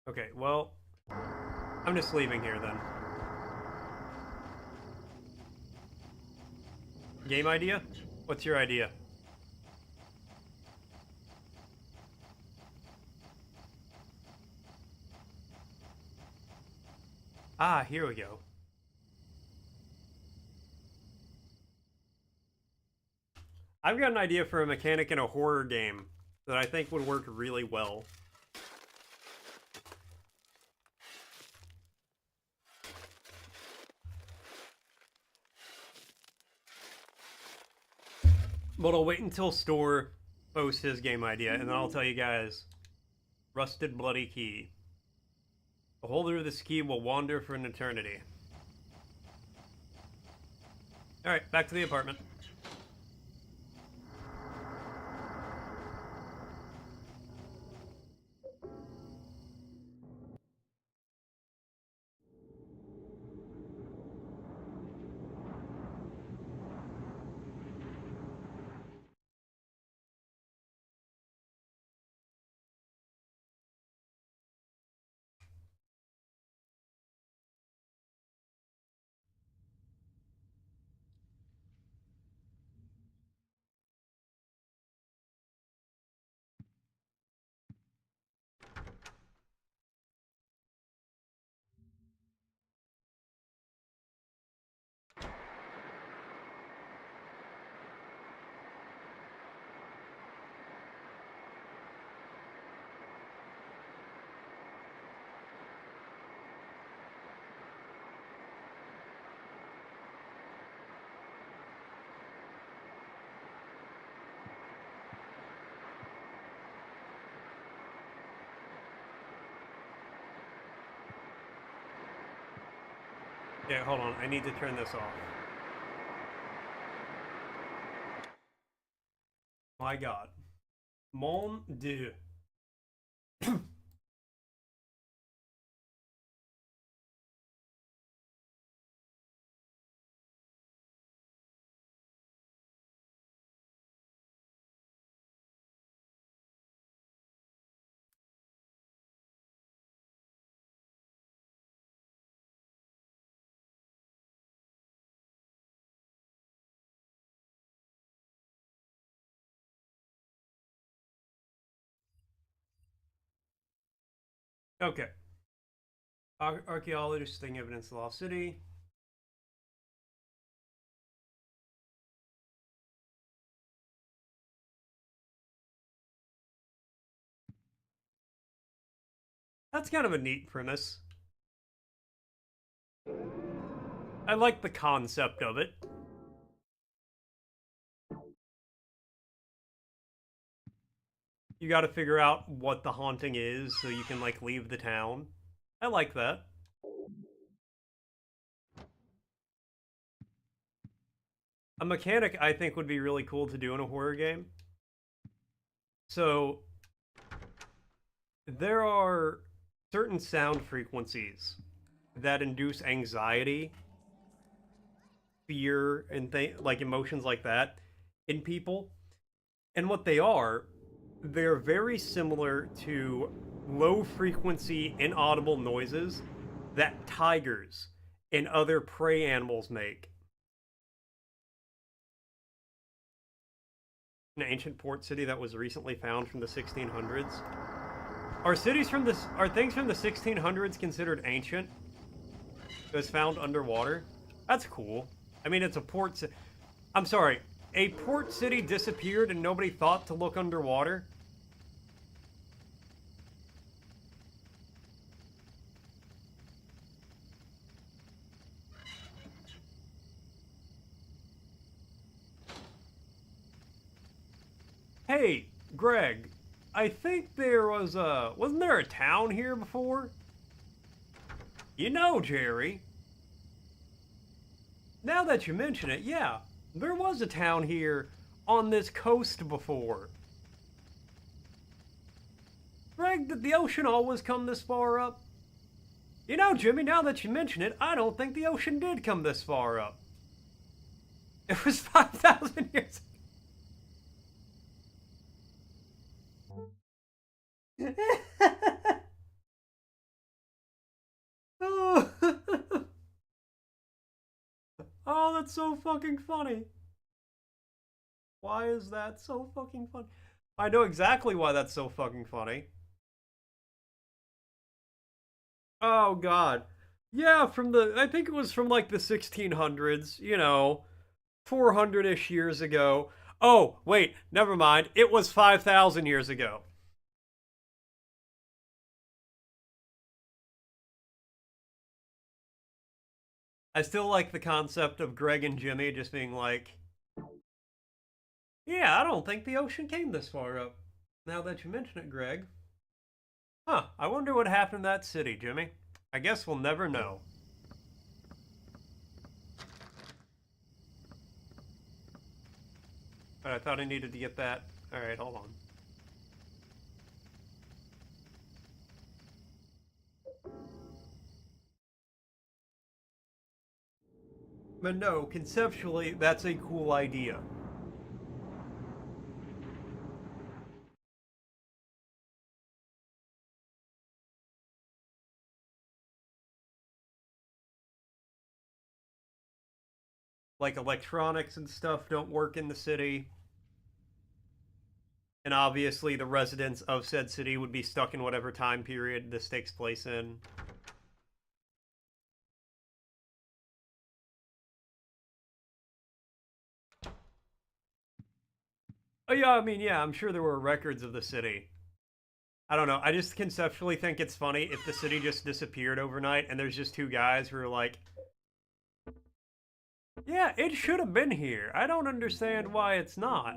Okay, well, I'm just leaving here then. Game idea? What's your idea? Ah, here we go. I've got an idea for a mechanic in a horror game that I think would work really well. But I'll wait until Store posts his game idea, and then I'll tell you guys. Rusted Bloody Key. The holder of this key will wander for an eternity. Alright, back to the apartment. Yeah, hold on. I need to turn this off. My God. Mon Dieu. Okay. Archaeologists think evidence of the lost city. That's kind of a neat premise. I like the concept of it. You got to figure out what the haunting is so you can, like, leave the town. I like that. A mechanic I think would be really cool to do in a horror game. So, there are certain sound frequencies that induce anxiety, fear, and like emotions like that in people. And what they are, they're very similar to low frequency inaudible noises that tigers and other prey animals make. An ancient port city that was recently found from the 1600s. Are things from the 1600s considered ancient? It was found underwater? That's cool. I mean, it's a port city. I'm sorry, a port city disappeared and nobody thought to look underwater? Hey, Greg, I think there was wasn't there a town here before? You know, Jerry. Now that you mention it, yeah, there was a town here on this coast before. Greg, did the ocean always come this far up? You know, Jimmy, now that you mention it, I don't think the ocean did come this far up. It was 5,000 years oh. Oh, that's so fucking funny. Why is that so fucking funny? I know exactly why that's so fucking funny. Oh, God. Yeah, I think it was from like the 1600s, 400-ish years ago. Oh, wait, never mind. It was 5,000 years ago. I still like the concept of Greg and Jimmy just being like, yeah, I don't think the ocean came this far up. Now that you mention it, Greg. Huh, I wonder what happened to that city, Jimmy. I guess we'll never know. But I thought I needed to get that. Alright, hold on. But no, conceptually, that's a cool idea. Like, electronics and stuff don't work in the city. And obviously, the residents of said city would be stuck in whatever time period this takes place in. Oh, yeah, I mean, yeah, I'm sure there were records of the city. I don't know. I just conceptually think it's funny if the city just disappeared overnight and there's just two guys who are like, yeah, it should have been here. I don't understand why it's not.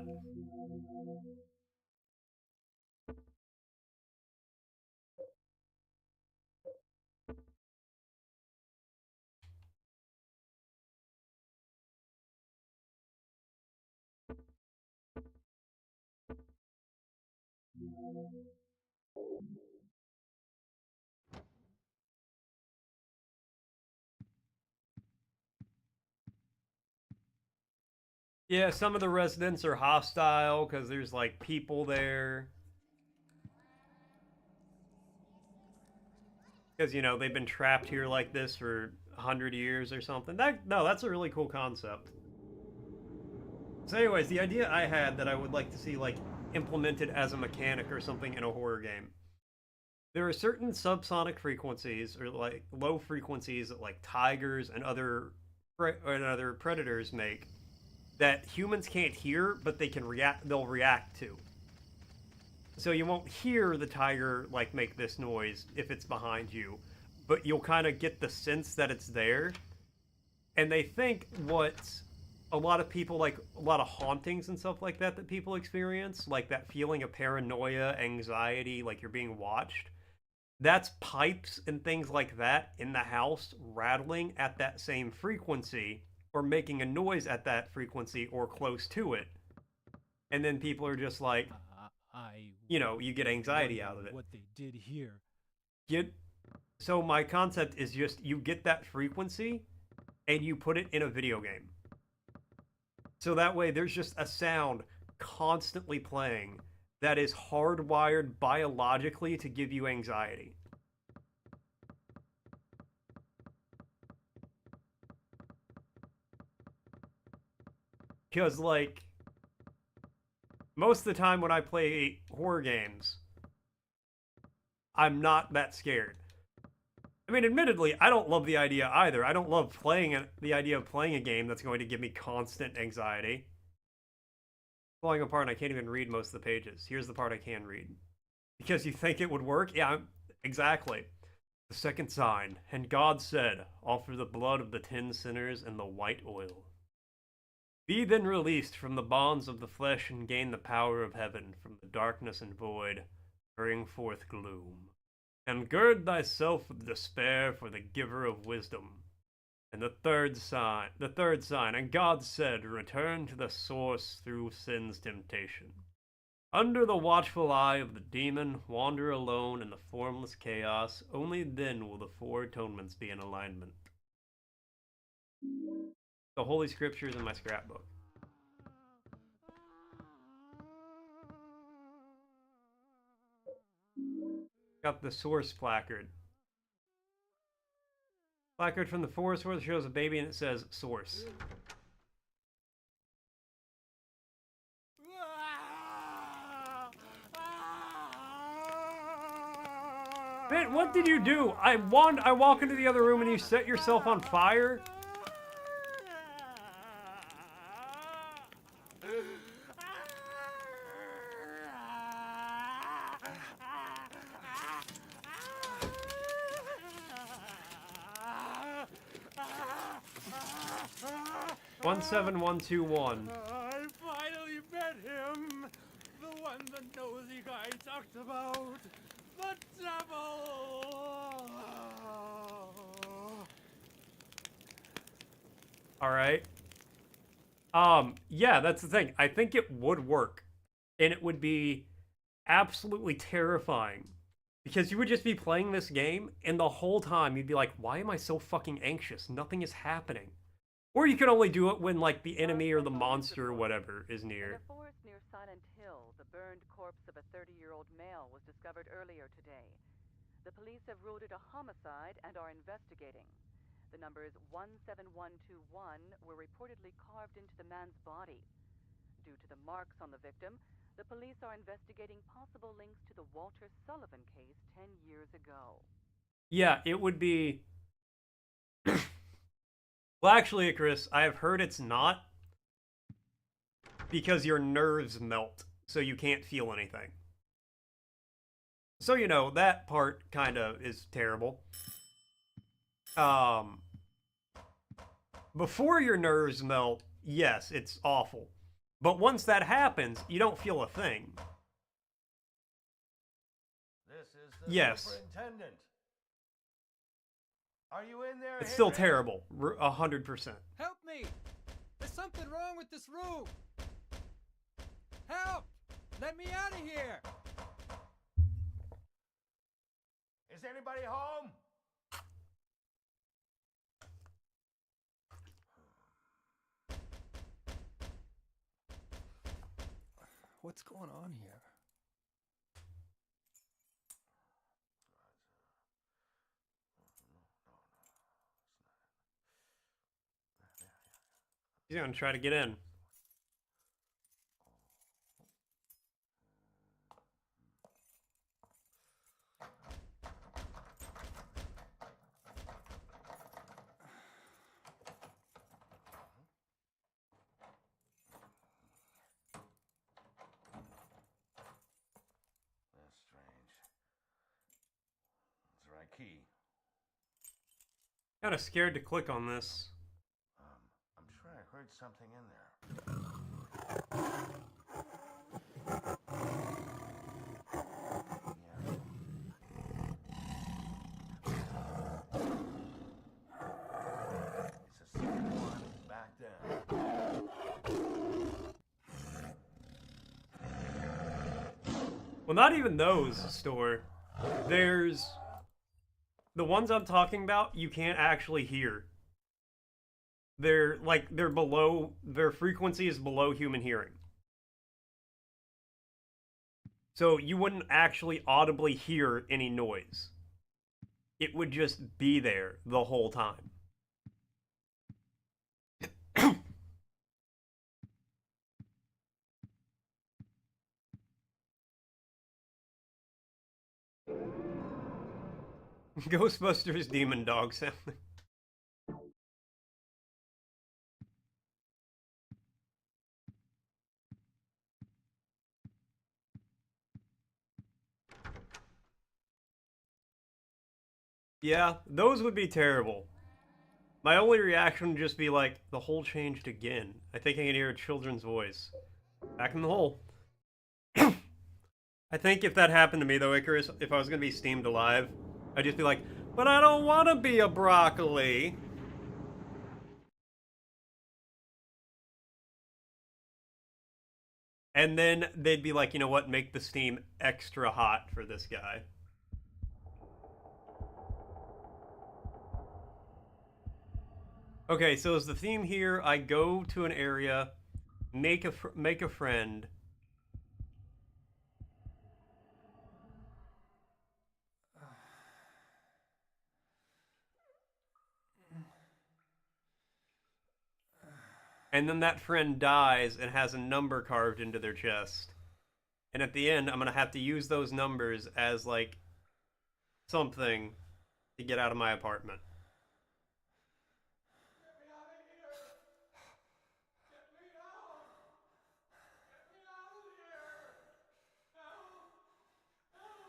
Yeah, some of the residents are hostile because there's like people there. Because, you know, they've been trapped here like this for 100 years or something. No, that's a really cool concept. So anyways, the idea I had that I would like to see, like, implemented as a mechanic or something in a horror game. There are certain subsonic frequencies, or, like, low frequencies that, like, tigers and other predators make that humans can't hear, but they'll react to. So you won't hear the tiger, like, make this noise if it's behind you, but you'll kind of get the sense that it's there. And they think what a lot of people, like, a lot of hauntings and stuff like that people experience, like that feeling of paranoia, anxiety, like you're being watched, that's pipes and things like that in the house rattling at that same frequency, or making a noise at that frequency or close to it. And then people are just like, you know, you get anxiety out of it. What they did here. So my concept is just, you get that frequency and you put it in a video game. So that way there's just a sound constantly playing that is hardwired biologically to give you anxiety. Because, like, most of the time when I play horror games, I'm not that scared. I mean, admittedly, I don't love the idea either. I don't love the idea of playing a game that's going to give me constant anxiety. Falling apart and I can't even read most of the pages. Here's the part I can read. Because you think it would work? Yeah, exactly. The second sign. And God said, offer the blood of the 10 sinners and the white oil. Be then released from the bonds of the flesh and gain the power of heaven. From the darkness and void, bring forth gloom. And gird thyself with despair for the giver of wisdom. And the third sign, and God said, return to the source through sin's temptation. Under the watchful eye of the demon, wander alone in the formless chaos, only then will the 4 atonements be in alignment. The Holy Scriptures in my scrapbook. Got the source placard. Placard from the forest where it shows a baby and it says source. Man, what did you do? I walk into the other room and you set yourself on fire? One 7-1-2-1. I finally met him! The one the nosy guy talked about! The devil! Alright. Yeah, that's the thing. I think it would work. And it would be absolutely terrifying. Because you would just be playing this game, and the whole time you'd be like, why am I so fucking anxious? Nothing is happening. Or you could only do it when, like, the enemy or the monster or whatever is near. In a forest near Silent Hill, the burned corpse of a 30-year-old male was discovered earlier today. The police have ruled it a homicide and are investigating. The numbers 17121 were reportedly carved into the man's body. Due to the marks on the victim, the police are investigating possible links to the Walter Sullivan case 10 years ago. Yeah, it would be... Well, actually, Chris, I have heard it's not because your nerves melt, so you can't feel anything. So, you know, that part kind of is terrible. Before your nerves melt, yes, it's awful. But once that happens, you don't feel a thing. This is the superintendent. Are you in there? It's still terrible, 100%. Help me! There's something wrong with this room! Help! Let me out of here! Is anybody home? What's going on here? He's gonna try to get in. That's strange. That's the right key. Kinda scared to click on this. I'm sure I heard something in there. It's a second one back there. Well, not even those, Store. There's... The ones I'm talking about, you can't actually hear. They're below... Their frequency is below human hearing. So you wouldn't actually audibly hear any noise. It would just be there the whole time. Ghostbusters demon dog sound. Yeah, those would be terrible. My only reaction would just be like, the hole changed again. I think I can hear a children's voice. Back in the hole. I think if that happened to me though, Icarus, if I was gonna be steamed alive, I'd just be like, but I don't want to be a broccoli. And then they'd be like, you know what, make the steam extra hot for this guy. Okay, so is the theme here, I go to an area, make a friend. And then that friend dies and has a number carved into their chest. And at the end, I'm going to have to use those numbers as, like, something to get out of my apartment. Get me out of here! Get me out! Get me out of here! Help! Help!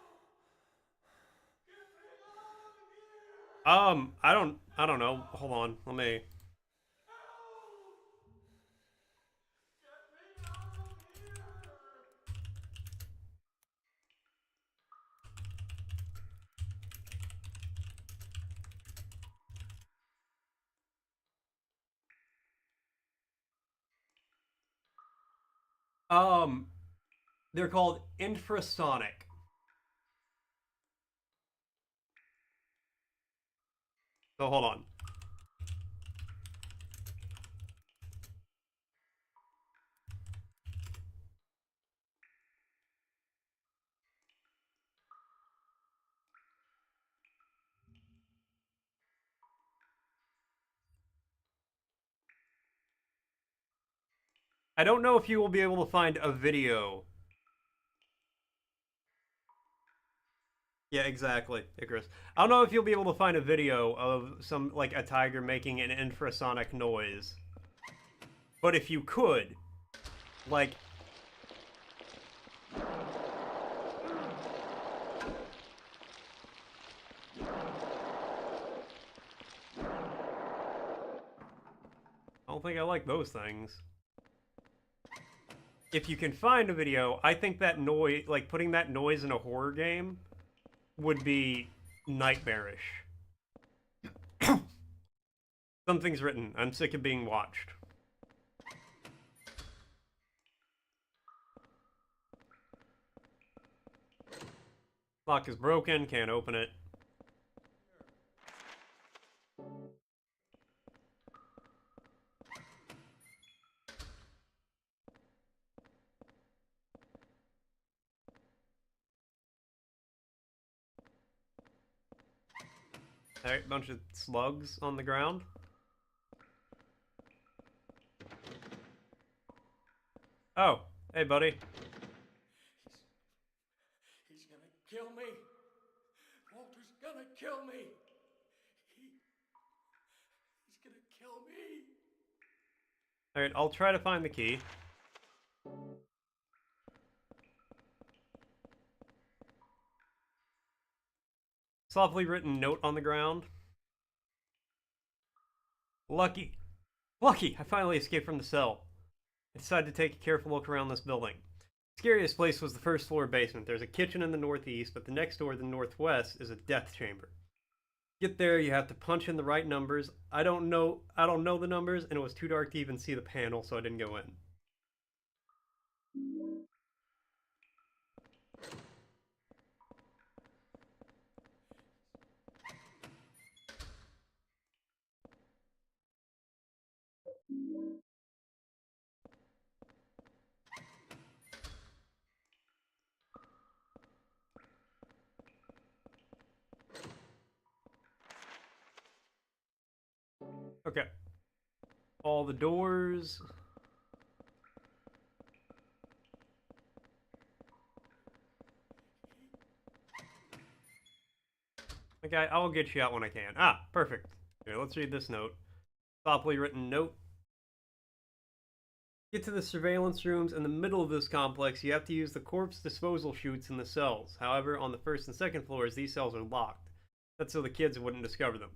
Get me out of here! I don't know. Hold on. Let me... They're called infrasonic. So hold on. I don't know if you will be able to find a video. Yeah, exactly, Icarus. I don't know if you'll be able to find a video of some, like, a tiger making an infrasonic noise. But if you could, like... I don't think I like those things. If you can find a video, I think that noise, like, putting that noise in a horror game would be nightmarish. Something's written. I'm sick of being watched. Lock is broken. Can't open it. Alright, bunch of slugs on the ground. Oh, hey buddy. He's gonna kill me. Walter's gonna kill me. He's gonna kill me. Alright, I'll try to find the key. Softly written note on the ground. Lucky. Lucky! I finally escaped from the cell. I decided to take a careful look around this building. The scariest place was the first floor basement. There's a kitchen in the northeast, but the next door to the northwest is a death chamber. Get there, you have to punch in the right numbers. I don't know the numbers, and it was too dark to even see the panel, so I didn't go in. Okay. All the doors. Okay, I'll get you out when I can. Ah, perfect. Here, let's read this note. Thoughtfully written note. Get to the surveillance rooms in the middle of this complex. You have to use the corpse disposal chutes in the cells. However, on the first and second floors, these cells are locked. That's so the kids wouldn't discover them.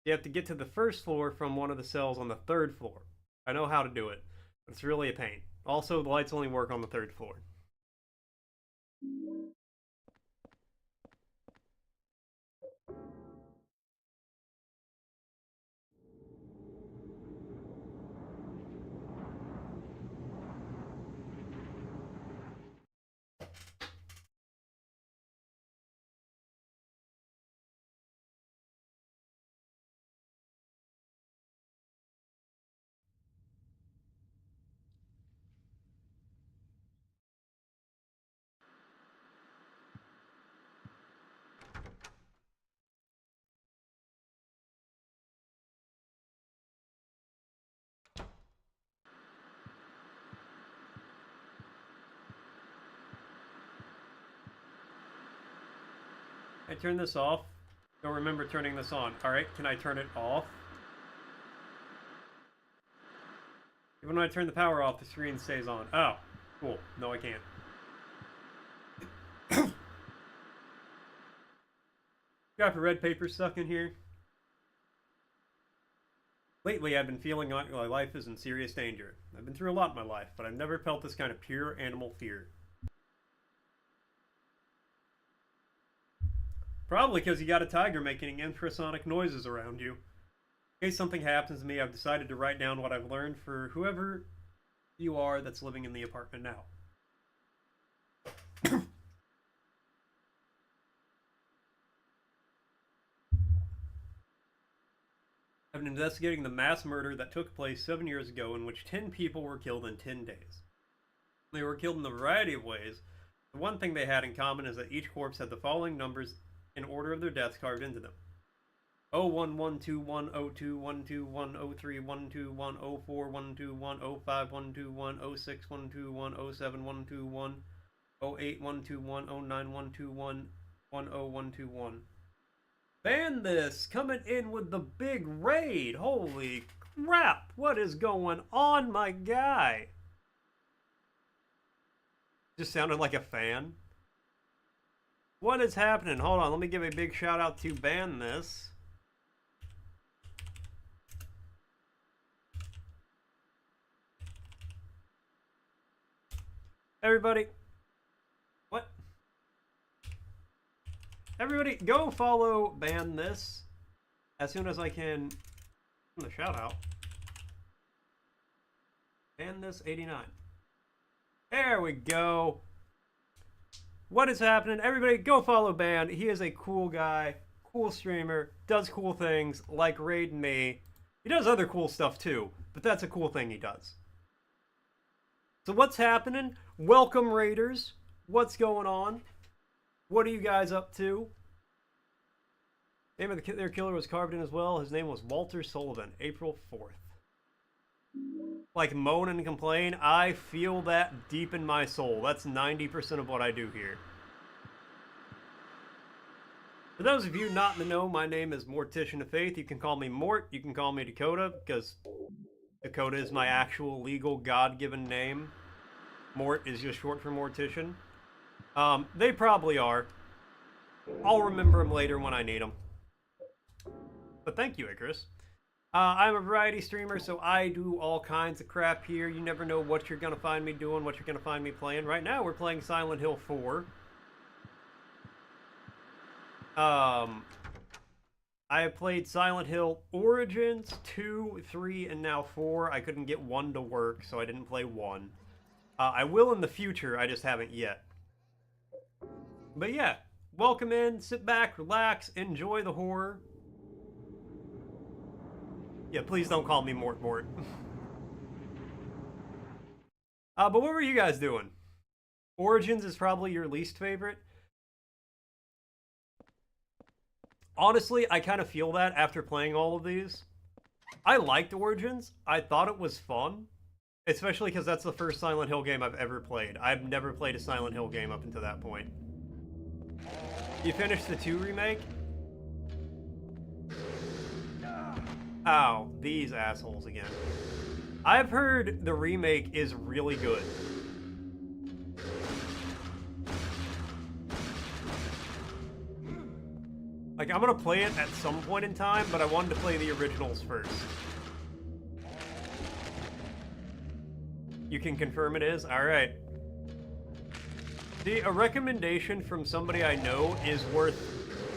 You have to get to the first floor from one of the cells on the third floor. I know how to do it, but it's really a pain. Also, the lights only work on the third floor. I turn this off. Don't remember turning this on. Alright, can I turn it off? Even when I turn the power off, the screen stays on. Oh, cool. No, I can't. Got the red paper stuck in here. Lately, I've been feeling like my life is in serious danger. I've been through a lot in my life, but I've never felt this kind of pure animal fear. Probably because you got a tiger making infrasonic noises around you. In case something happens to me, I've decided to write down what I've learned for whoever you are that's living in the apartment now. I've been investigating the mass murder that took place 7 years ago in which 10 people were killed in 10 days. They were killed in a variety of ways. The one thing they had in common is that each corpse had the following numbers in order of their deaths carved into them. 01121021210312104121051210610612100712108012101105121016121017121018121019121020121013121014121015121016121017121018121019121020121013121014121015121016121017121018121019121020. Ban this! Coming in with the big raid! Holy crap! What is going on, my guy? Just sounded like a fan. What is happening? Hold on, let me give a big shout out to Ban This. Everybody. What? Everybody, go follow Ban This as soon as I can. The shout out. Ban This 89. There we go. What is happening? Everybody, go follow Ban. He is a cool guy, cool streamer, does cool things like raid me. He does other cool stuff too, but that's a cool thing he does. So what's happening? Welcome, raiders. What's going on? What are you guys up to? Name of their killer was carved in as well. His name was Walter Sullivan, April 4th. Like, moan and complain, I feel that deep in my soul. That's 90% of what I do here. For those of you not in the know, my name is Mortician of Faith. You can call me Mort, you can call me Dakota, because Dakota is my actual legal God-given name. Mort is just short for Mortician. They probably are. I'll remember them later when I need them. But thank you, Icarus. I'm a variety streamer, so I do all kinds of crap here. You never know what you're going to find me doing, what you're going to find me playing. Right now, we're playing Silent Hill 4. I have played Silent Hill Origins, 2, 3, and now 4. I couldn't get 1 to work, so I didn't play 1. I will in the future, I just haven't yet. But yeah, welcome in, sit back, relax, enjoy the horror. Yeah, please don't call me Mort. But what were you guys doing? Origins is probably your least favorite. Honestly, I kind of feel that after playing all of these. I liked Origins. I thought it was fun. Especially because that's the first Silent Hill game I've ever played. I've never played a Silent Hill game up until that point. You finished the 2 remake? Ow, these assholes again. I've heard the remake is really good. Like, I'm gonna play it at some point in time, but I wanted to play the originals first. You can confirm it is? Alright. See, a recommendation from somebody I know is worth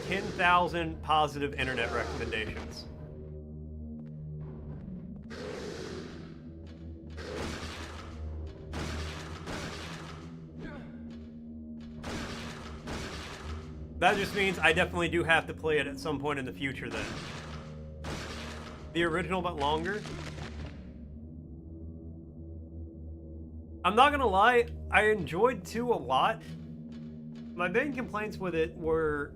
10,000 positive internet recommendations. That just means I definitely do have to play it at some point in the future then. The original but longer? I'm not gonna lie, I enjoyed 2 a lot. My main complaints with it were...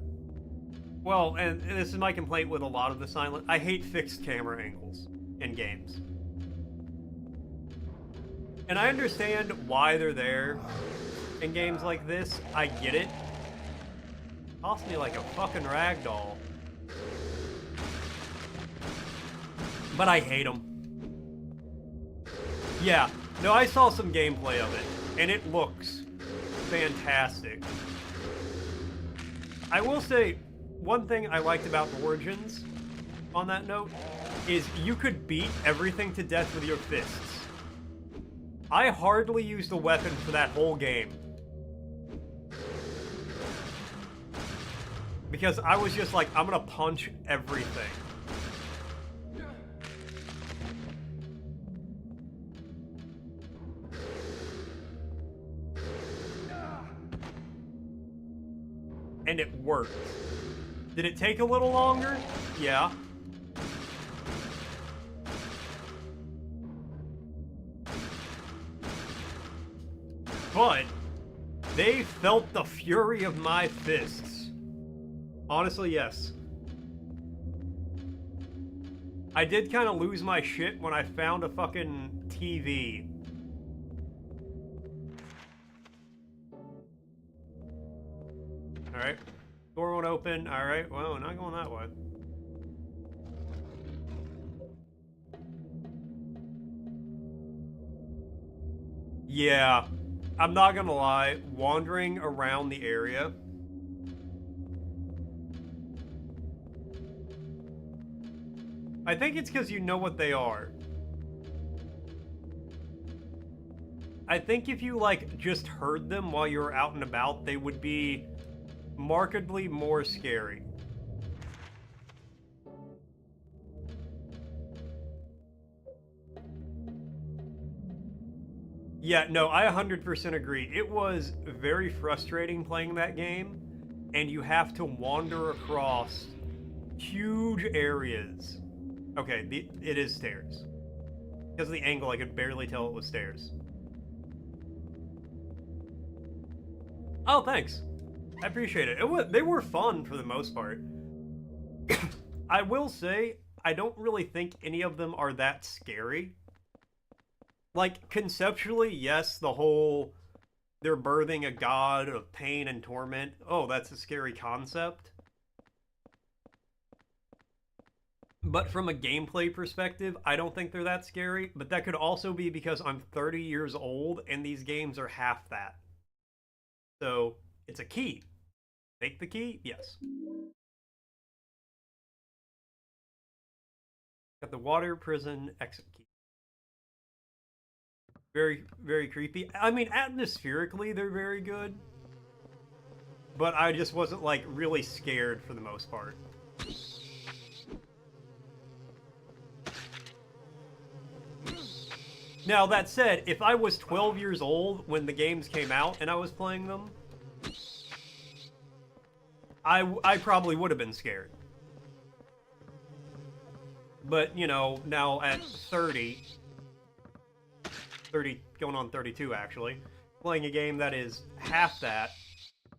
Well, and this is my complaint with a lot of the Silent... I hate fixed camera angles in games. And I understand why they're there in games like this. I get it. Toss me like a fucking ragdoll. But I hate them. Yeah, no, I saw some gameplay of it, and it looks fantastic. I will say, one thing I liked about Origins, on that note, is you could beat everything to death with your fists. I hardly used a weapon for that whole game. Because I was just like, I'm gonna punch everything. And it worked. Did it take a little longer? Yeah. But they felt the fury of my fists. Honestly, yes. I did kind of lose my shit when I found a fucking TV. Alright. Door won't open. Alright, well, we're not going that way. Yeah. I'm not gonna lie. Wandering around the area... I think it's because you know what they are. I think if you, like, just heard them while you were out and about, they would be markedly more scary. Yeah, no, I 100% agree. It was very frustrating playing that game, and you have to wander across huge areas. Okay, it is stairs. Because of the angle, I could barely tell it was stairs. Oh, thanks. I appreciate it. They were fun for the most part. I will say, I don't really think any of them are that scary. Like, conceptually, yes, the whole they're birthing a god of pain and torment. Oh, that's a scary concept. But from a gameplay perspective, I don't think they're that scary. But that could also be because I'm 30 years old and these games are half that. So, it's a key. Take the key? Yes. Got the water prison exit key. Very, very creepy. I mean, atmospherically, they're very good. But I just wasn't, like, really scared for the most part. Now, that said, if I was 12 years old when the games came out and I was playing them, I probably would have been scared. But, you know, now at 30, going on 32 actually, playing a game that is half that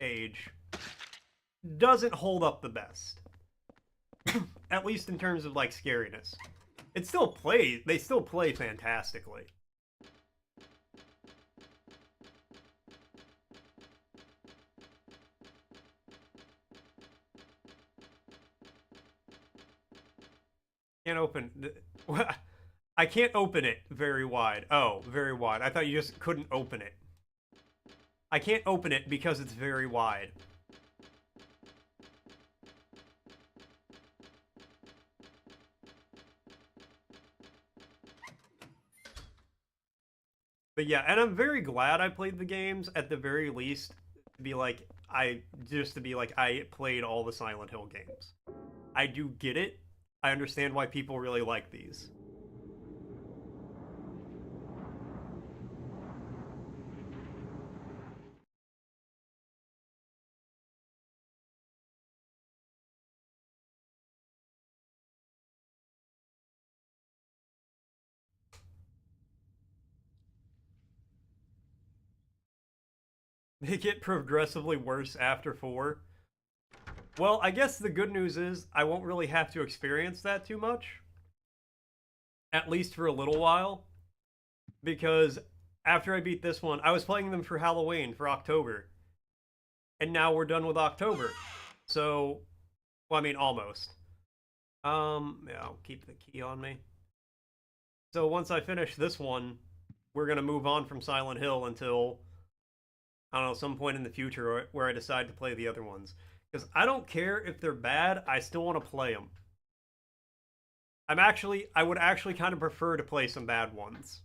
age doesn't hold up the best. At least in terms of, like, scariness. They still play fantastically. Can't open... I can't open it very wide. Oh, very wide. I thought you just couldn't open it. I can't open it because it's very wide. But yeah, and I'm very glad I played the games at the very least to be like, I played all the Silent Hill games. I do get it. I understand why people really like these. They get progressively worse after 4. Well, I guess the good news is I won't really have to experience that too much. At least for a little while. Because after I beat this one, I was playing them for Halloween, for October. And now we're done with October. So, well, I mean, almost. Yeah, I'll keep the key on me. So once I finish this one, we're going to move on from Silent Hill until, I don't know, some point in the future where I decide to play the other ones. Because I don't care if they're bad, I still want to play them. I would actually kind of prefer to play some bad ones.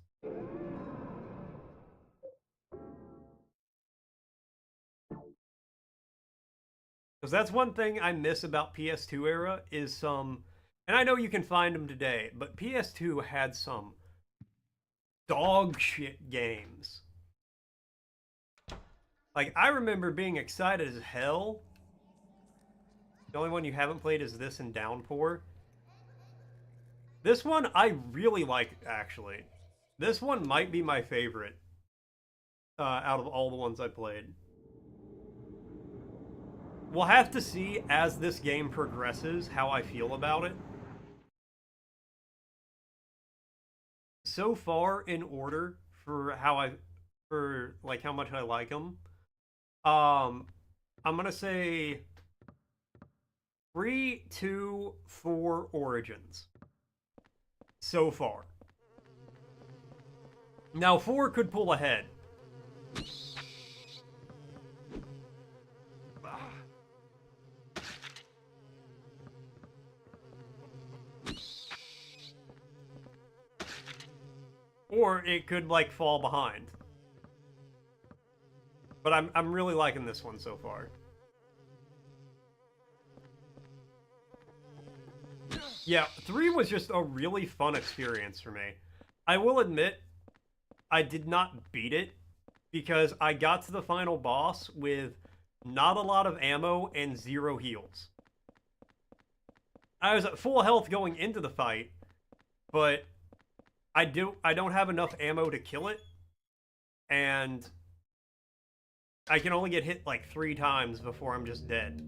Because that's one thing I miss about PS2 era is some, and I know you can find them today, but PS2 had some dog shit games. Like, I remember being excited as hell. The only one you haven't played is this and Downpour. This one I really like, actually. This one might be my favorite out of all the ones I played. We'll have to see as this game progresses how I feel about it. So far, in order for how much I like them, I'm gonna say 3, 2, 4 Origins. So far. Now 4 could pull ahead. Or it could, like, fall behind. But I'm really liking this one so far. Yeah, 3 was just a really fun experience for me. I will admit, I did not beat it, because I got to the final boss with not a lot of ammo and 0 heals. I was at full health going into the fight, but I don't have enough ammo to kill it, and I can only get hit like 3 times before I'm just dead.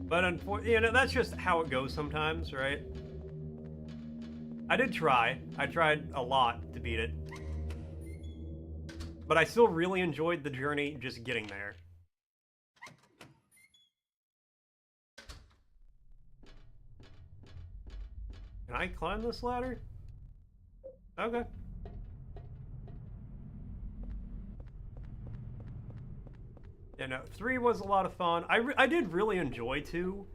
But you know, that's just how it goes sometimes, right? I did try. I tried a lot to beat it. But I still really enjoyed the journey just getting there. Can I climb this ladder? Okay. Yeah, no, 3 was a lot of fun. I did really enjoy 2.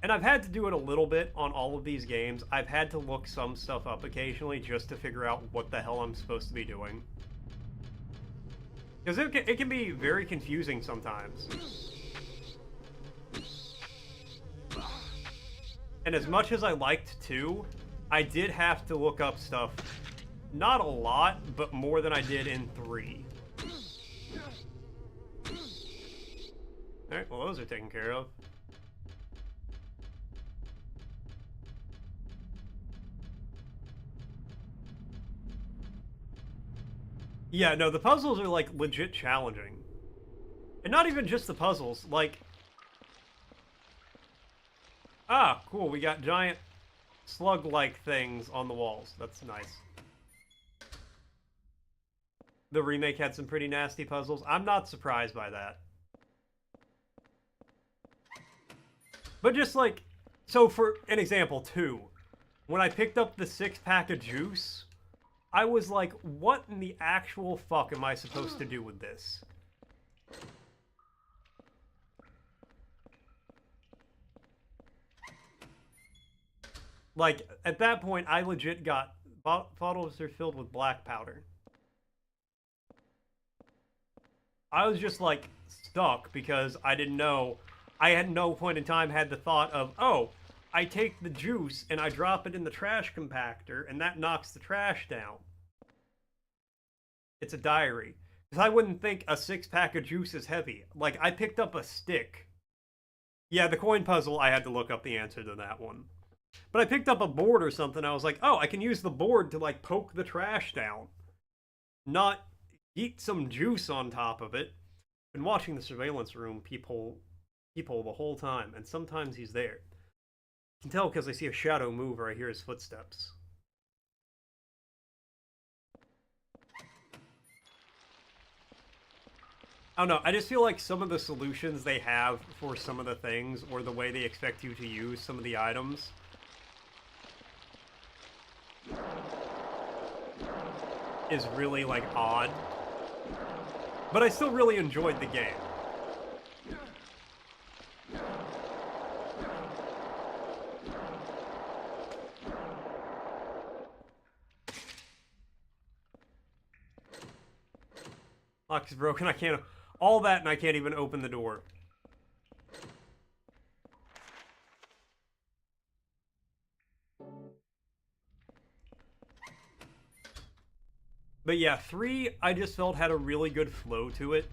And I've had to do it a little bit on all of these games. I've had to look some stuff up occasionally just to figure out what the hell I'm supposed to be doing. Because it can be very confusing sometimes. And as much as I liked 2, I did have to look up stuff. Not a lot, but more than I did in 3. Alright, well those are taken care of. Yeah, no, the puzzles are, like, legit challenging. And not even just the puzzles, like... Ah, cool, we got giant slug-like things on the walls. That's nice. The remake had some pretty nasty puzzles. I'm not surprised by that. But just, like... So, for an example, 2. When I picked up the 6-pack of juice... I was like, what in the actual fuck am I supposed to do with this? Like, at that point, I legit got... bottles are filled with black powder. I was just, like, stuck because I didn't know... I at no point in time had the thought of, oh, I take the juice and I drop it in the trash compactor and that knocks the trash down. It's a diary. Because I wouldn't think a 6-pack of juice is heavy. Like, I picked up a stick. Yeah, the coin puzzle, I had to look up the answer to that one. But I picked up a board or something, I was like, oh, I can use the board to, like, poke the trash down. Not eat some juice on top of it. Been watching the surveillance room peephole the whole time, and sometimes he's there. I can tell because I see a shadow move or I hear his footsteps. I don't know, I just feel like some of the solutions they have for some of the things, or the way they expect you to use some of the items, is really, like, odd. But I still really enjoyed the game. Lock is broken, I can't... All that and I can't even open the door. But yeah, 3, I just felt had a really good flow to it.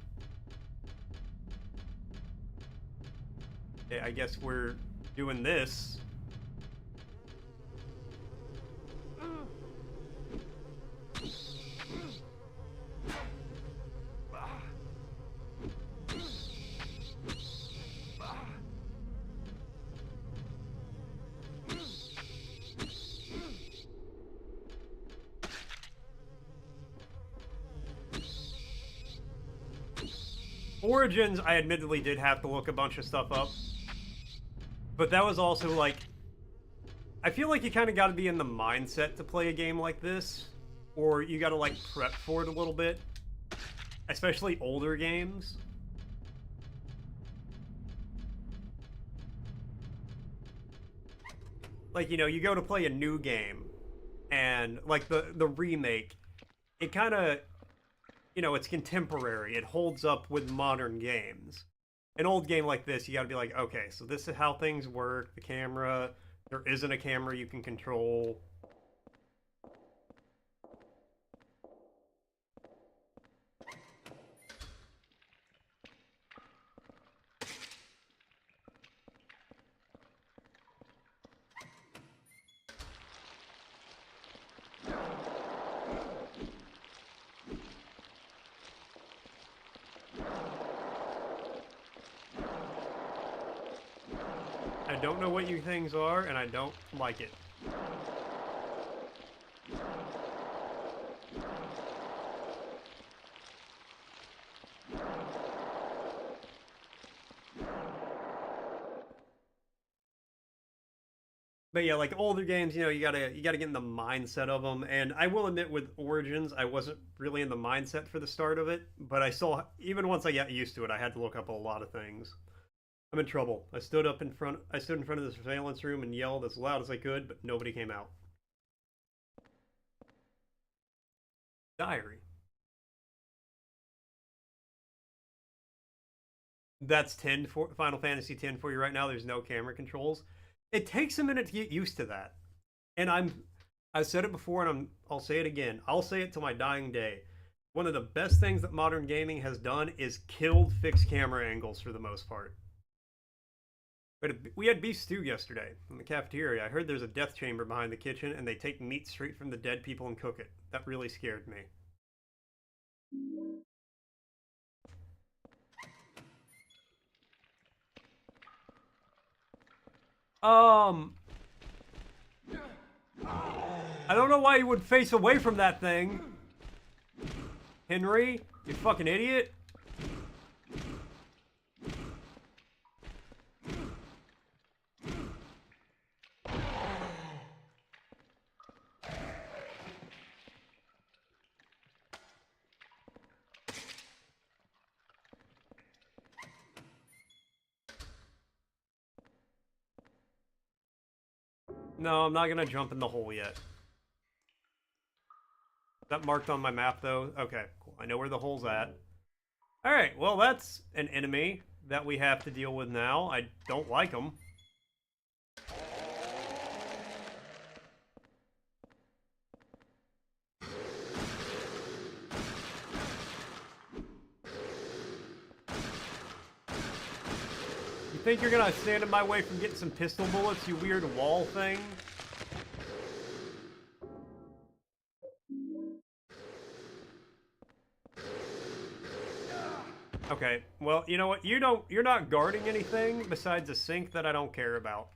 Okay, I guess we're doing this. Origins, I admittedly did have to look a bunch of stuff up. But that was also, like... I feel like you kind of got to be in the mindset to play a game like this. Or you got to, like, prep for it a little bit. Especially older games. Like, you know, you go to play a new game. And, like, the remake. It kind of... You know, it's contemporary. It holds up with modern games. An old game like this, you gotta be like, okay, so this is how things work. The camera, there isn't a camera you can control. don't know what you things are, and I don't like it. But yeah, like older games, you know, you gotta get in the mindset of them. And I will admit, with Origins, I wasn't really in the mindset for the start of it. But I saw, even once I got used to it, I had to look up a lot of things. I'm in trouble. I stood in front of the surveillance room and yelled as loud as I could, but nobody came out. Diary. That's 10 for Final Fantasy 10 for you right now. There's no camera controls. It takes a minute to get used to that. And I've said it before, and I'll say it again. I'll say it till my dying day. One of the best things that modern gaming has done is killed fixed camera angles for the most part. But we had beef stew yesterday in the cafeteria. I heard there's a death chamber behind the kitchen, and they take meat straight from the dead people and cook it. That really scared me. I don't know why you would face away from that thing. Henry, you fucking idiot. No, I'm not gonna jump in the hole yet. Is that marked on my map, though? Okay, cool. I know where the hole's at. Alright, well, that's an enemy that we have to deal with now. I don't like them. You think you're gonna stand in my way from getting some pistol bullets, you weird wall thing? Okay, well, you know what? You're not guarding anything besides a sink that I don't care about.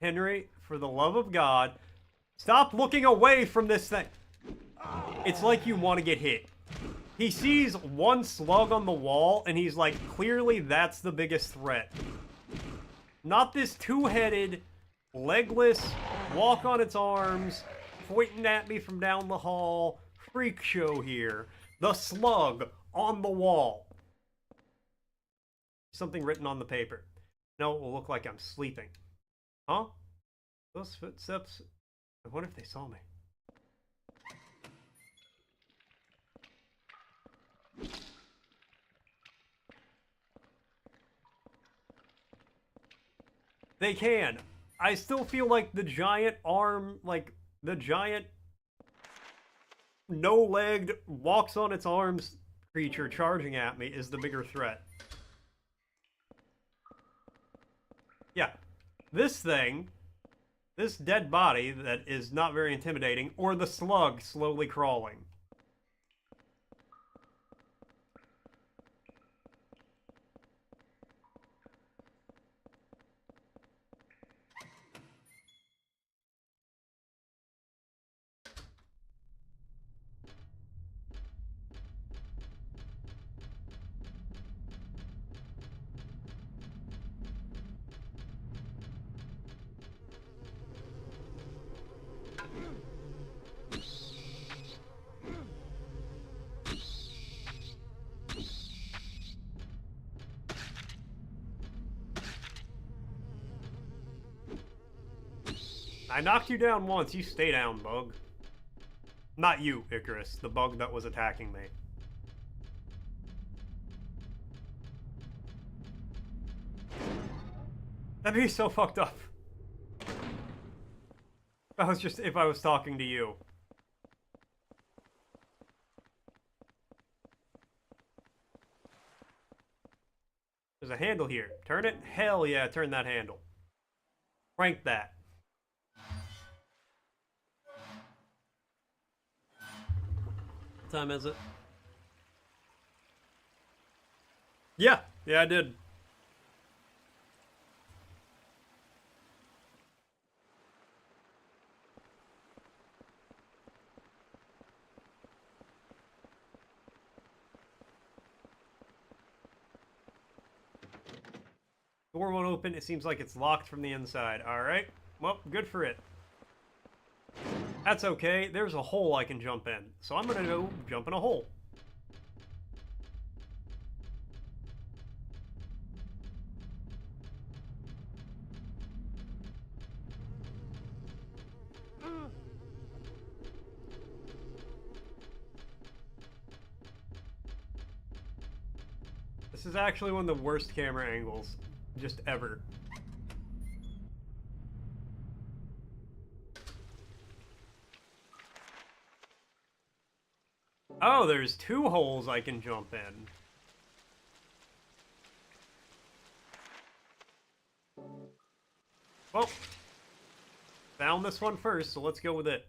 Henry, for the love of God, stop looking away from this thing. It's like you want to get hit. He sees one slug on the wall, and he's like, clearly that's the biggest threat. Not this two-headed, legless, walk on its arms, pointing at me from down the hall, freak show here. The slug on the wall. Something written on the paper. No, it will look like I'm sleeping. Huh? Those footsteps... I wonder if they saw me. They can. I still feel like the giant arm, like the giant no-legged, walks on its arms creature charging at me is the bigger threat. Yeah. This thing, this dead body that is not very intimidating, or the slug slowly crawling. I knocked you down once. You stay down, bug. Not you, Icarus. The bug that was attacking me. That'd be so fucked up. If I was talking to you. There's a handle here. Turn it? Hell yeah, turn that handle. Crank that. What time is it? Yeah, yeah, I did. Door won't open. It seems like it's locked from the inside. Alright. Well, good for it. That's okay. There's a hole I can jump in. So I'm gonna go jump in a hole. This is actually one of the worst camera angles just ever. Oh, there's 2 holes I can jump in. Well, found this one first, so let's go with it.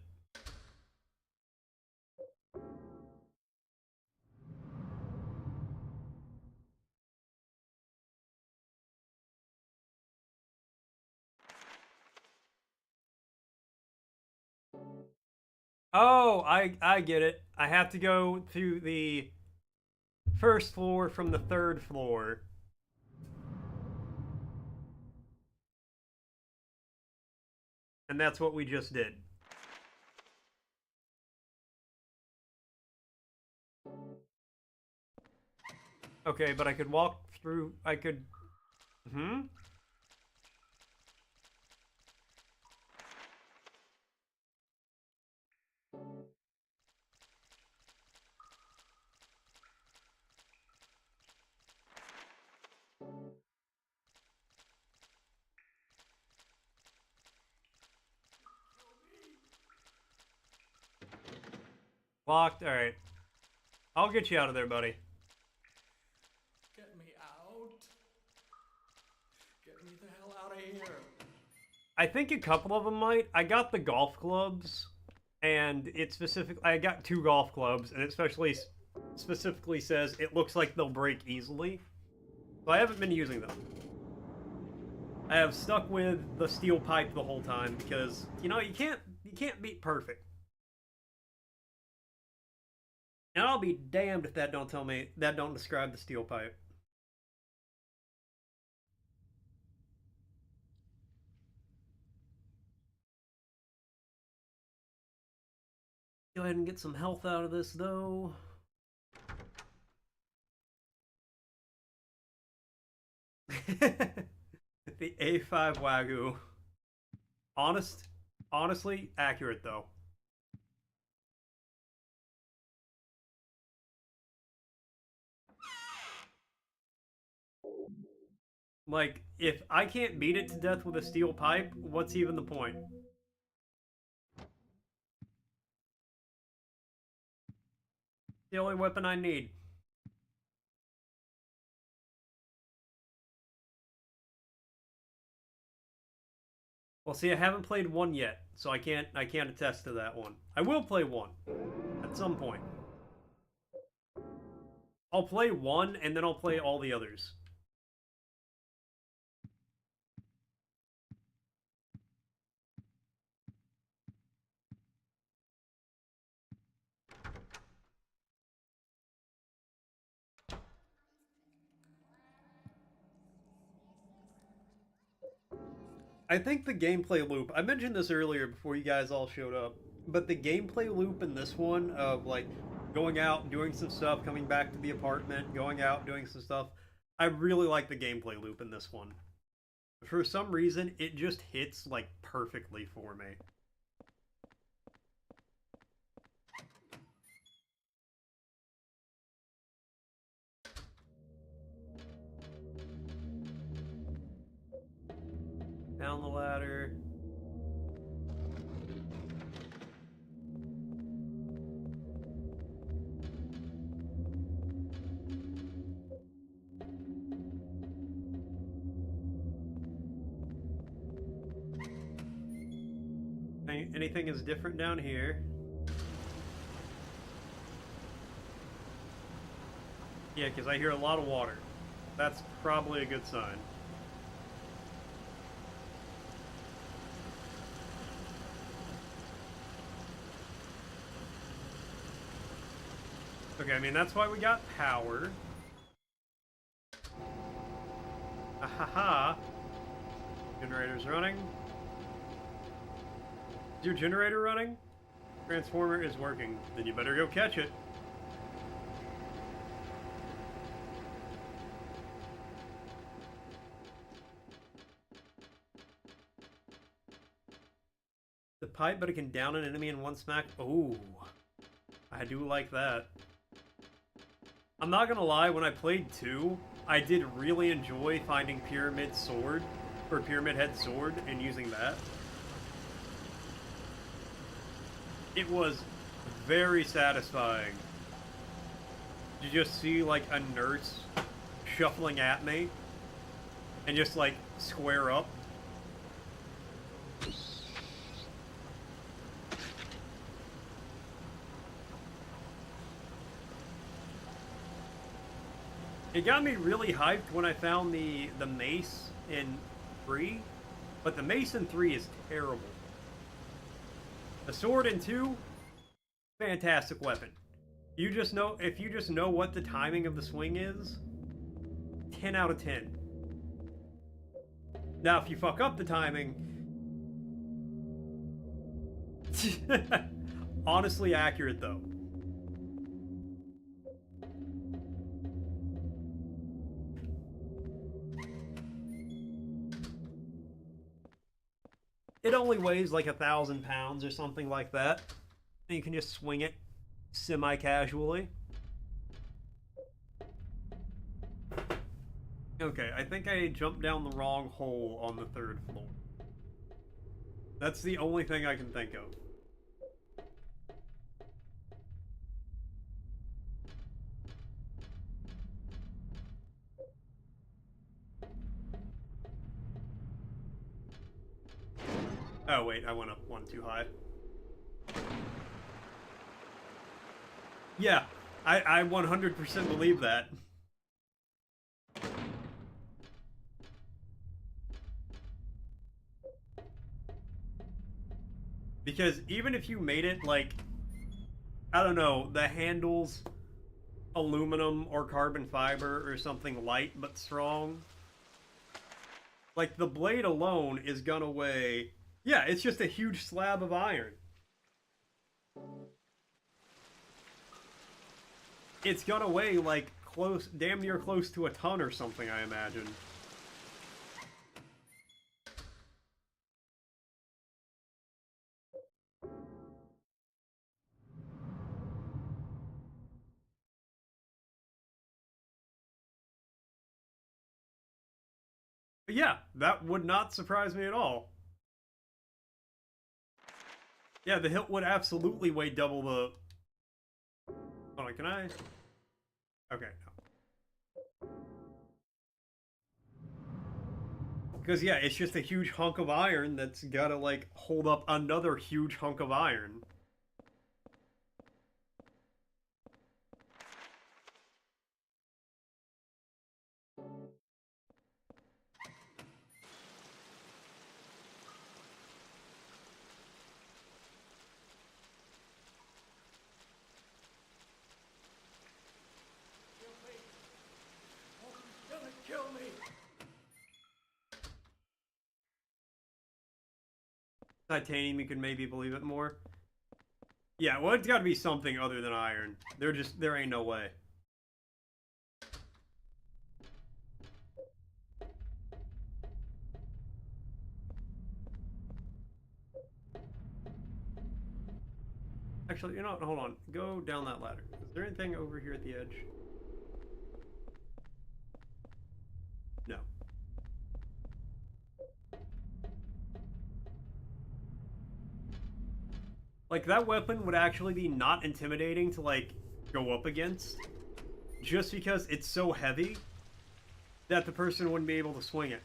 Oh, I get it. I have to go to the first floor from the 3rd floor. And that's what we just did. Okay, but I could walk through, I could... Locked, alright. I'll get you out of there, buddy. Get me out. Get me the hell out of here. I think a couple of them might. I got the golf clubs, and it I got 2 golf clubs, and it specifically says it looks like they'll break easily. So I haven't been using them. I have stuck with the steel pipe the whole time because, you know, you can't beat perfect. And I'll be damned if that don't describe the steel pipe. Go ahead and get some health out of this, though. The A5 Wagyu. Honestly, accurate, though. Like, if I can't beat it to death with a steel pipe, what's even the point? The only weapon I need. Well, see, I haven't played 1 yet, so I can't attest to that one. I will play 1 at some point. I'll play 1 and then I'll play all the others. I think the gameplay loop, I mentioned this earlier before you guys all showed up, but the gameplay loop in this one of like going out, doing some stuff, coming back to the apartment, going out, doing some stuff, I really like the gameplay loop in this one. For some reason, it just hits like perfectly for me. Down the ladder. Anything is different down here? Yeah, because I hear a lot of water. That's probably a good sign. Okay, I mean, that's why we got power. Ahaha. Generator's running. Is your generator running? Transformer is working. Then you better go catch it. The pipe, but it can down an enemy in one smack. Oh, I do like that. I'm not gonna lie, when I played 2, I did really enjoy finding Pyramid Sword, or Pyramid Head Sword, and using that. It was very satisfying. You just see, like, a nurse shuffling at me, and just, like, square up. It got me really hyped when I found the mace in 3, but the mace in 3 is terrible. The sword in 2, fantastic weapon. You just know, if you just know what the timing of the swing is, 10 out of 10. Now, if you fuck up the timing, honestly accurate though. It only weighs like 1,000 pounds or something like that. And you can just swing it semi-casually. Okay, I think I jumped down the wrong hole on the 3rd floor. That's the only thing I can think of. Oh wait, I went up one too high. Yeah, I 100% believe that. Because even if you made it like, I don't know, the handles aluminum or carbon fiber or something light but strong, like the blade alone is gonna weigh, yeah, it's just a huge slab of iron. It's gonna weigh like close, damn near close to a ton or something, I imagine. But yeah, that would not surprise me at all. Yeah, the hilt would absolutely weigh double the... Hold on, can I... Okay, no. Because, yeah, it's just a huge hunk of iron that's gotta, like, hold up another huge hunk of iron. Titanium, you could maybe believe it more. Yeah, well, it's got to be something other than iron. There ain't no way. Actually, you know what? Hold on. Go down that ladder. Is there anything over here at the edge? No. Like, that weapon would actually be not intimidating to, like, go up against. Just because it's so heavy that the person wouldn't be able to swing it.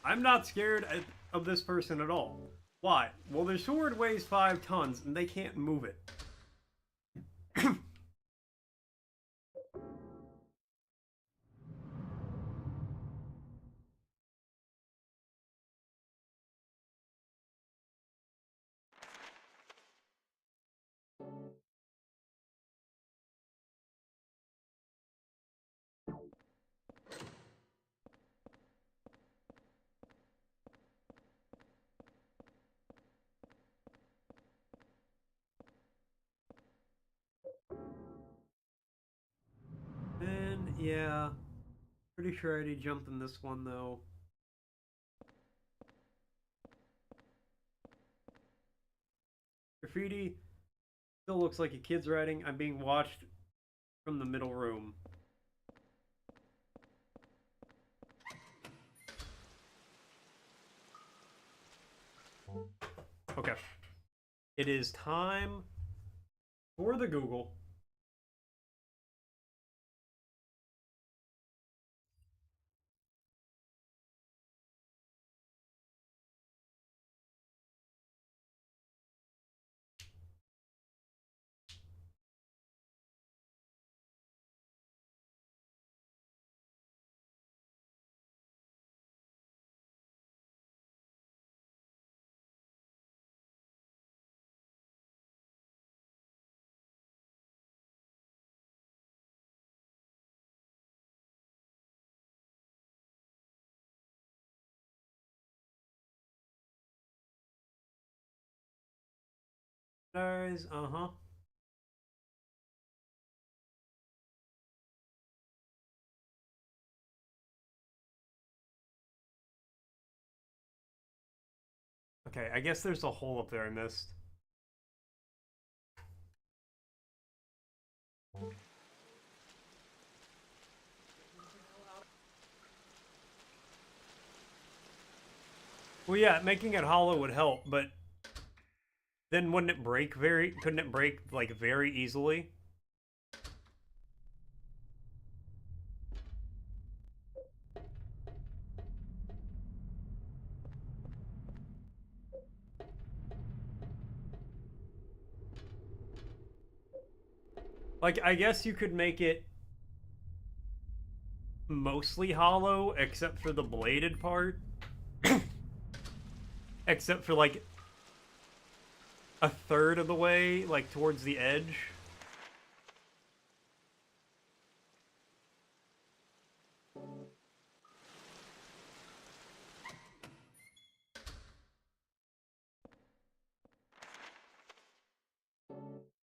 I'm not scared of this person at all. Why? Well, their sword weighs 5 tons and they can't move it. Yeah. Pretty sure I already jumped in this one, though. Graffiti still looks like a kid's writing. I'm being watched from the middle room. Okay. It is time for the Google. Guys, uh-huh. Okay, I guess there's a hole up there I missed. Well, yeah, making it hollow would help, but then wouldn't it break couldn't it break, like, very easily? Like, I guess you could make it mostly hollow, except for the bladed part. Except for, like, a third of the way, like, towards the edge.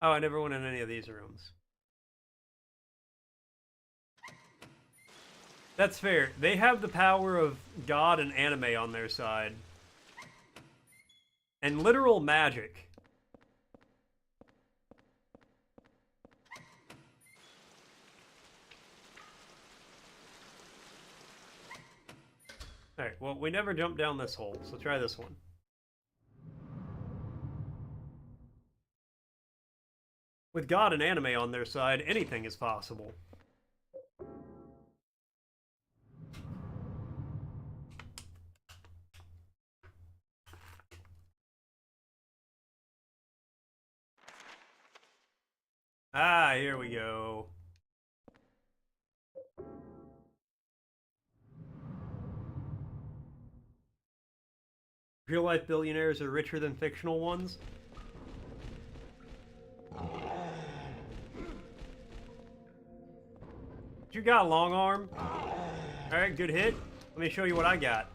Oh, I never went in any of these rooms. That's fair. They have the power of God and anime on their side. And literal magic. Alright, well, we never jumped down this hole, so try this one. With God and anime on their side, anything is possible. Ah, here we go. Real-life billionaires are richer than fictional ones? You got a long arm? Alright, good hit. Let me show you what I got.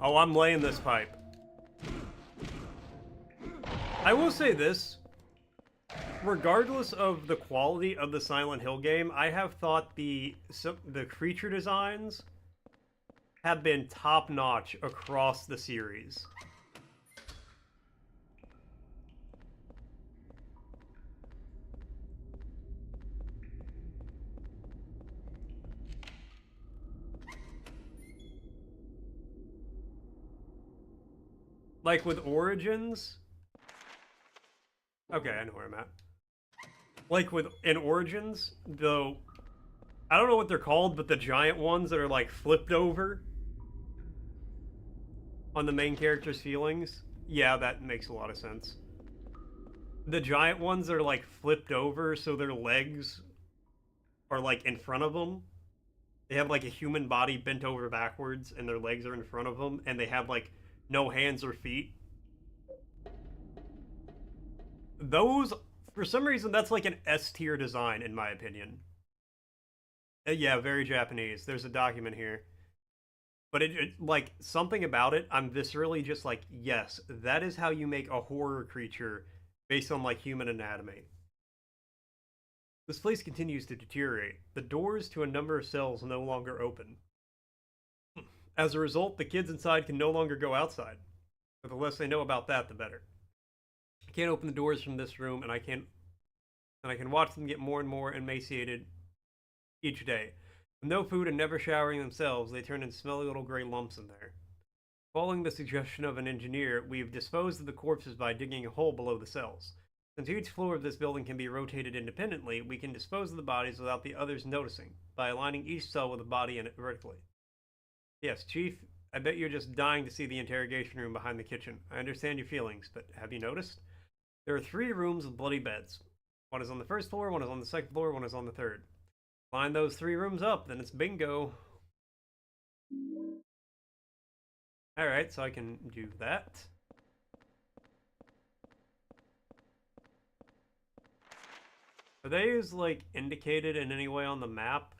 Oh, I'm laying this pipe. I will say this. Regardless of the quality of the Silent Hill game, I have thought the creature designs have been top-notch across the series. Like with Origins... Okay, I know where I'm at. Like in Origins, though, I don't know what they're called, but the giant ones that are like flipped over on the main character's feelings. Yeah, that makes a lot of sense. The giant ones that are like flipped over, so their legs are like in front of them. They have like a human body bent over backwards, and their legs are in front of them, and they have like no hands or feet. those, for some reason, that's like an S tier design, in my opinion. Yeah, very Japanese. There's a document here. But like, something about it, I'm viscerally just like, yes, that is how you make a horror creature based on, like, human anatomy. This place continues to deteriorate. The doors to a number of cells no longer open. As a result, the kids inside can no longer go outside. But the less they know about that, the better. I can't open the doors from this room, and I can watch them get more and more emaciated each day. With no food and never showering themselves, they turn into smelly little gray lumps in there. Following the suggestion of an engineer, we've disposed of the corpses by digging a hole below the cells. Since each floor of this building can be rotated independently, we can dispose of the bodies without the others noticing, by aligning each cell with a body in it vertically. Yes, Chief, I bet you're just dying to see the interrogation room behind the kitchen. I understand your feelings, but have you noticed? There are 3 rooms with bloody beds. One is on the first floor, one is on the second floor, one is on the third. Line those 3 rooms up, then it's bingo. Alright, so I can do that. Are these, like, indicated in any way on the map?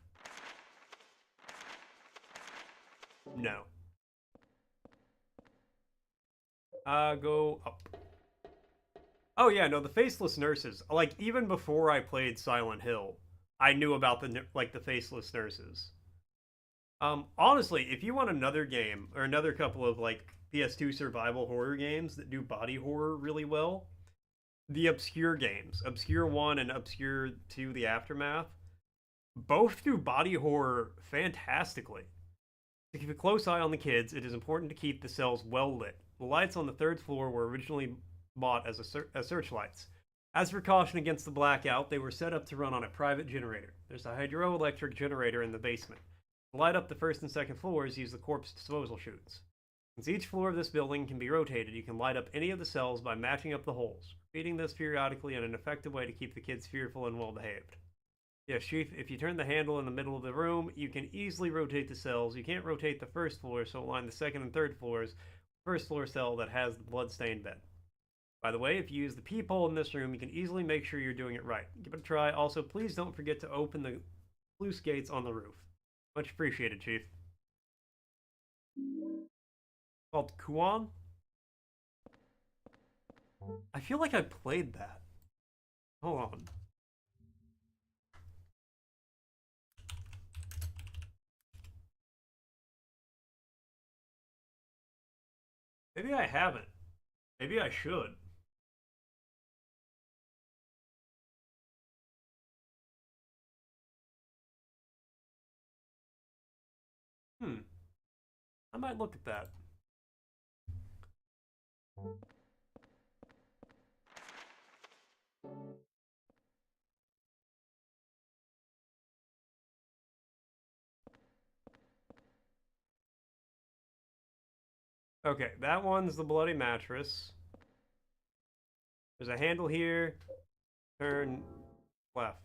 No. Go up. Oh yeah, no, the faceless nurses. Like, even before I played Silent Hill, I knew about the faceless nurses. Honestly, if you want another game, or another couple of, like, PS2 survival horror games that do body horror really well, the Obscure games, Obscure 1 and Obscure 2, The Aftermath, both do body horror fantastically. To keep a close eye on the kids, it is important to keep the cells well lit. The lights on the 3rd floor were originally bought as searchlights. As a precaution against the blackout, they were set up to run on a private generator. There's a hydroelectric generator in the basement. To light up the 1st and 2nd floors, use the corpse disposal chutes. Since each floor of this building can be rotated, you can light up any of the cells by matching up the holes, repeating this periodically in an effective way to keep the kids fearful and well-behaved. Yes, Chief, if you turn the handle in the middle of the room, you can easily rotate the cells. You can't rotate the 1st floor, so align the 2nd and 3rd floors, 1st floor cell that has the blood-stained bed. By the way, if you use the peephole in this room, you can easily make sure you're doing it right. Give it a try. Also, please don't forget to open the sluice gates on the roof. Much appreciated, Chief. Called Kuon? I feel like I played that. Hold on. Maybe I haven't. Maybe I should. I might look at that. Okay, that one's the bloody mattress. There's a handle here. Turn left.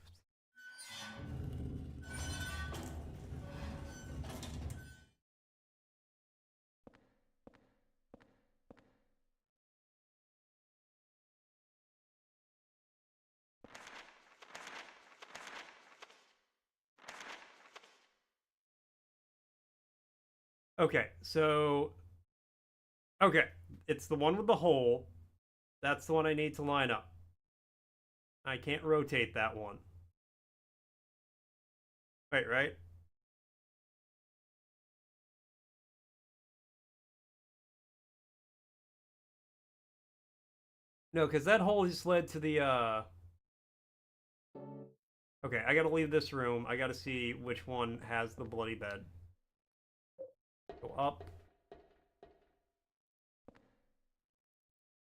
Okay, so... Okay, it's the one with the hole. That's the one I need to line up. I can't rotate that one. Wait, right? No, because that hole just led to the, Okay, I gotta leave this room. I gotta see which one has the bloody bed. Go up.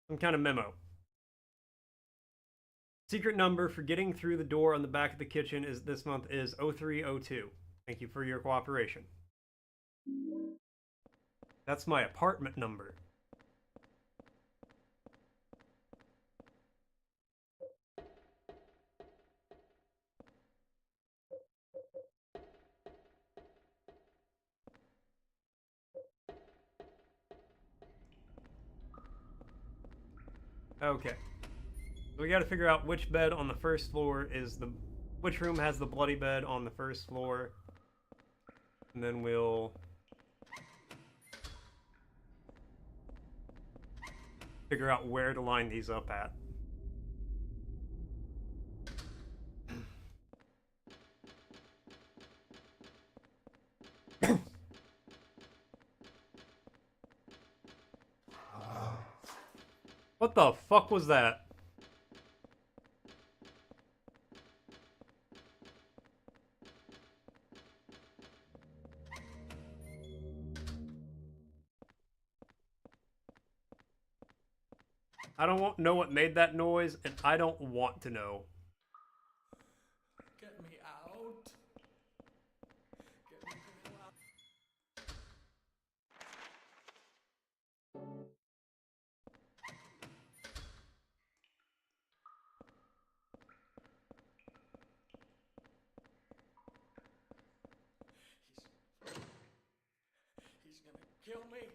Some kind of memo. Secret number for getting through the door on the back of the kitchen is this month is 0302. Thank you for your cooperation. That's my apartment number. Okay. So we got to figure out which bed on the first floor is which room has the bloody bed on the first floor. And then we'll figure out where to line these up at. What the fuck was that? I don't know what made that noise, and I don't want to know. Get me out. Get me out. He's gonna kill me.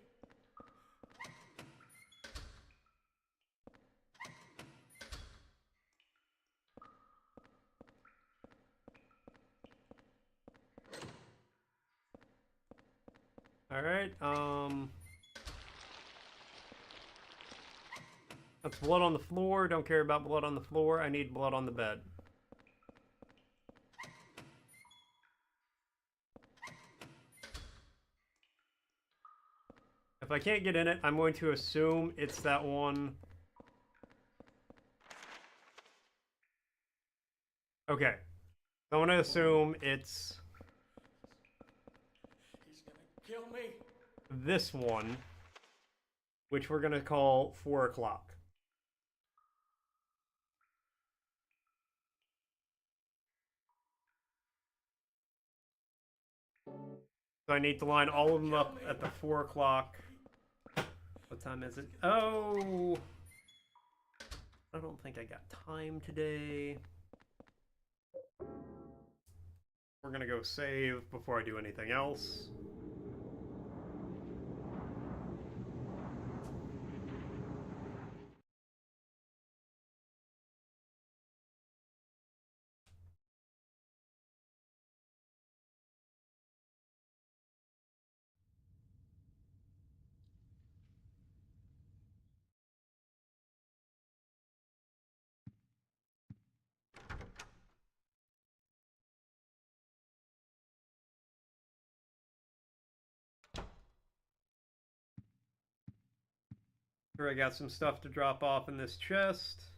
Alright, that's blood on the floor. Don't care about blood on the floor. I need blood on the bed. If I can't get in it, I'm going to assume it's that one. Okay. I'm going to assume it's He's gonna kill me. this one, which we're going to call 4 o'clock. So I need to line all of them up at the 4 o'clock. What time is it? Oh! I don't think I got time today. We're gonna go save before I do anything else. Here I got some stuff to drop off in this chest.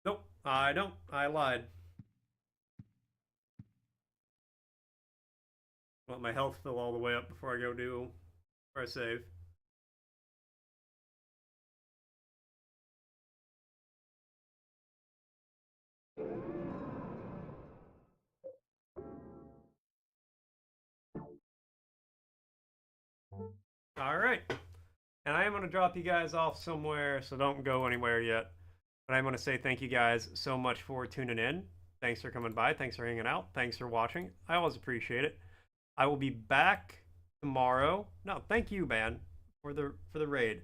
Nope, I don't. I lied. Let my health fill all the way up before I save. Alright. And I am going to drop you guys off somewhere, so don't go anywhere yet. But I'm going to say thank you guys so much for tuning in. Thanks for coming by. Thanks for hanging out. Thanks for watching. I always appreciate it. I will be back tomorrow. No, thank you, man, for the raid.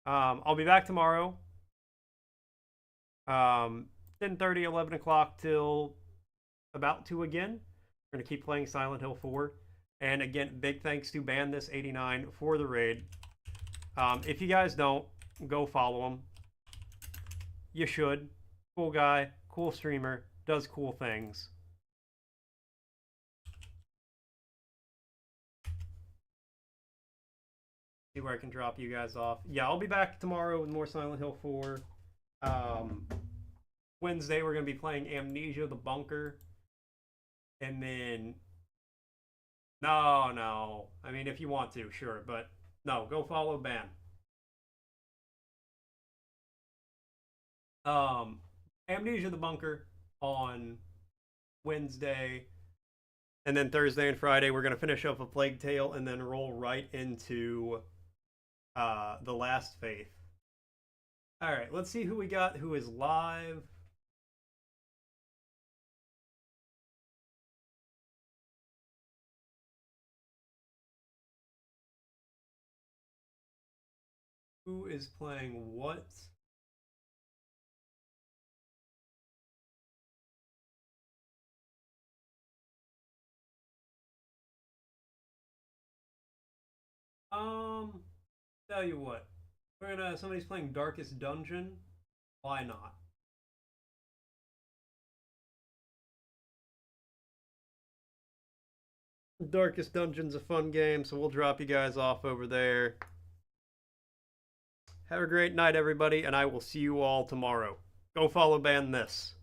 I'll be back tomorrow. 10:30, 11 o'clock till about 2 again. We're going to keep playing Silent Hill 4. And again, big thanks to BanThis89 for the raid. If you guys don't, go follow him. You should. Cool guy, cool streamer, does cool things. See where I can drop you guys off. Yeah, I'll be back tomorrow with more Silent Hill 4. Wednesday, we're going to be playing Amnesia: The Bunker. And then... No. I mean, if you want to, sure. But no, go follow Ban. Amnesia: The Bunker on Wednesday. And then Thursday and Friday, we're going to finish up a Plague Tale and then roll right into The Last Faith. Alright, let's see who we got who is live. Who is playing what? Tell you what. Somebody's playing Darkest Dungeon. Why not? Darkest Dungeon's a fun game, so we'll drop you guys off over there. Have a great night, everybody, and I will see you all tomorrow. Go follow ban this.